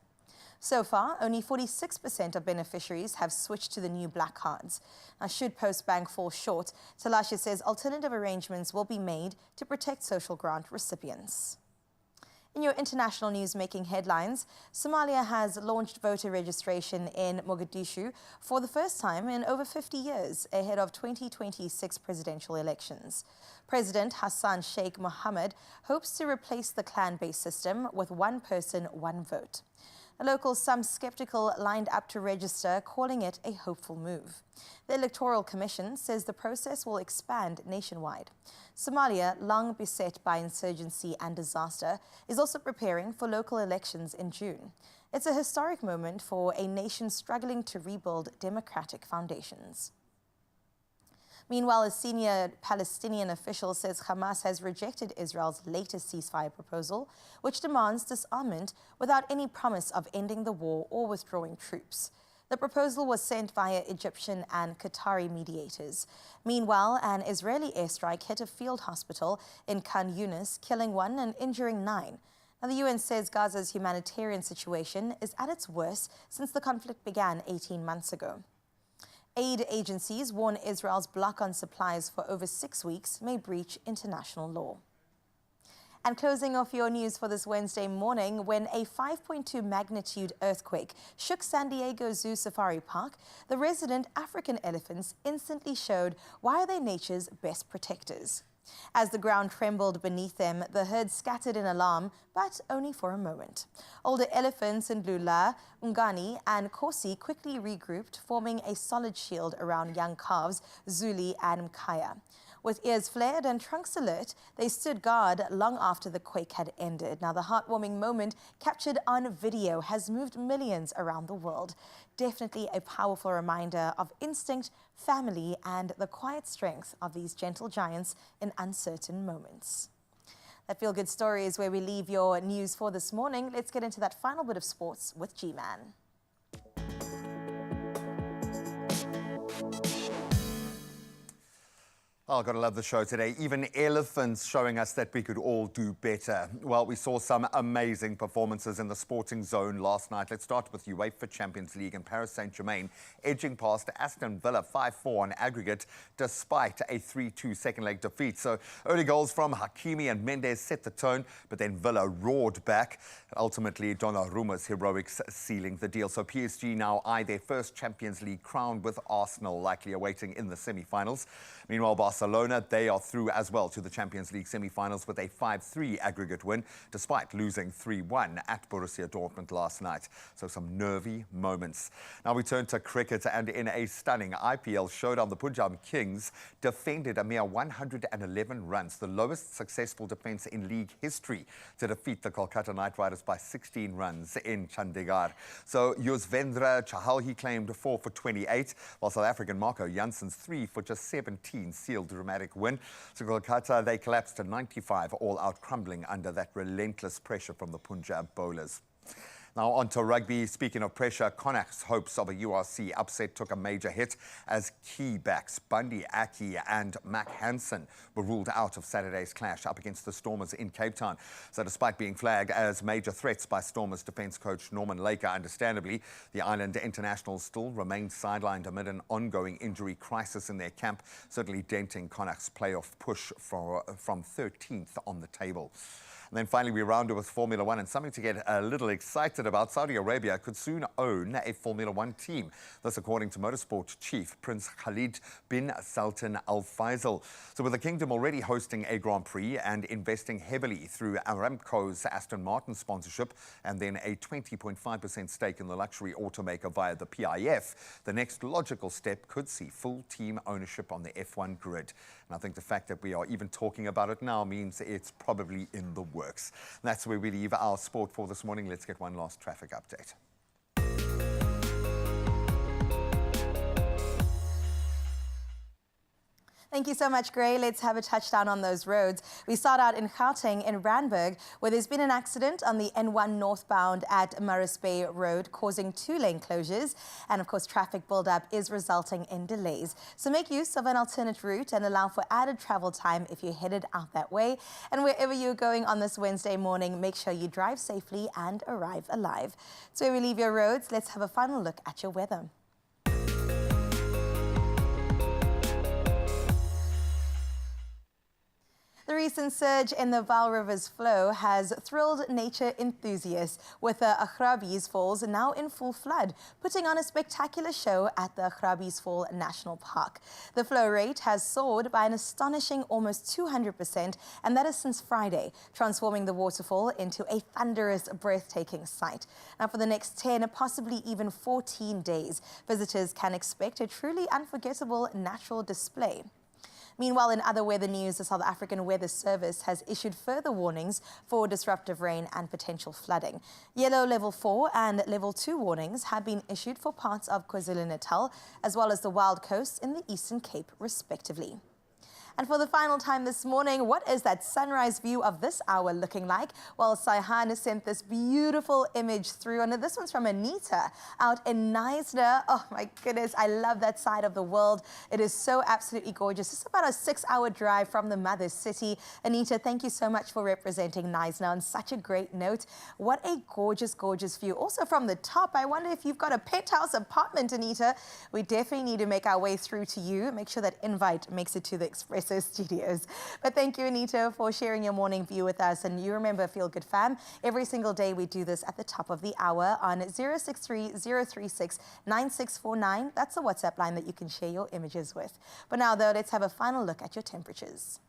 So far, only 46% of beneficiaries have switched to the new black cards. Now, should Postbank fall short, Talashe says alternative arrangements will be made to protect social grant recipients. In your international news making headlines, Somalia has launched voter registration in Mogadishu for the first time in over 50 years ahead of 2026 presidential elections. President Hassan Sheikh Mohammed hopes to replace the clan-based system with one person, one vote. Locals, some skeptical, lined up to register, calling it a hopeful move. The Electoral Commission says the process will expand nationwide. Somalia, long beset by insurgency and disaster, is also preparing for local elections in June. It's a historic moment for a nation struggling to rebuild democratic foundations. Meanwhile, a senior Palestinian official says Hamas has rejected Israel's latest ceasefire proposal, which demands disarmament without any promise of ending the war or withdrawing troops. The proposal was sent via Egyptian and Qatari mediators. Meanwhile, an Israeli airstrike hit a field hospital in Khan Yunis, killing 1 and injuring 9. Now, the UN says Gaza's humanitarian situation is at its worst since the conflict began 18 months ago. Aid agencies warn Israel's block on supplies for over 6 weeks may breach international law. And closing off your news for this Wednesday morning, when a 5.2 magnitude earthquake shook San Diego Zoo Safari Park, the resident African elephants instantly showed why they're nature's best protectors. As the ground trembled beneath them, the herd scattered in alarm, but only for a moment. Older elephants in Lula, Ungani and Kosi quickly regrouped, forming a solid shield around young calves, Zuli and Mkaya. With ears flared and trunks alert, they stood guard long after the quake had ended. Now, the heartwarming moment captured on video has moved millions around the world. Definitely a powerful reminder of instinct, family, and the quiet strength of these gentle giants in uncertain moments. That feel-good story is where we leave your news for this morning. Let's get into that final bit of sports with G-Man.
Oh, gotta love the show today. Even elephants showing us that we could all do better. Well, we saw some amazing performances in the sporting zone last night. Let's start with UEFA Champions League and Paris Saint-Germain edging past Aston Villa 5-4 on aggregate despite a 3-2 second leg defeat. So early goals from Hakimi and Mendes set the tone, but then Villa roared back. Ultimately, Donnarumma's heroics sealing the deal. So PSG now eye their first Champions League crown with Arsenal likely awaiting in the semi-finals. Meanwhile, Barcelona, they are through as well to the Champions League semi-finals with a 5-3 aggregate win, despite losing 3-1 at Borussia Dortmund last night. So some nervy moments. Now we turn to cricket, and in a stunning IPL showdown, the Punjab Kings defended a mere 111 runs, the lowest successful defence in league history, to defeat the Kolkata Knight Riders by 16 runs in Chandigarh. So Yuzvendra Chahal, he claimed 4 for 28, while South African Marco Jansen's 3 for just 17 sealed dramatic win. So Kolkata, they collapsed to 95, all out crumbling under that relentless pressure from the Punjab bowlers. Now on to rugby. Speaking of pressure, Connacht's hopes of a URC upset took a major hit as key backs Bundy Aki and Mac Hansen were ruled out of Saturday's clash up against the Stormers in Cape Town. So despite being flagged as major threats by Stormers defence coach Norman Laker, understandably, the Island internationals still remained sidelined amid an ongoing injury crisis in their camp, certainly denting Connacht's playoff push from 13th on the table. And then finally, we round it with Formula One, and something to get a little excited about. Saudi Arabia could soon own a Formula One team. This according to motorsport chief Prince Khalid bin Sultan Al Faisal. So with the kingdom already hosting a Grand Prix and investing heavily through Aramco's Aston Martin sponsorship and then a 20.5% stake in the luxury automaker via the PIF, the next logical step could see full team ownership on the F1 grid. And I think the fact that we are even talking about it now means it's probably in the works. And that's where we leave our sport for this morning. Let's get one last traffic update.
Thank you so much, Gray. Let's have a touchdown on those roads. We start out in Gauteng in Randburg, where there's been an accident on the N1 northbound at Maris Bay Road, causing 2-lane closures. And of course, traffic buildup is resulting in delays. So make use of an alternate route and allow for added travel time if you're headed out that way. And wherever you're going on this Wednesday morning, make sure you drive safely and arrive alive. So where we leave your roads, let's have a final look at your weather. The recent surge in the Vaal River's flow has thrilled nature enthusiasts, with the Agrabes Falls now in full flood, putting on a spectacular show at the Agrabes Fall National Park. The flow rate has soared by an astonishing almost 200%, and that is since Friday, transforming the waterfall into a thunderous, breathtaking sight. Now, for the next 10, possibly even 14 days, visitors can expect a truly unforgettable natural display. Meanwhile, in other weather news, the South African Weather Service has issued further warnings for disruptive rain and potential flooding. Yellow level 4 and level 2 warnings have been issued for parts of KwaZulu-Natal, as well as the Wild Coast in the Eastern Cape, respectively. And for the final time this morning, what is that sunrise view of this hour looking like? Well, Saihan sent this beautiful image through, and this one's from Anita out in Knysna. Oh my goodness, I love that side of the world. It is so absolutely gorgeous. It's about a 6-hour drive from the mother city. Anita, thank you so much for representing Knysna on such a great note. What a gorgeous, gorgeous view. Also from the top, I wonder if you've got a penthouse apartment, Anita. We definitely need to make our way through to you. Make sure that invite makes it to the Expresso studios. But thank you, Anita, for sharing your morning view with us. And you remember, Feel Good Fam, every single day we do this at the top of the hour on 063 036 9649. That's the WhatsApp line that you can share your images with. But now, though, let's have a final look at your temperatures.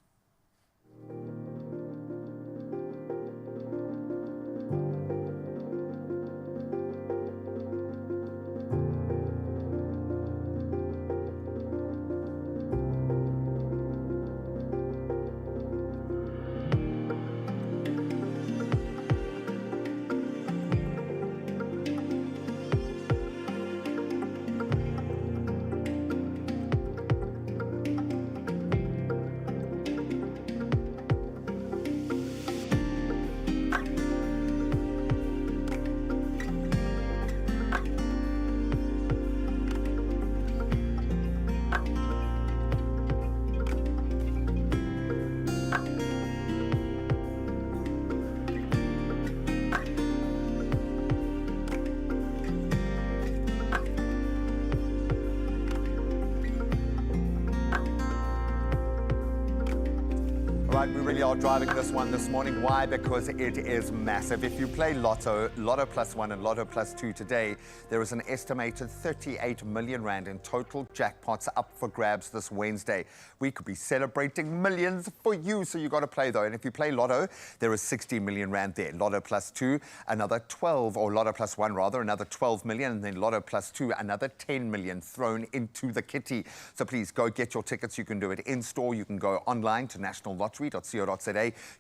Right, we really are driving this one this morning. Why? Because it is massive. If you play Lotto, Lotto Plus 1 and Lotto Plus 2 today, there is an estimated 38 million rand in total jackpots up for grabs this Wednesday. We could be celebrating millions for you, so you got to play though. And if you play Lotto, there is 60 million rand there. Lotto Plus 2, another 12, or Lotto Plus 1 rather, another 12 million, and then Lotto Plus 2, another 10 million thrown into the kitty. So please go get your tickets. You can do it in store. You can go online to nationallottery.co.za.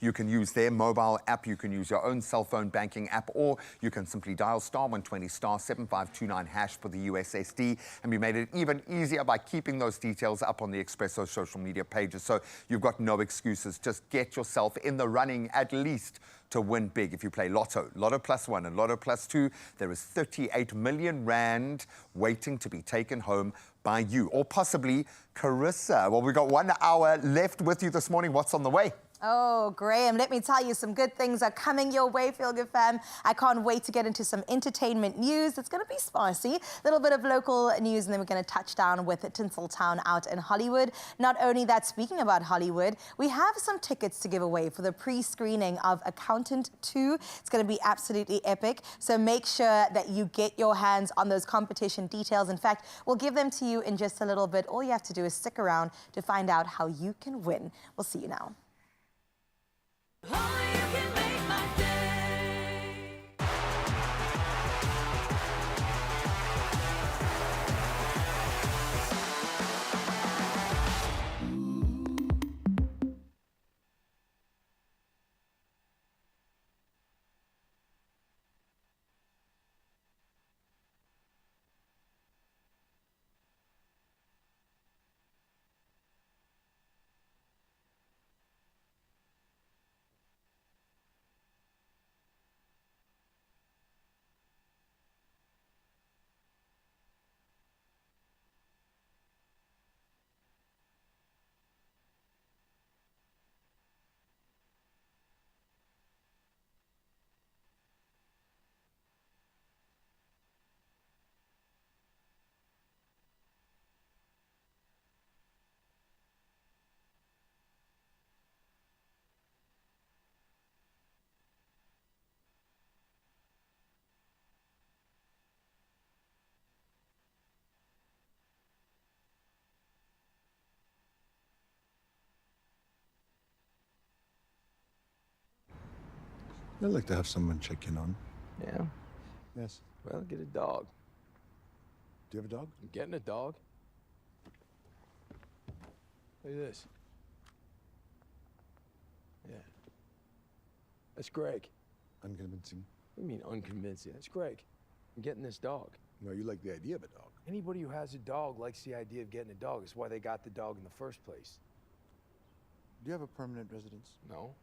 You can use their mobile app, you can use your own cell phone banking app, or you can simply dial *120 *7529# for the USSD. And we made it even easier by keeping those details up on the Expresso social media pages. So you've got no excuses. Just get yourself in the running at least to win big. If you play Lotto, Lotto Plus 1 and Lotto Plus 2, there is 38 million rand waiting to be taken home by you, or possibly Carissa. Well, we've got 1 hour left with you this morning. What's on the way?
Oh, Graham, let me tell you, some good things are coming your way, Feel Good Fam. I can't wait to get into some entertainment news. It's going to be spicy. A little bit of local news, and then we're going to touch down with Tinseltown out in Hollywood. Not only that, speaking about Hollywood, we have some tickets to give away for the pre-screening of Accountant 2. It's going to be absolutely epic, so make sure that you get your hands on those competition details. In fact, we'll give them to you in just a little bit. All you have to do is stick around to find out how you can win. We'll see you now.
I'd like to have someone check in on.
Yeah?
Yes.
Well, get a dog.
Do you have a dog?
I'm getting a dog. Look at this. Yeah. That's Greg.
Unconvincing.
What do you mean unconvincing? That's Greg. I'm getting this dog.
No, you like the idea of a dog.
Anybody who has a dog likes the idea of getting a dog. It's why they got the dog in the first place.
Do you have a permanent residence?
No.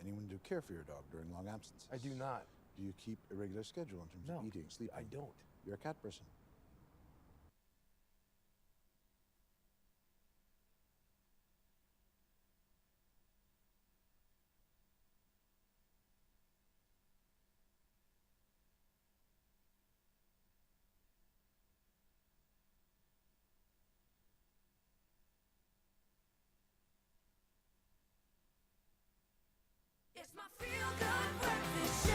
Anyone to care for your dog during long absences?
I do not.
Do you keep a regular schedule in terms of eating, sleeping?
I don't.
You're a cat person.
It's my feel-good breakfast show.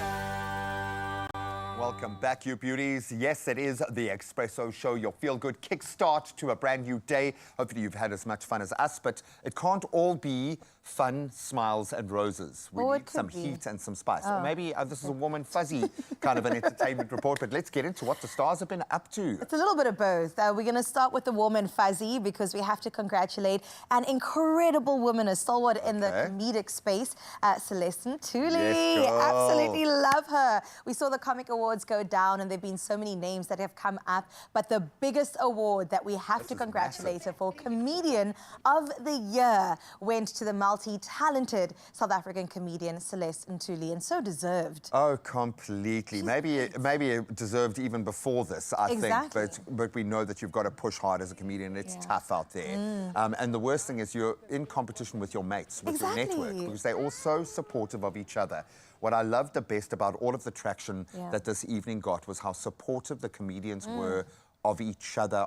Welcome back, you beauties. Yes, it is the Expresso Show, your feel-good kickstart to a brand new day. Hopefully you've had as much fun as us, but it can't all be fun, smiles and roses. We need some heat and some spice. Or maybe this is a warm and fuzzy kind of an entertainment report, but let's get into what the stars have been up to.
It's a little bit of both. We're going to start with the warm and fuzzy because we have to congratulate an incredible woman, a stalwart in the comedic space, Celeste Ntuli.
Yes, girl.
Absolutely love her. We saw the Comic Awards go down and there have been so many names that have come up, but the biggest award that we have to congratulate her for, Comedian of the Year, went to the multi-talented South African comedian Celeste Ntuli, and so deserved.
Oh, completely. Maybe it deserved even before this, I think. But we know that you've got to push hard as a comedian. It's tough out there. And the worst thing is you're in competition with your mates, with your network, because they're all so supportive of each other. What I loved the best about all of the traction that this evening got was how supportive the comedians were of each other,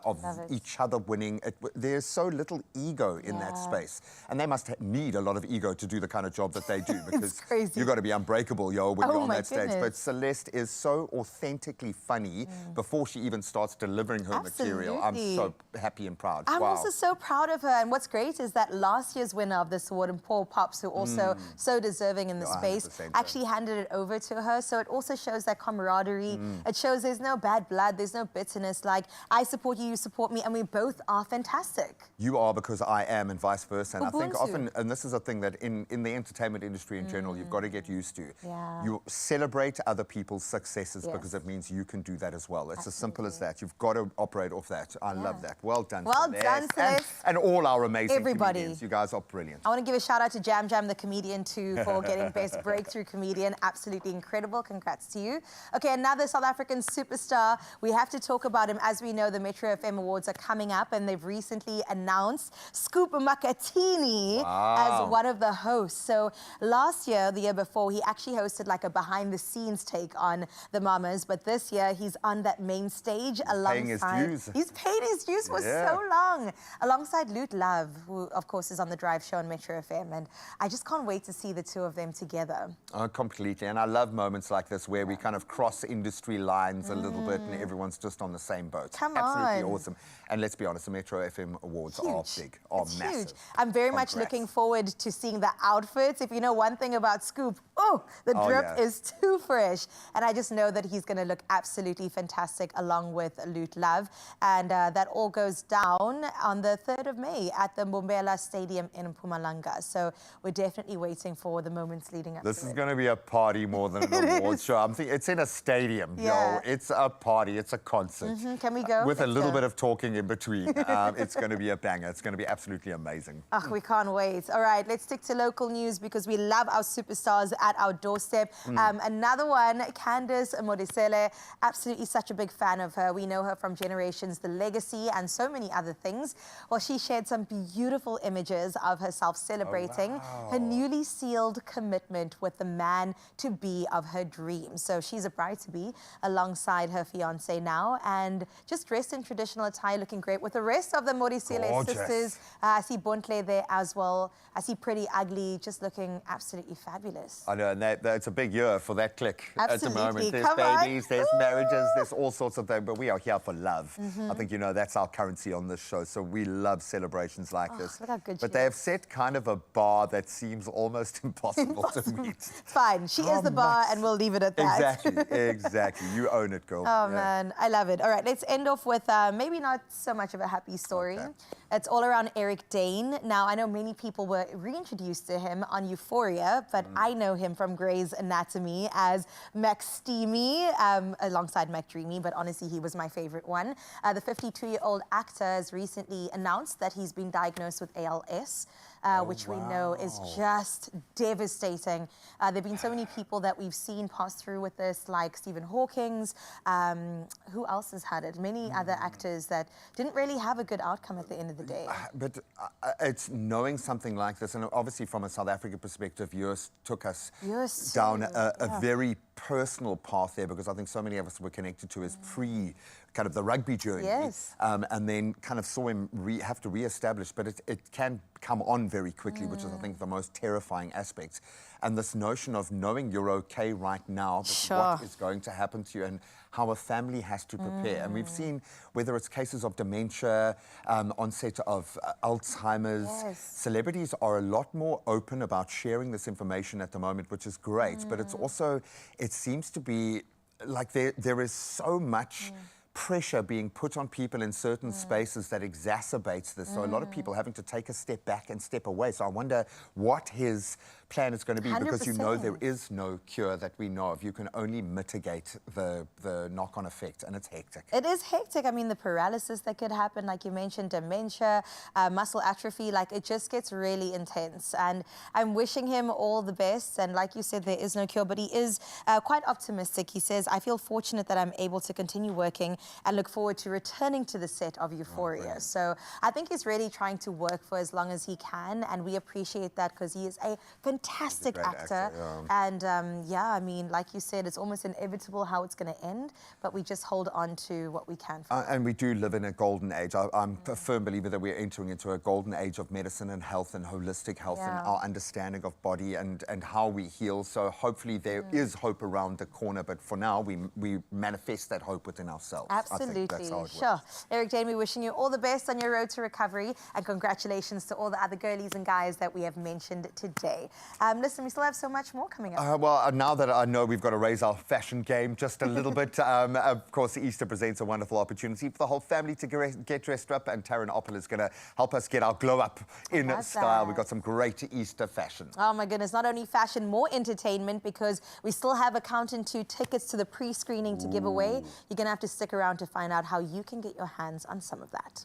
winning. There's so little ego in that space. And they must need a lot of ego to do the kind of job that they do, because you've got to be unbreakable, yo, when you're on that stage. But Celeste is so authentically funny before she even starts delivering her material. I'm so happy and proud.
I'm also so proud of her. And what's great is that last year's winner of this award, and Paul Pops, who also so deserving in the space, actually handed it over to her. So it also shows that camaraderie. It shows there's no bad blood, there's no bitterness. Like, I support you, you support me, and we both are fantastic.
You are because I am, and vice versa. And I think often, and this is a thing that in the entertainment industry in general, you've got to get used to. You celebrate other people's successes because it means you can do that as well. It's as simple as that. You've got to operate off that. I love that. Well done,
Well done, Celeste.
And all our amazing comedians. You guys are brilliant.
I want to give a shout out to Jam Jam, the comedian, too, for getting Best Breakthrough Comedian. Absolutely incredible. Congrats to you. Okay, another South African superstar. We have to talk about him. As we know, the Metro FM Awards are coming up, and they've recently announced Scoop Makatini as one of the hosts. So last year, the year before, he actually hosted like a behind-the-scenes take on the Mamas, but this year he's on that main stage alongside. He's paid his dues for so long, alongside Loot Love, who of course is on the Drive Show on Metro FM, and I just can't wait to see the two of them together.
Oh, completely. And I love moments like this where we kind of cross industry lines a little bit, and everyone's just on the same boat. Absolutely awesome. And let's be honest, the Metro FM Awards are big, massive.
Huge. I'm very much looking forward to seeing the outfits. If you know one thing about Scoop, the drip is too fresh. And I just know that he's going to look absolutely fantastic along with Loot Love. And that all goes down on the 3rd of May at the Mbombela Stadium in Mpumalanga. So we're definitely waiting for the moments leading up to it.
This is going to be a party more than an awards show. I'm thinking it's in a stadium, yo. It's a party. It's a concert.
Can we go?
With a little bit of talking in between. It's going to be a banger. It's going to be absolutely amazing.
We can't wait. All right, let's stick to local news because we love our superstars at our doorstep. Another one, Candace Modisele, absolutely such a big fan of her. We know her from Generations, The Legacy, and so many other things. Well, she shared some beautiful images of herself celebrating her newly sealed commitment with the man-to-be of her dreams. So she's a bride-to-be alongside her fiancé now, and just dressed in traditional attire, looking great with the rest of the Morisile sisters. I see Bontle there as well. I see Pretty Ugly, just looking absolutely fabulous.
I know, and it's a big year for that clique at the moment. There's
Come
babies,
on.
there's marriages, there's all sorts of things, but we are here for love.
Mhm.
I think, you know, that's our currency on this show, so we love celebrations like this.
Look how good
But
she
they have
is.
set kind of a bar that seems almost impossible to meet.
It's fine. She is the bar, and we'll leave it at that.
Exactly. You own it, girl.
Oh, man. I love it. All right, let's end off with maybe not so much of a happy story.
Okay.
It's all around Eric Dane. Now, I know many people were reintroduced to him on Euphoria, but I know him from Grey's Anatomy as Mac Steamy, alongside Mac Dreamy, but honestly, he was my favorite one. The 52-year-old actor has recently announced that he's been diagnosed with ALS. Which we know is just devastating. There have been so many people that we've seen pass through with this, like Stephen Hawking's. Who else has had it? Many other actors that didn't really have a good outcome at the end of the day.
But it's knowing something like this, and obviously from a South African perspective, yours took us down a very personal path there, because I think so many of us were connected to his kind of the rugby journey.
Yes.
And then kind of saw him have to re-establish, but it can come on very quickly, which is, I think, the most terrifying aspect. And this notion of knowing you're okay right now, but what is going to happen to you, and how a family has to prepare. And we've seen, whether it's cases of dementia, onset of Alzheimer's, celebrities are a lot more open about sharing this information at the moment, which is great. But it's also, it seems to be like there is so much pressure being put on people in certain spaces that exacerbates this. So a lot of people having to take a step back and step away. So I wonder what his plan is going to be, because you know there is no cure that we know of. You can only mitigate the knock-on effect, and it's hectic.
It is hectic. I mean, the paralysis that could happen, like you mentioned, dementia, muscle atrophy, like it just gets really intense. And I'm wishing him all the best. And like you said, there is no cure, but he is quite optimistic. He says, I feel fortunate that I'm able to continue working and look forward to returning to the set of Euphoria. So I think he's really trying to work for as long as he can, and we appreciate that, because he is a fantastic actor. And yeah, I mean, like you said, it's almost inevitable how it's going to end, but we just hold on to what we can.
And we do live in a golden age. I'm a firm believer that we're entering into a golden age of medicine and health and holistic health and our understanding of body and how we heal. So hopefully there is hope around the corner, but for now we manifest that hope within ourselves.
Absolutely.
I think that's how it
Sure.
works.
Eric Dane, we're wishing you all the best on your road to recovery, and congratulations to all the other girlies and guys that we have mentioned today. Listen, we still have so much more coming up.
Well, now that I know we've got to raise our fashion game just a little bit, of course, Easter presents a wonderful opportunity for the whole family to get dressed up, and Taryn Oppel is going to help us get our glow up in style. We've got some great Easter fashion.
Oh my goodness, not only fashion, more entertainment, because we still have Accountant 2 tickets to the pre-screening to give away. You're going to have to stick around to find out how you can get your hands on some of that.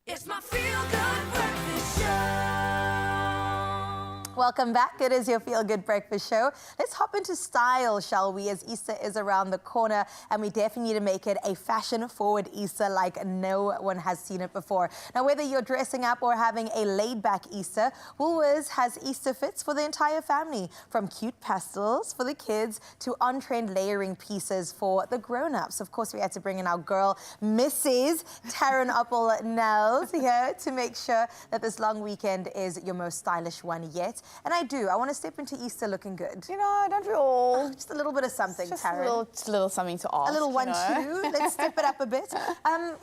It's my feel-good breakfast show.
Welcome back. It is your Feel Good Breakfast Show. Let's hop into style, shall we, as Easter is around the corner, and we definitely need to make it a fashion-forward Easter like no one has seen it before. Now, whether you're dressing up or having a laid-back Easter, Woolworths has Easter fits for the entire family, from cute pastels for the kids to on-trend layering pieces for the grown-ups. Of course, we had to bring in our girl, Mrs. Taryn Nels here to make sure that this long weekend is your most stylish one yet. And I want to step into Easter looking good.
You know, don't we all?
Just a little bit of something,
just
Taryn.
Just a little something to ask.
A little 1,
you know?
2. Let's step it up a bit.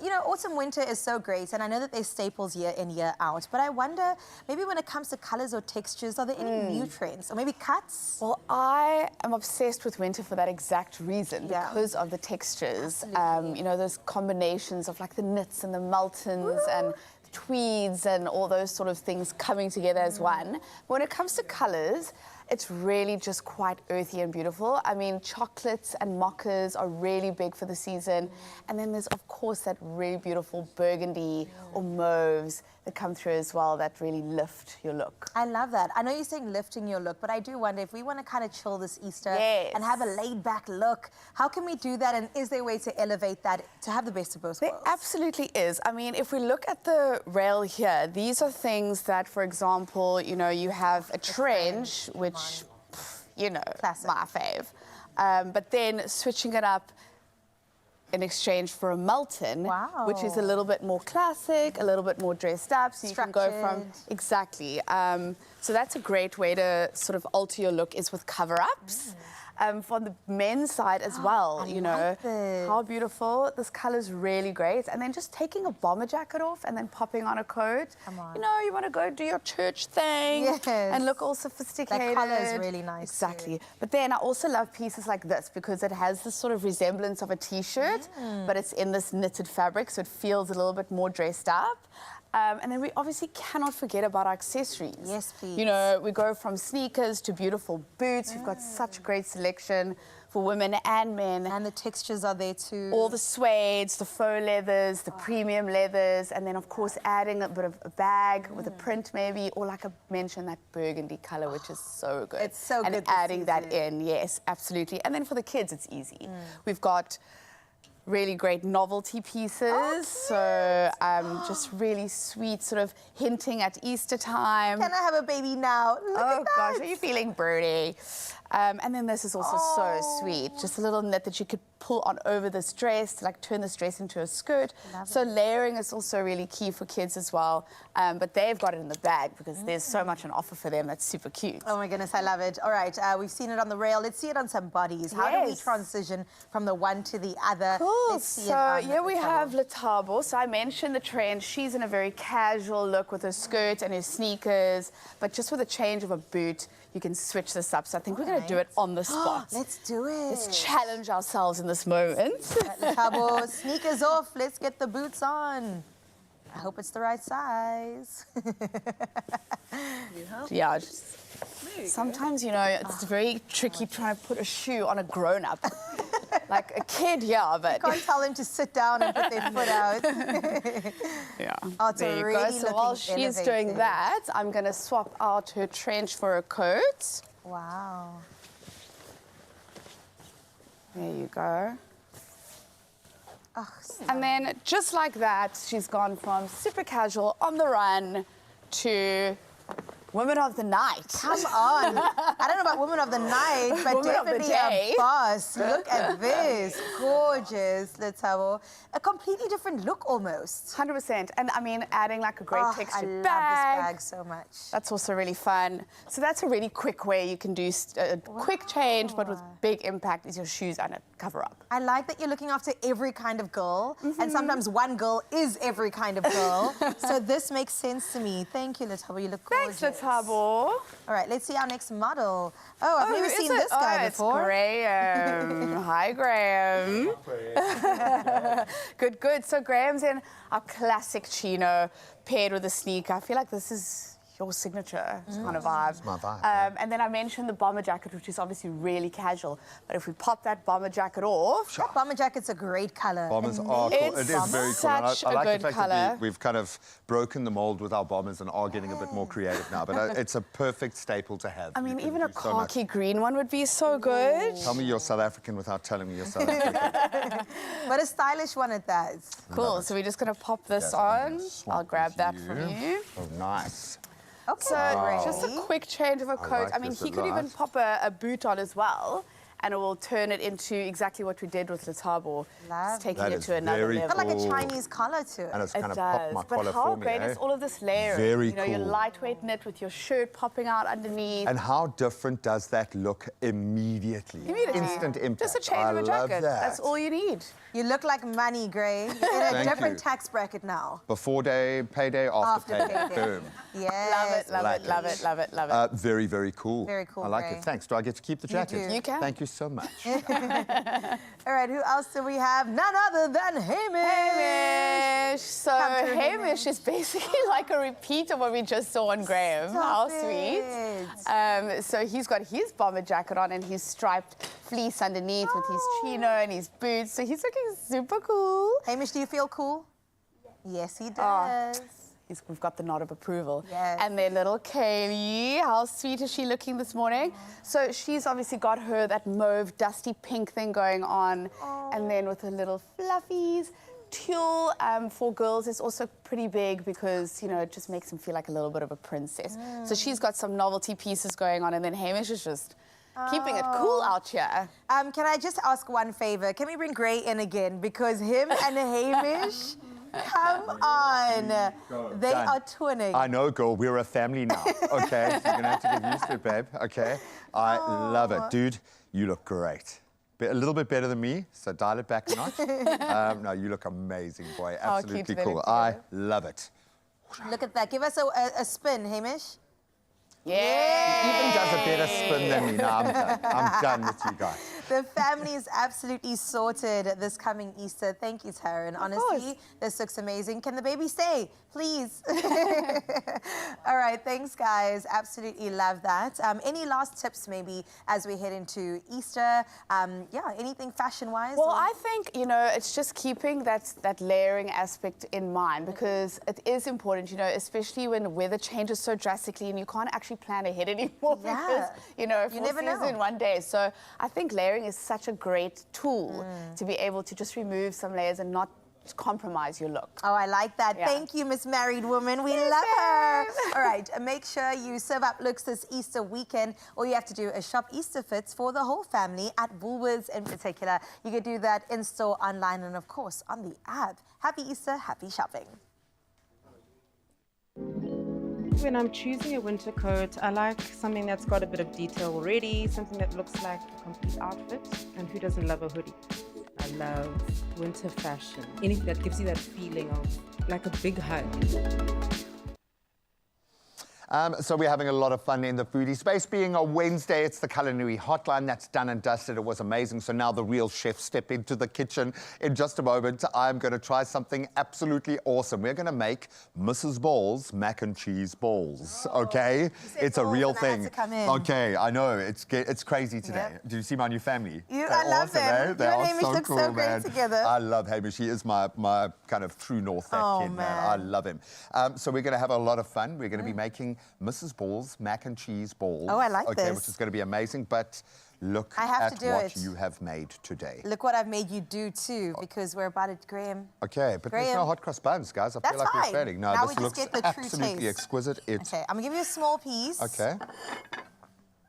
You know, autumn, winter is so great, and I know that they're staples year in, year out, but I wonder, maybe when it comes to colors or textures, are there any new trends? Or maybe cuts?
Well, I am obsessed with winter for that exact reason, because of the textures. You know, those combinations of like the knits and the multons and tweeds and all those sort of things coming together as one. But when it comes to colours, it's really just quite earthy and beautiful. I mean, chocolates and mochas are really big for the season. And then there's, of course, that really beautiful burgundy or mauves that come through as well that really lift your look.
I love that. I know you're saying lifting your look, but I do wonder if we want to kind of chill this Easter and have a laid-back look, how can we do that? And is there a way to elevate that, to have the best of both worlds?
There absolutely is. I mean, if we look at the rail here, these are things that, for example, you know, you have a trench, which, you know, my fave. But then switching it up in exchange for a Melton, which is a little bit more classic, a little bit more dressed up, so you can go from so that's a great way to sort of alter your look, is with cover-ups. From the men's side as well, you know, how beautiful. This colour's really great. And then just taking a bomber jacket off and then popping on a coat. You know, you want to go do your church thing and look all sophisticated.
That colour is really nice.
Exactly. But then I also love pieces like this because it has this sort of resemblance of a T-shirt, but it's in this knitted fabric, so it feels a little bit more dressed up. And then we obviously cannot forget about our accessories.
Yes, please.
You know, we go from sneakers to beautiful boots. We've got such a great selection for women and men.
And the textures are there too.
All the suedes, the faux leathers, the premium leathers, and then of course adding a bit of a bag with a print maybe, or like I mentioned, that burgundy colour, which is so good.
It's so good.
And adding that in, yes, absolutely. And then for the kids, it's easy. We've got really great novelty pieces, so just really sweet, sort of hinting at Easter time.
Can I have a baby now? Look at
gosh,
that.
are you feeling birdie? And then this is also so sweet, just a little knit that you could pull on over this dress to like turn this dress into a skirt. So layering is also really key for kids as well, but they've got it in the bag because there's so much on offer for them that's super cute.
Oh my goodness, I love it. All right, we've seen it on the rail. Let's see it on some bodies. How do we transition from the one to the other?
Cool.
Let's see
So
it
here we have Letabo. So I mentioned the trend. She's in a very casual look with her skirt and her sneakers, but just with a change of a boot, you can switch this up. So I think we're going to do it on the spot.
Let's do it.
Let's challenge ourselves in this moment.
Letabo, sneakers off. Let's get the boots on. I hope it's the right size.
Yeah. Sometimes, you know, it's very tricky trying to put a shoe on a grown-up. Like a kid, yeah, but...
You can't tell them to sit down and put their foot out.
Yeah.
Oh, it's
there you
really
go. So while she's doing that, I'm going to swap out her trench for a coat.
Wow.
There you go.
Oh,
and then just like that, she's gone from super casual on the run to women of the night.
Come on. I don't know about women of the night, but
Women of the
definitely
day.
a boss. Look at this. Gorgeous. Let's have a completely different look almost.
100%. And I mean, adding like a great textured
I love
bag.
this bag so much.
That's also really fun. So that's a really quick way you can do a quick change, but with big impact is your shoes and a cover up.
I like that you're looking after every kind of girl, and sometimes one girl is every kind of girl. So this makes sense to me. Thank you, Letabo. You look gorgeous.
Thanks, Letabo.
All right, let's see our next model. Oh, I've never seen this guy before.
It's Graham. Hi, Graham. Good, good. So Graham's in our classic chino paired with a sneaker. I feel like this is your signature kind of vibe.
It's my vibe.
And then I mentioned the bomber jacket, which is obviously really casual. But if we pop that bomber jacket off...
That bomber jacket's a great colour.
Bombers are cool. It is very cool. And
Such
I
a
like
good
the fact
colour.
that we've kind of broken the mould with our bombers and are getting a bit more creative now. But it's a perfect staple to have.
I mean,
You can
even a
do so much.
khaki green one would be so good.
Tell me you're South African without telling me you're South African.
But a stylish one at that.
Cool. So we're just going to pop this on. I'll grab that from you.
Oh, nice.
Okay,
So just a quick change of a coat.
like
I mean,
this
he
a
could even
lot.
pop a boot on as well, and it will turn it into exactly what we did with Letabo.
Love
It's taking
That
it
is
to another
very
level.
Got like a
cool.
Chinese collar to it.
And it's
It
kind of
does.
popped my
But
collar
how
for me,
great
eh?
is all of this layering?
Very
You know, your
cool.
lightweight knit with your shirt popping out underneath.
And how different does that look immediately?
Immediately.
Instant impact.
Just a change
I
of a
love
jacket.
that.
That's all you need.
You look like money, Gray. You're in a
Thank
different
you.
tax bracket now.
Before day, payday, after,
After
payday.
payday.
Boom.
Yes.
Love
Like
it, love
it.
it, love it, love it, love it.
Very, very cool.
Very cool,
I like
Gray.
it. Thanks. Do I get to keep the jacket?
do.
You can.
Thank you so much.
All right, who else do we have? None other than Hamish.
Hamish. So
Come through,
Hamish is basically like a repeat of what we just saw on Graham. How sweet. So he's got his bomber jacket on and his striped fleece underneath with his chino and his boots. So he's looking super cool.
Hamish, do you feel cool? Yes, he does.
We've got the nod of approval.
Yes.
And then little Kaylee, how sweet is she looking this morning? So she's obviously got her that mauve dusty pink thing going on. And then with her little fluffies. Tulle for girls is also pretty big because, you know, it just makes them feel like a little bit of a princess. So she's got some novelty pieces going on, and then Hamish is just keeping it cool out here.
Can I just ask one favor? Can we bring Gray in again? Because him and Hamish, come on. They
Done.
are twinning.
I know, girl. We're a family now. Okay? So you're going to have to get used to it, babe. Okay? I love it. Dude, you look great. A little bit better than me, so dial it back a notch. No, you look amazing, boy. Absolutely cool. I love it.
Look at that. Give us a spin, Hamish.
Yeah.
He even does a better spin than me. No, I'm done. I'm done with you guys.
The family is absolutely sorted this coming Easter. Thank you, Taryn. Honestly, this looks amazing. Can the baby stay, please? All right, thanks, guys. Absolutely love that. Any last tips, maybe, as we head into Easter? Yeah, anything fashion-wise?
Well, I think, you know, it's just keeping that layering aspect in mind because it is important, you know, especially when the weather changes so drastically and you can't actually plan ahead anymore because, you know,
You
four
never know.
seasons in one day. So I think layering is such a great tool to be able to just remove some layers and not compromise your look.
Oh, I like that.
Yeah.
Thank you, Miss Married Woman. We love her. All right, make sure you serve up looks this Easter weekend. All you have to do is shop Easter fits for the whole family at Woolworths in particular. You can do that in-store, online, and of course, on the app. Happy Easter, happy shopping.
When I'm choosing a winter coat, I like something that's got a bit of detail already, something that looks like a complete outfit. And who doesn't love a hoodie? I love winter fashion. Anything that gives you that feeling of like a big hug.
So we're having a lot of fun in the foodie space. Being a Wednesday, it's the Culinary hotline. That's done and dusted. It was amazing. So now the real chefs step into the kitchen. In just a moment, I'm going to try something absolutely awesome. We're going to make Mrs. Ball's mac and cheese balls, okay? It's a real thing. Okay, I know. It's crazy today. Do you see my new family?
I love them.
Eh? They
You and
are
Hamish
so
look
cool,
so great
man.
together.
I love Hamish. He is my kind of true north, that kid, man. I love him. So we're going to have a lot of fun. We're going to be making Mrs. Ball's mac and cheese balls.
Oh, I like
okay,
this.
Which is going to be amazing. But look
I have
at
to do
what
it.
you have made today.
Look what I've made you do, too, because we're about it, Graham.
Okay, but there's no hot cross buns, guys. I feel like we're failing. No,
Now
this
we just
looks
get the true
absolutely
taste.
exquisite. It's
Okay, I'm going to give you a small piece.
okay.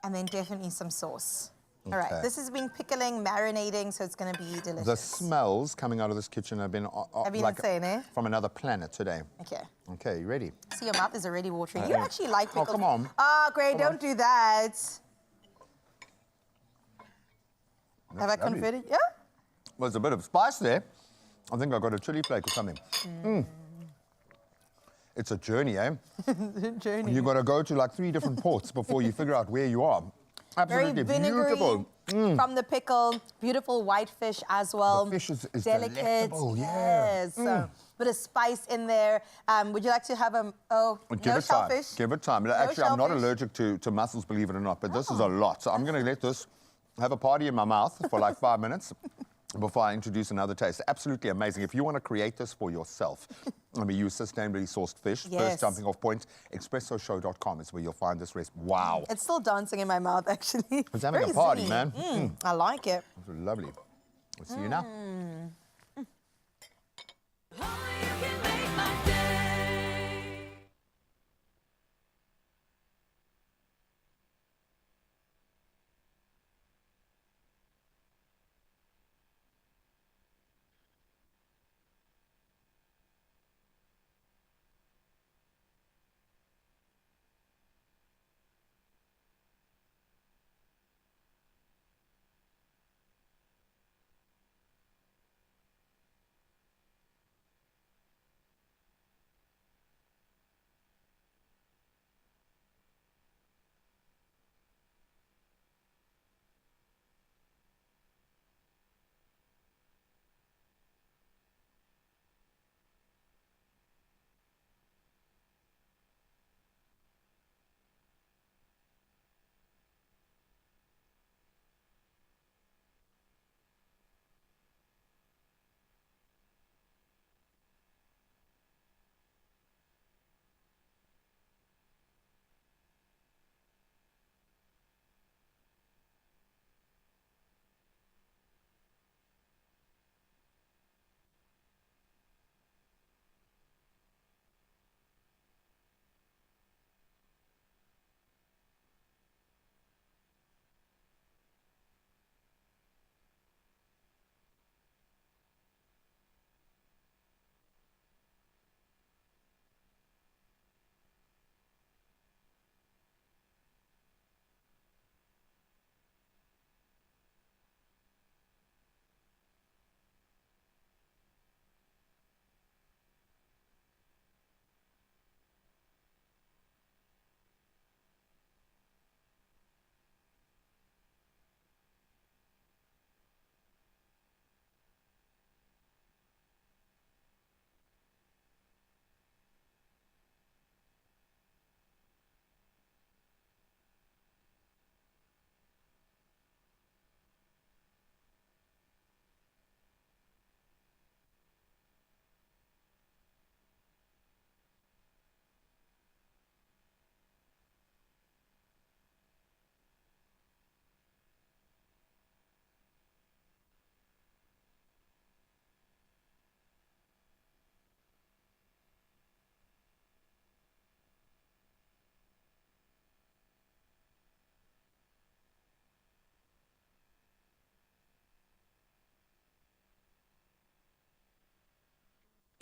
And then definitely some sauce. All right,
Okay.
this has been pickling, marinating, so it's going to be delicious.
The smells coming out of this kitchen have been like
insane, eh?
from another planet today.
Okay.
Okay, you ready?
See, your mouth is already watering. You actually like
Oh,
pickles.
come on.
Oh, Gray,
Come
don't
on.
do that. Have I
That's lovely.
confitted? Yeah?
Well, there's a bit of spice there. I think I got a chili flake or something. It's a journey, eh?
Journey.
You've got to go to like 3 different ports before you figure out where you are. Absolutely
Very vinegary
beautiful.
from the pickle. Beautiful white fish as well.
The fish is
delicate.
delectable, yeah.
Yes. So bit of spice in there. Would you like to have a,
Give
no
it time.
shellfish?
Give it time. Actually, I'm not allergic to mussels, believe it or not, but this is a lot. So I'm going to let this have a party in my mouth for like 5 minutes before I introduce another taste. Absolutely amazing. If you want to create this for yourself, I mean, use sustainably sourced fish.
Yes.
First jumping off point, expressoshow.com is where you'll find this recipe. Wow.
It's still dancing in my mouth, actually.
It's having
Very
a party,
zingy.
man.
I like it.
Lovely. We'll see you now.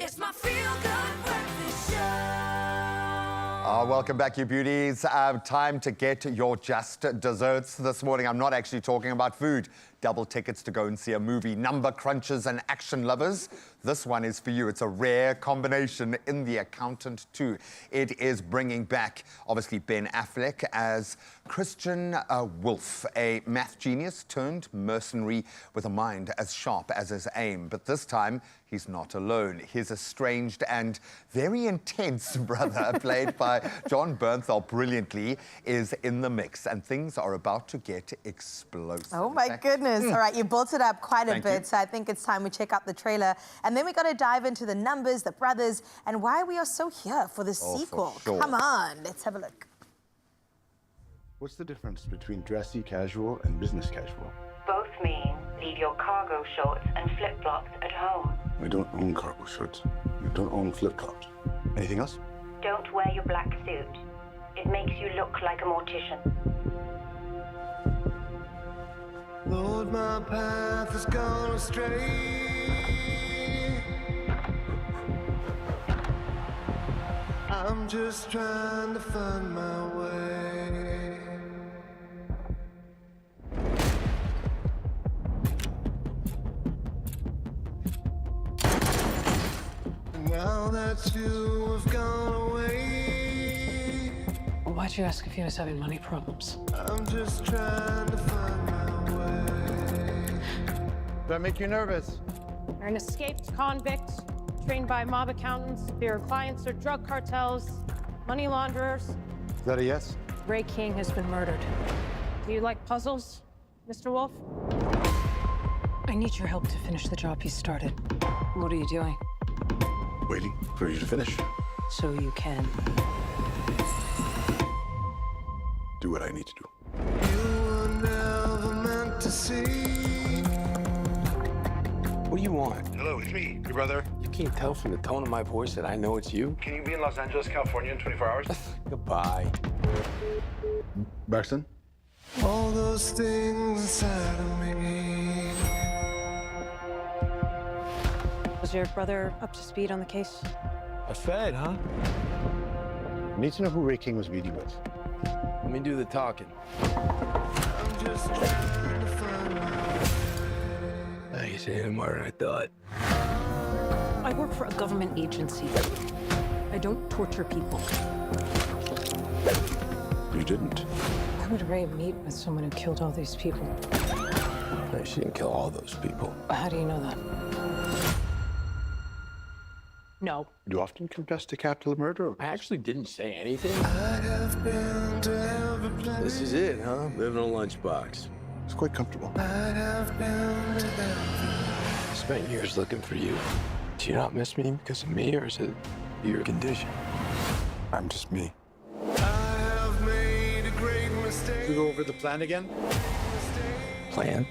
It's my feel-good breakfast show.
Welcome back, you beauties. Time to get your just desserts this morning. I'm not actually talking about food. Double tickets to go and see a movie. Number crunchers and action lovers. This one is for you. It's a rare combination in The Accountant 2. It is bringing back, obviously, Ben Affleck as Christian Wolf, a math genius turned mercenary with a mind as sharp as his aim. But this time, he's not alone. His estranged and very intense brother, played by John Bernthal brilliantly, is in the mix. And things are about to get explosive.
Oh, my goodness. All right, you built it up quite a bit, so I think it's time we check out the trailer. And then we got to dive into the numbers, the brothers, and why we are so here for this sequel.
for sure.
Come on, let's have a look.
What's the difference between dressy casual and business casual?
Both mean leave your cargo shorts and flip-flops at home.
We don't own cargo shirts. We don't own flip-flops. Anything else?
Don't wear your black suit. It makes you look like a mortician.
Lord, my path has gone astray. I'm just trying to find my way. Now that you have gone away,
Why'd you ask if he was having money problems?
I'm just trying to find my way.
Do I make you nervous?
You're an escaped convict,
trained by mob accountants. Their clients are drug cartels, money launderers.
Is that a yes?
Ray King has been murdered. Do you like puzzles, Mr. Wolf? I need your help to finish the job he started. What are you doing?
Waiting for you to finish.
So you can.
Do what I need to do.
What do you want?
Hello, it's me, your brother.
You can't tell from the tone of my voice that I know it's you.
Can you be in Los Angeles, California in 24 hours?
Goodbye.
Braxton?
All those things inside of me.
Was your brother up to speed on the case?
A Fed, huh?
Need to know who Ray King was meeting with.
Let me do the talking.
I'm just trying to find my
You say it more than I thought.
I work for a government agency. I don't torture people.
You didn't.
Why would Ray meet with someone who killed all these people?
No, she didn't kill all those people.
How do you know that? No.
You often confess to capital murder?
I actually didn't say anything.
I have been to every place.
This is it, huh? Living in a lunchbox.
It's quite comfortable.
I have been to
I spent years looking for you. Do you not miss me because of me, or is it your condition?
I'm just me.
I have made a great mistake.
Should we go over the plan again?
Plan?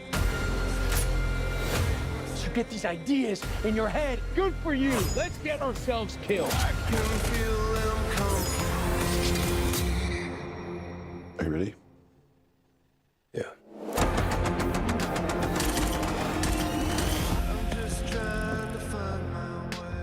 You get these ideas in your head. Good for you. Let's get ourselves killed.
I can feel them coming.
Are you ready?
Yeah.
I'm just trying to find my way.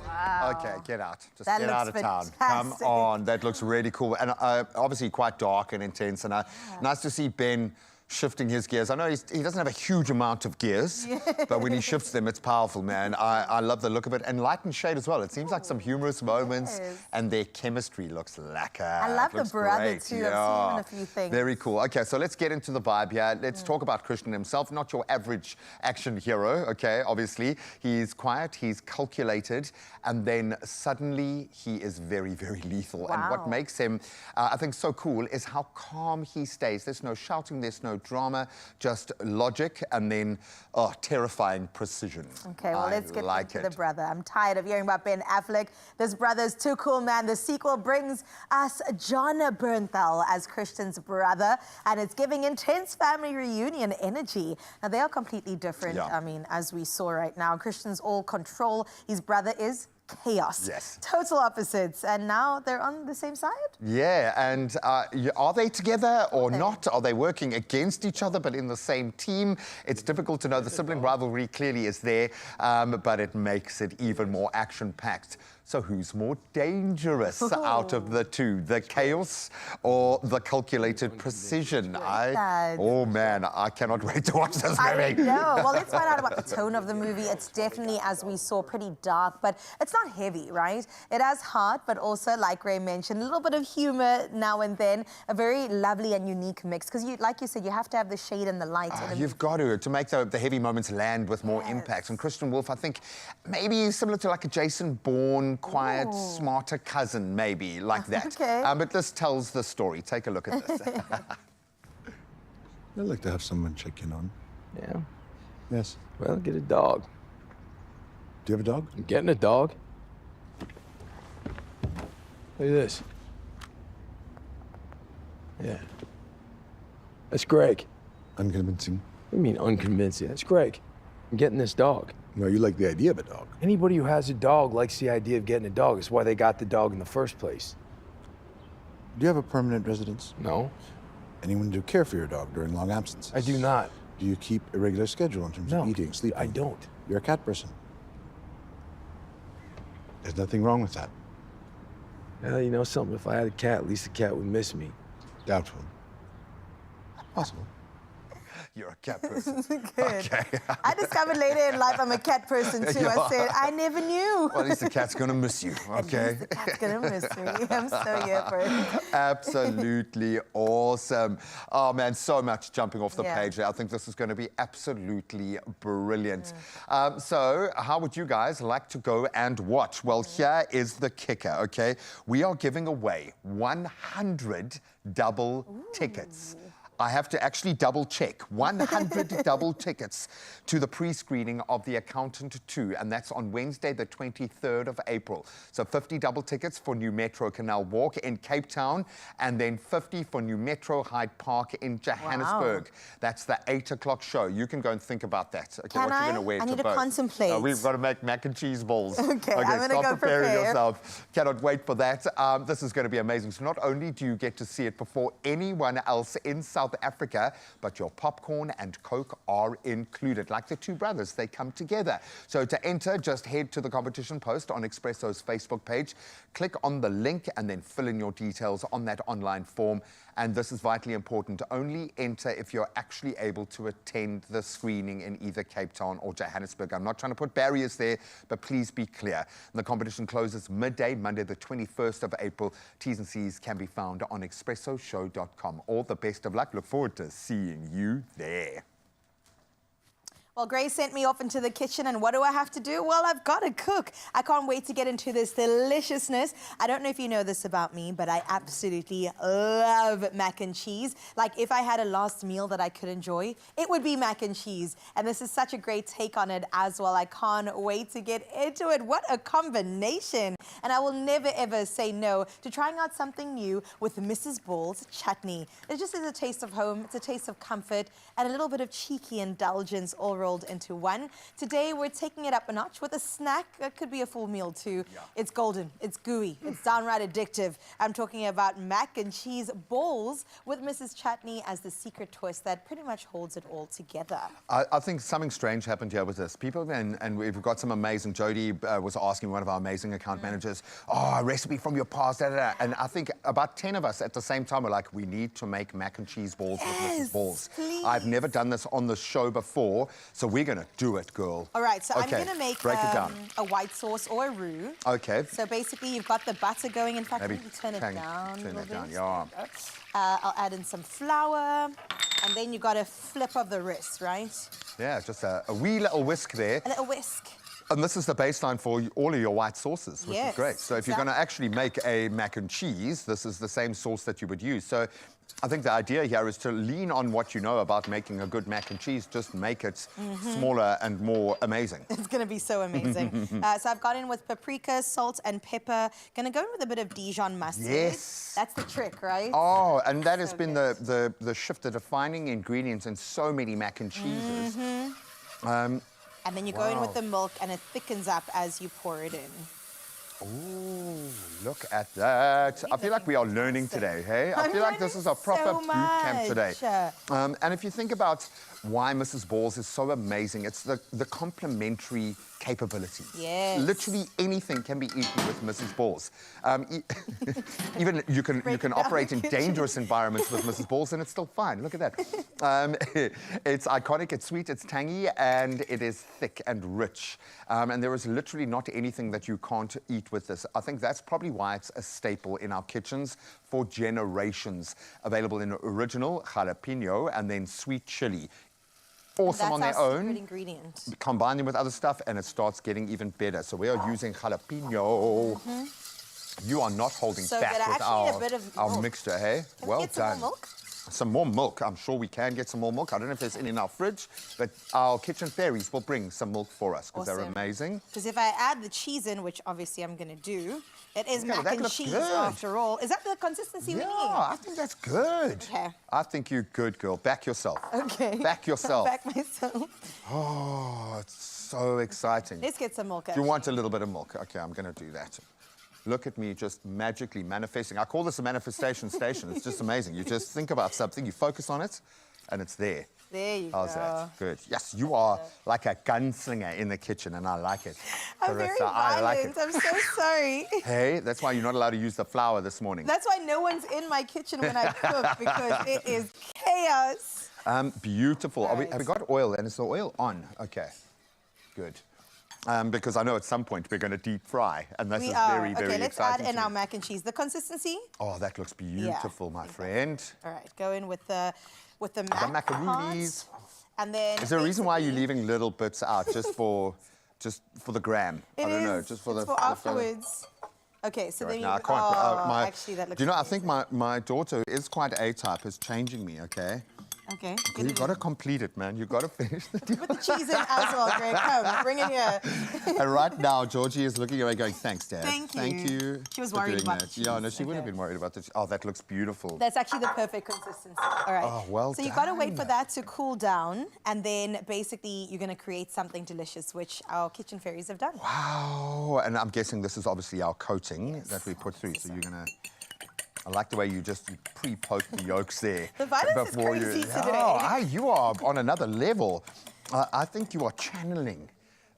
Wow.
Okay, get out. Just
That
get out
looks
of town.
fantastic.
Come on, that looks really cool. And obviously quite dark and intense. And nice to see Ben shifting his gears. I know he doesn't have a huge amount of gears, but when he shifts them, it's powerful, man. I love the look of it. And light and shade as well. It seems like some humorous moments, and their chemistry looks lacquer.
I love the
Looks
brother
great.
too. I've seen him in a few things.
Very cool. Okay, so let's get into the vibe here. Let's talk about Christian himself. Not your average action hero, okay, obviously. He's quiet, he's calculated, and then suddenly he is very, very lethal. And what makes him, I think, so cool is how calm he stays. There's no shouting, there's no drama, just logic and then terrifying precision.
Okay, well, let's get
like
into the brother. I'm tired of hearing about Ben Affleck. This brother's too cool, man. The sequel brings us John Bernthal as Christian's brother, and it's giving intense family reunion energy. Now, they are completely different, I mean, as we saw right now. Christian's all control. His brother is chaos.
Yes.
Total opposites. And now they're on the same side?
Yeah, and are they together or not? Are they working against each other but in the same team? It's difficult to know. The sibling rivalry clearly is there, but it makes it even more action-packed. So who's more dangerous out of the two? The chaos or the calculated precision? Oh, man, I cannot wait to watch this movie.
I know. Well, let's find out about the tone of the movie. It's definitely, as we saw, pretty dark, but it's not heavy, right? It has heart, but also, like Ray mentioned, a little bit of humor now and then. A very lovely and unique mix. Because, like you said, you have to have the shade and the light.
You've got to make the heavy moments land with more impact. And Christian Wolf, I think, maybe similar to like a Jason Bourne, quiet, smarter cousin, maybe, like that.
Okay.
But this tells the story. Take a look at this.
I'd like to have someone check in on.
Yeah?
Yes.
Well, get a dog.
Do you have a dog?
I'm getting a dog. Look at this. Yeah. That's Greg.
Unconvincing.
What do you mean unconvincing? That's Greg. I'm getting this dog.
No, you like the idea of a dog.
Anybody who has a dog likes the idea of getting a dog. It's why they got the dog in the first place.
Do you have a permanent residence?
No.
Anyone to care for your dog during long absences?
I do not.
Do you keep a regular schedule in terms of eating, sleeping?
I don't.
You're a cat person. There's nothing wrong with that.
Well, you know something? If I had a cat, at least the cat would miss me.
Doubtful. Possible.
You're a cat person.
Good. Okay. I discovered later in life I'm a cat person too. I said, I never knew.
Well, at least the cat's going to miss you, okay?
At least the cat's going to miss me. I'm so here for it.
Absolutely awesome. Oh, man, so much jumping off the page there. I think this is going to be absolutely brilliant. So how would you guys like to go and watch? Well, here is the kicker, okay? We are giving away 100 double tickets. I have to actually double check. 100 double tickets to the pre-screening of The Accountant 2, and that's on Wednesday, the 23rd of April. So 50 double tickets for New Metro Canal Walk in Cape Town, and then 50 for New Metro Hyde Park in Johannesburg. Wow. That's the 8 o'clock show. You can go and think about that. Okay,
can
what you're going to wear
I
to
need
both.
to contemplate.
We've got to make mac and cheese balls.
Okay, I'm going to go
preparing
prepare.
yourself. Cannot wait for that. This is going to be amazing. So not only do you get to see it before anyone else in South Africa, but your popcorn and Coke are included. Like the two brothers, they come together. So to enter, just head to the competition post on Expresso's Facebook page, click on the link, and then fill in your details on that online form. And this is vitally important. Only enter if you're actually able to attend the screening in either Cape Town or Johannesburg. I'm not trying to put barriers there, but please be clear. The competition closes midday, Monday, the 21st of April. T's and C's can be found on expressoshow.com. All the best of luck. Look forward to seeing you there.
Well, Grace sent me off into the kitchen, and what do I have to do? Well, I've got to cook. I can't wait to get into this deliciousness. I don't know if you know this about me, but I absolutely love mac and cheese. Like, if I had a last meal that I could enjoy, it would be mac and cheese. And this is such a great take on it as well. I can't wait to get into it. What a combination. And I will never, ever say no to trying out something new with Mrs. Ball's chutney. It just is a taste of home. It's a taste of comfort and a little bit of cheeky indulgence all rolled into one. Today, we're taking it up a notch with a snack. That could be a full meal, too. Yeah. It's golden. It's gooey. It's downright addictive. I'm talking about mac and cheese balls with Mrs. Chutney as the secret twist that pretty much holds it all together.
I think something strange happened here with this. People, and we've got some amazing, Jody was asking one of our amazing account managers, oh, a recipe from your past, da, da, da. And I think about 10 of us at the same time were like, we need to make mac and cheese balls with Mrs. Balls.
Please.
I've never done this on the show before, so we're going to do it, girl.
All right, so
okay.
I'm going to make
Break it down.
a white sauce or a roux.
Okay.
So basically, you've got the butter going. In fact,
Maybe
maybe turn it down.
Turn it down,
bit.
yeah.
I'll add in some flour, and then you got a flip of the wrist, right?
Yeah, just a wee little whisk there.
A little whisk.
And this is the baseline for all of your white sauces, which
yes,
is great. So if you're going to actually make a mac and cheese, this is the same sauce that you would use. So I think the idea here is to lean on what you know about making a good mac and cheese, just make it smaller and more amazing.
It's going to be so amazing. So I've got in with paprika, salt, and pepper. Going to go in with a bit of Dijon mustard.
Yes.
That's the trick, right?
Oh, and that has been the shift, the defining ingredients in so many mac and cheeses.
And then you go in with the milk, and it thickens up as you pour it in.
Ooh, look at that. I feel like we are learning today, hey? I feel like this is a proper boot camp today. And if you think about why Mrs. Balls is so amazing, it's the complementary capability.
Yes.
Literally anything can be eaten with Mrs. Balls. Even you can operate in dangerous environments with Mrs. Balls and it's still fine. Look at that. It's iconic, it's sweet, it's tangy, and it is thick and rich. And there is literally not anything that you can't eat with this. I think that's probably why it's a staple in our kitchens for generations. Available in original, jalapeno, and then sweet chili. Awesome on their own.
Secret ingredient.
Combine them with other stuff and it starts getting even better. So we are using jalapeno. You are not holding back with our mixture, hey?
Can we get some more milk?
Some more milk. I'm sure we can get some more milk. I don't know if there's any in our fridge, but our kitchen fairies will bring some milk for us because they're amazing.
Because if I add the cheese in, which obviously I'm going to do, it is mac and cheese after all. Is that the consistency we need?
Yeah, I think that's good.
Okay.
I think you're good, girl. Back yourself.
Okay.
Back yourself.
Back myself.
Oh, it's so exciting.
Let's get some milk.
Do you want a little bit of milk? Okay, I'm going to do that. Look at me just magically manifesting. I call this a manifestation station. It's just amazing. You just think about something, you focus on it, and it's there.
There you
How's
go.
that? Good. Yes, you are like a gunslinger in the kitchen, and I like it.
I'm very violent.
I like it.
I'm so sorry.
Hey, that's why you're not allowed to use the flour this morning.
That's why no one's in my kitchen when I cook, because it is chaos.
Beautiful. Have we got oil? And is the oil on? Okay, good. Because I know at some point we're going to deep fry, and this is very, very
Okay, let's
exciting.
add in our mac and cheese. The consistency?
Oh, that looks beautiful, my friend.
All right, go in with the
macaroonies.
And then
Is there a reason why you're leaving little bits out just for the gram? I don't know, just for
it's for afterwards. Okay, so then you...
I can't.
Actually, that looks
do you know, I think my daughter is quite A-type, is changing me, okay?
Okay.
You've got to complete it, man. You've got to finish the deal.
Put the cheese in as well, Greg. Come, bring it here.
And right now, Georgie is looking away going, thanks, Dad.
Thank you.
Thank you.
She was
for
worried
doing
about
that.
the cheese.
Yeah, no, she wouldn't have been worried about this. Oh, that looks beautiful.
That's actually the perfect consistency. All right.
Oh, well
So you've got to wait for that to cool down, and then basically you're going to create something delicious, which our kitchen fairies have done.
Wow. And I'm guessing this is obviously our coating that we put through. So you're going to... I like the way you just pre-poke the yolks there.
The violence is crazy today.
Oh, you are on another level. I think you are channeling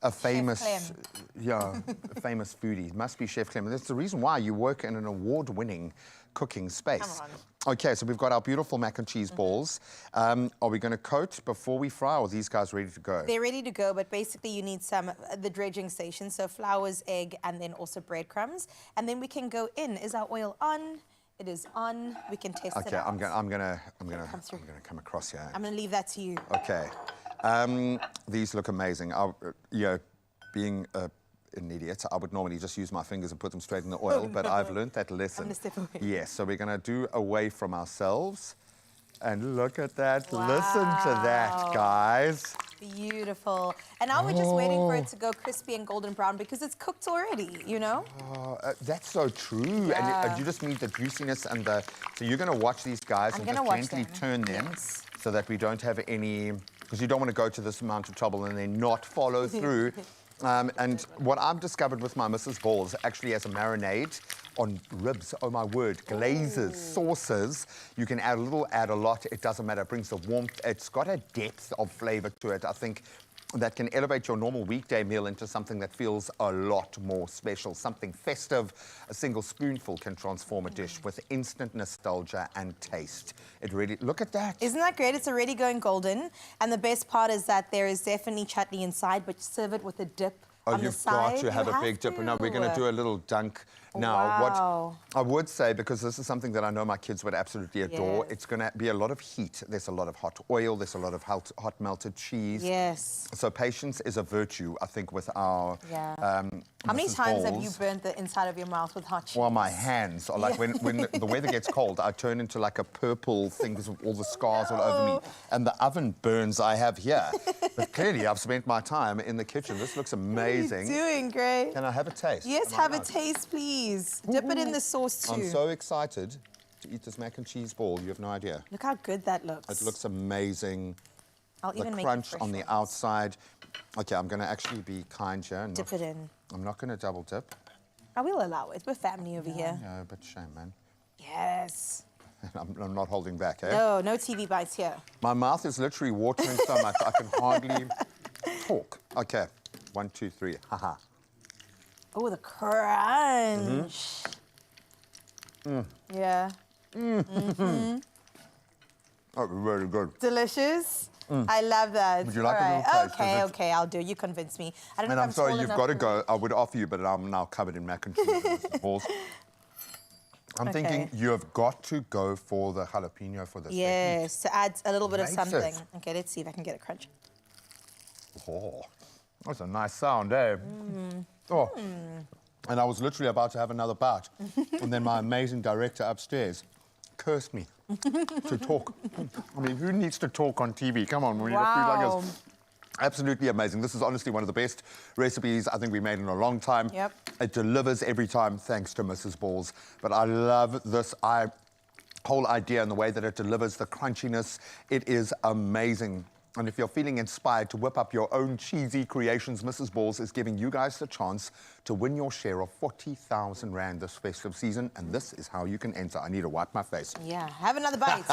a famous, a famous foodie. Must be Chef Clem. That's the reason why you work in an award-winning cooking space.
Come on.
Okay, so we've got our beautiful mac and cheese balls. Are we going to coat before we fry, or are these guys ready to go?
They're ready to go, but basically you need the dredging station, so flours, egg, and then also breadcrumbs. And then we can go in. Is our oil on? It is on. We can test it out.
Okay, I'm gonna come across here.
I'm gonna leave that to you.
Okay. These look amazing. Being an idiot, I would normally just use my fingers and put them straight in the oil, but I've learned that lesson.
I'm gonna step away.
Yes, so we're gonna do away from ourselves. And look at that. Wow. Listen to that, guys.
Beautiful. And now we're just waiting for it to go crispy and golden brown because it's cooked already, you know?
That's so true.
Yeah.
And you just need the juiciness and the... So you're going to watch these guys and just gently turn them so that we don't have any... Because you don't want to go to this amount of trouble and then not follow through. And what I've discovered with my Mrs. Balls, actually as a marinade on ribs, oh my word, glazes, sauces, you can add a little, add a lot, it doesn't matter, it brings the warmth, it's got a depth of flavor to it, I think, that can elevate your normal weekday meal into something that feels a lot more special, something festive. A single spoonful can transform a dish with instant nostalgia and taste. It really, look at that.
Isn't that great? It's already going golden. And the best part is that there is definitely chutney inside, but serve it with a dip on the side.
You've got to have a big dip. No, we're going to do a little dunk now. What I would say, because this is something that I know my kids would absolutely adore, it's going to be a lot of heat. There's a lot of hot oil. There's a lot of hot melted cheese.
Yes.
So patience is a virtue, I think, with our
How many times have you burnt the inside of your mouth with hot cheese?
Well, my hands are like, when the weather gets cold, I turn into like a purple thing because of all the scars all over me. And the oven burns I have here. But clearly, I've spent my time in the kitchen. This looks amazing.
What are you doing, Gray?
Can I have a taste?
Yes, have a taste, please. Dip it in the sauce, too.
I'm so excited to eat this mac and cheese ball. You have no idea.
Look how good that looks.
It looks amazing.
I'll even make it
crunch
fresh
on the outside. Okay, I'm going to actually be kind here.
Dip it in.
I'm not going to double dip.
I will allow it. We're family over here.
Yeah, but shame, man.
Yes.
I'm not holding back, eh?
No, no TV bites here.
My mouth is literally watering so much I can hardly talk. Okay, 1, 2, 3. Haha.
Oh, the crunch. Yeah.
Oh, very good.
Delicious. I love that.
Would you like
All
a little taste?
Okay, I'll do. You convinced me. I don't know
And
if
I'm sorry,
tall
you've
enough
got to
for-
go. I would offer you, but I'm now covered in mac and cheese and balls. I'm thinking you have got to go for the jalapeno for this.
Yes, to add a little bit of
Makes
something.
it.
Okay, let's see if I can get a crunch.
Oh, that's a nice sound, eh? Oh, and I was literally about to have another bite. And then my amazing director upstairs cursed me to talk. I mean, who needs to talk on TV? Come on, when you got food like this. Absolutely amazing. This is honestly one of the best recipes I think we made in a long time.
Yep.
It delivers every time, thanks to Mrs. Balls. But I love this whole idea and the way that it delivers the crunchiness. It is amazing. And if you're feeling inspired to whip up your own cheesy creations, Mrs. Balls is giving you guys the chance to win your share of 40,000 Rand this festive season. And this is how you can enter. I need to wipe my face.
Yeah, have another bite.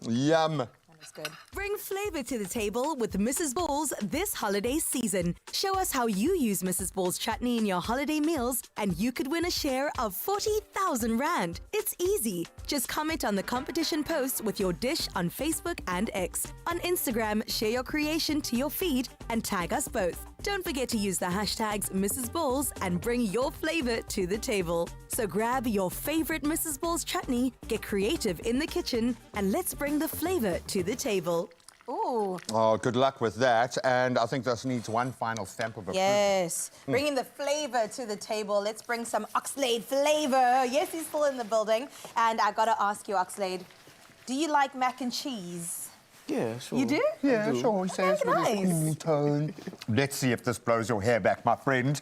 Yum.
That's good.
Bring flavor to the table with Mrs. Ball's this holiday season. Show us how you use Mrs. Ball's chutney in your holiday meals and you could win a share of 40,000 Rand. It's easy. Just comment on the competition post with your dish on Facebook and X. On Instagram, share your creation to your feed and tag us both. Don't forget to use the hashtags Mrs. Balls and bring your flavor to the table. So grab your favorite Mrs. Balls chutney, get creative in the kitchen, and let's bring the flavor to the table.
Ooh.
Oh, good luck with that. And I think this needs one final stamp of approval.
Yes. Bringing the flavor to the table. Let's bring some Oxlade flavor. Yes, he's still in the building. And I got to ask you, Oxlade, do you like mac and cheese?
Yeah, sure.
You do?
Yeah, sure, he says with his creamy tone. Let's see if this blows your hair back, my friend.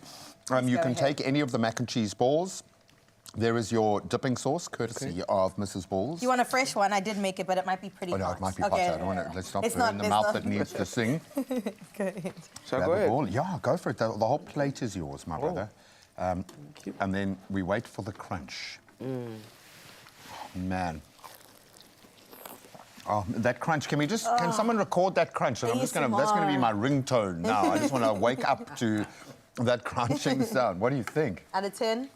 You can take any of the mac and cheese balls. There is your dipping sauce, courtesy of Mrs. Balls.
You want a fresh one? I did make it, but it might be pretty hot.
No, it might be hot. I don't want to, let's not
It's
burn
not-
the
it's
mouth
not-
that needs to sing.
Go ahead.
Shall I
Grab
go
a
ahead?
ball. Yeah, go for it. The whole plate is yours, my brother. And then we wait for the crunch. Oh, man. Oh, that crunch. Can we just, can someone record that crunch? And that's going to be my ringtone now. I just want to wake up to that crunching sound. What do you think?
Out of 10?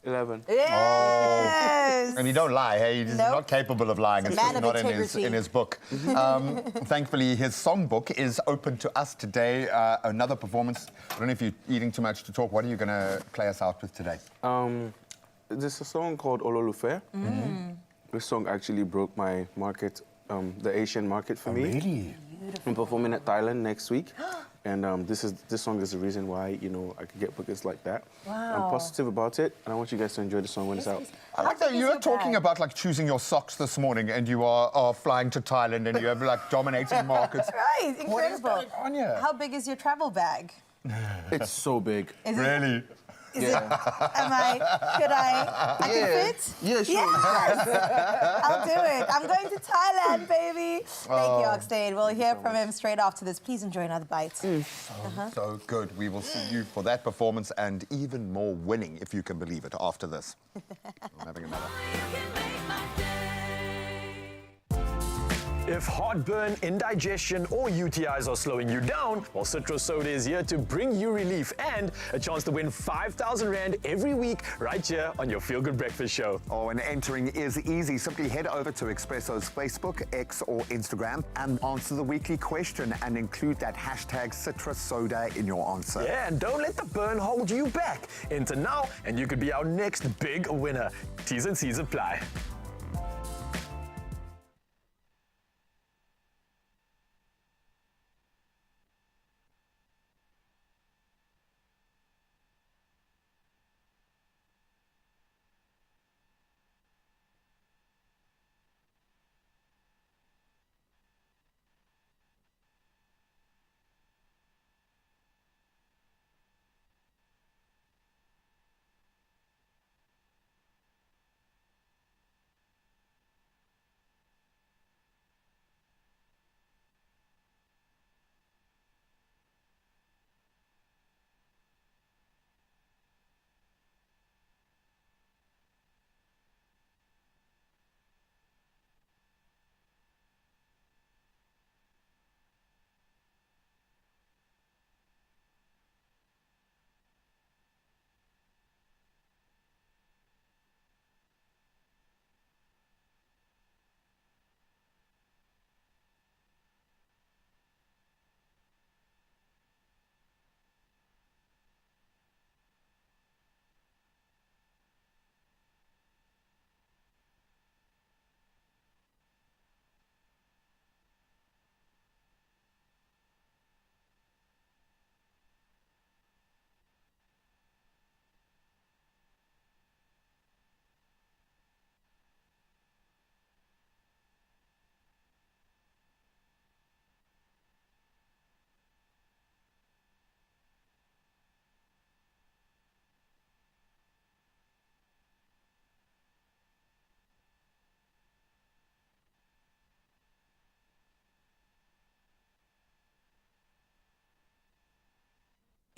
11.
Yes!
And you don't lie, hey? He's not capable of lying. It's
Man
just
of
not
integrity.
in his book. Thankfully, his songbook is open to us today. Another performance. I don't know if you're eating too much to talk. What are you going to play us out with today?
There's a song called Ololufe. This song actually broke my market, the Asian market for me.
Really?
I'm performing at Thailand next week. And this song is the reason why, I could get bookings like that.
Wow.
I'm positive about it, and I want you guys to enjoy the song when it's out.
I like that you were talking about like choosing your socks this morning, and you are flying to Thailand, and you have like dominating markets.
Right, incredible.
What is going on here?
How big is your travel bag?
It's so big.
Is it-
Really?
Is it, could I can fit?
Yeah, sure.
Yes. I'll do it. I'm going to Thailand, baby. Thank you, Oxlade. We'll hear from him straight after this. Please enjoy another bite.
So good. We will see you for that performance and even more winning, if you can believe it, after this. I'm having another.
If heartburn, indigestion, or UTIs are slowing you down, well, Citrus Soda is here to bring you relief and a chance to win 5,000 Rand every week right here on your Feel Good Breakfast Show.
Oh, and entering is easy. Simply head over to Expresso's Facebook, X, or Instagram and answer the weekly question and include that hashtag Citrus Soda in your answer.
Yeah, and don't let the burn hold you back. Enter now, and you could be our next big winner. T's and C's apply.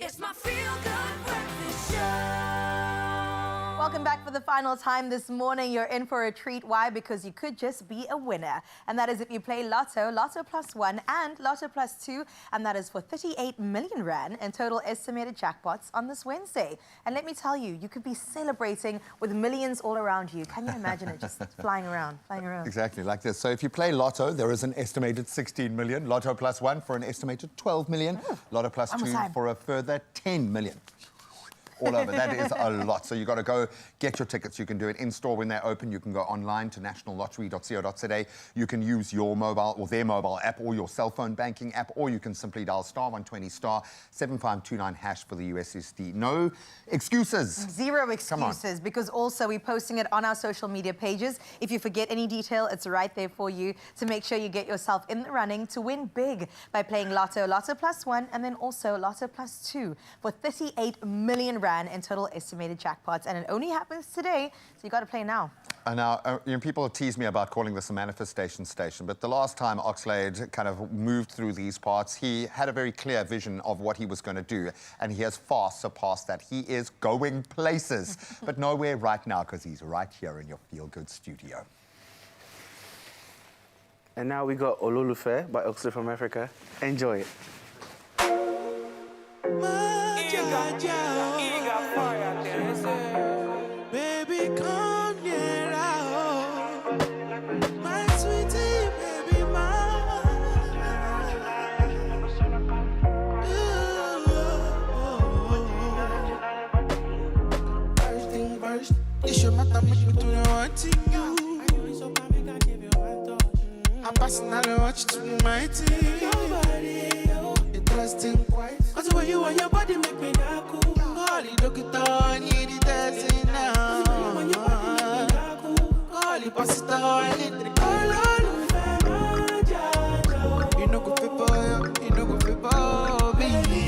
It's my feel good breakfast show.
Welcome back for the final time this morning. You're in for a treat. Why? Because you could just be a winner. And that is if you play Lotto, Lotto plus 1 and Lotto plus 2. And that is for 38 million rand in total estimated jackpots on this Wednesday. And let me tell you, you could be celebrating with millions all around you. Can you imagine it just flying around, flying around?
Exactly, like this. So if you play Lotto, there is an estimated 16 million. Lotto plus 1 for an estimated 12 million. Lotto plus 2 for a further 10 million. All over. That is a lot. So you've got to go get your tickets. You can do it in-store when they're open. You can go online to nationallottery.co.za. You can use your mobile or their mobile app or your cell phone banking app, or you can simply dial *120 *7529# for the USSD. No excuses.
Zero excuses, because also we're posting it on our social media pages. If you forget any detail, it's right there for you to make sure you get yourself in the running to win big by playing Lotto, Lotto plus 1, and then also Lotto plus 2 for 38 million rand in total estimated jackpots, and it only happens today, so you got to play now.
And now, people tease me about calling this a manifestation station, but the last time Oxlade kind of moved through these parts, he had a very clear vision of what he was going to do, and he has far surpassed that. He is going places, but nowhere right now, because he's right here in your Feel Good studio.
And now we got Ololufe by Oxlade from Africa. Enjoy it.
Baby, come near my sweetie, baby, First thing first, it's your matter, make me do the one thing you. I pass another watch to my team. You trusting quite. Cause the way you want your body make me not cool. Holy, look at all, need it dancing now. Holy, pass it all, I need it all. You know go fit boy, you know go fit boy, baby.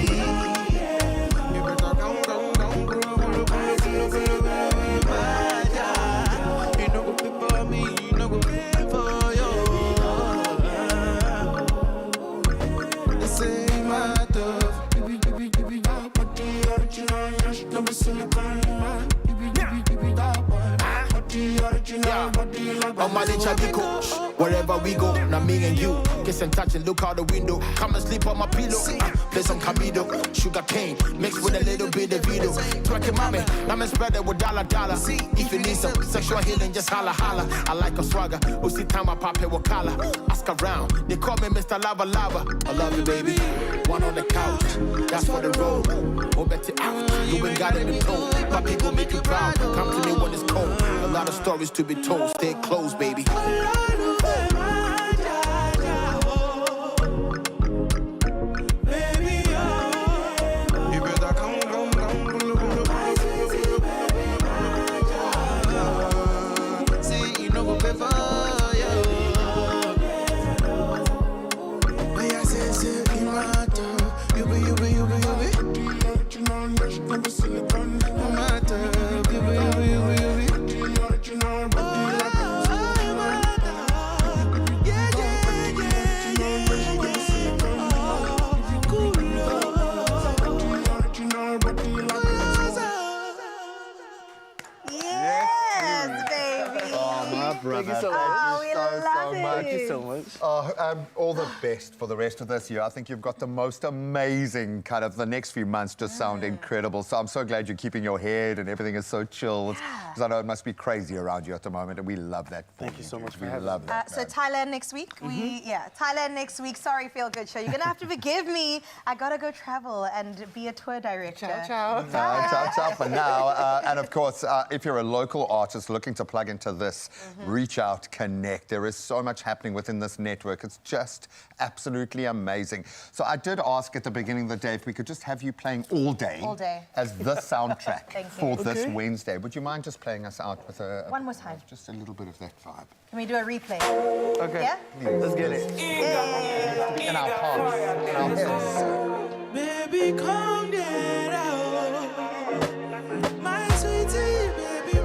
You better come, you know go fit for me, you know go fit for you. They say my dove, baby, that body original, number silicone man. On my little coach, wherever we go, now me and you kiss and touch and look out the window. Come and sleep on my pillow. Play some Camido, sugar cane mixed with a little bit of Vito. Twerk it, mommy, now me spread it with dollar. If you need some sexual healing, just holla. I like a swagger, who see time I pop it with collar. Ask around, they call me Mr. Lava. I love you, baby. One on the couch, that's for the road. Oh, bet it out, you ain't got it in tow. My people make you proud, come to me when it's cold. A lot of stories to be told, stay close, baby.
Thank you so much. Thank you so much. All the best for the rest of this year. I think you've got the most amazing kind of the next few months just sound incredible. So I'm so glad you're keeping your head and everything is so chilled. Because I know it must be crazy around you at the moment, and we love that.
Thank you so much for
having
having
love that.
So Thailand next week. Thailand next week. Sorry, Feel Good Show. You're gonna have to forgive me. I gotta go travel and be a tour director.
Ciao for now. And of course, if you're a local artist looking to plug into this, reach out, connect. There is so much happening within this network. It's just absolutely amazing. So I did ask at the beginning of the day if we could just have you playing all day as the soundtrack for this Wednesday. Would you mind just playing us out with
one more time?
Just a little bit of that vibe.
Can we do a replay?
Okay.
Yeah?
Let's get it.
In our hearts, in our heads.
Baby, come get out. My sweetie, baby,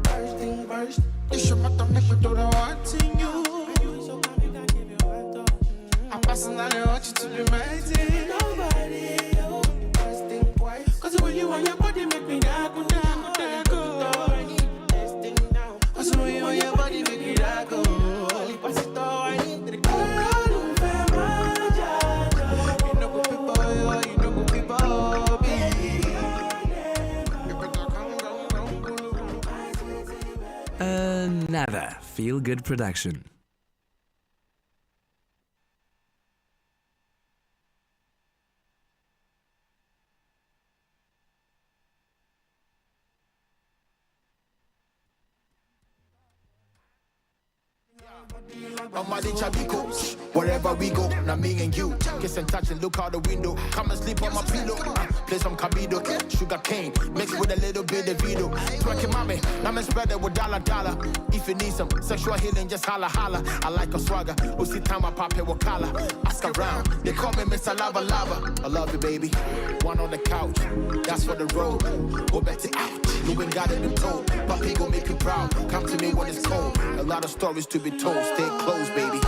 First thing first, you should not make me do the one thing you. I Personally, I want you to be my thing. Nobody, oh, just think twice. Cause the way you want your body make me go. Cause the way you want your body make me go. I need to go. You know good people, baby.
Another feel-good production.
Amadi Chabiko, wherever we go, now me and you kiss and touch and look out the window. Come and sleep on my pillow. Play some Cabido, sugar cane, mix with a little bit of Vito. Twerking mommy, now me spread it with dollar. If you need some sexual healing, just holla. I like a swagger, we see time I pop it with collar. Ask around, they call me Mr. Lava. I love you, baby. One on the couch, that's for the road. Go back to out, you ain't got it in tow. Papi gon' make you proud. Come to me when it's cold. A lot of stories to be told. Stay close, baby.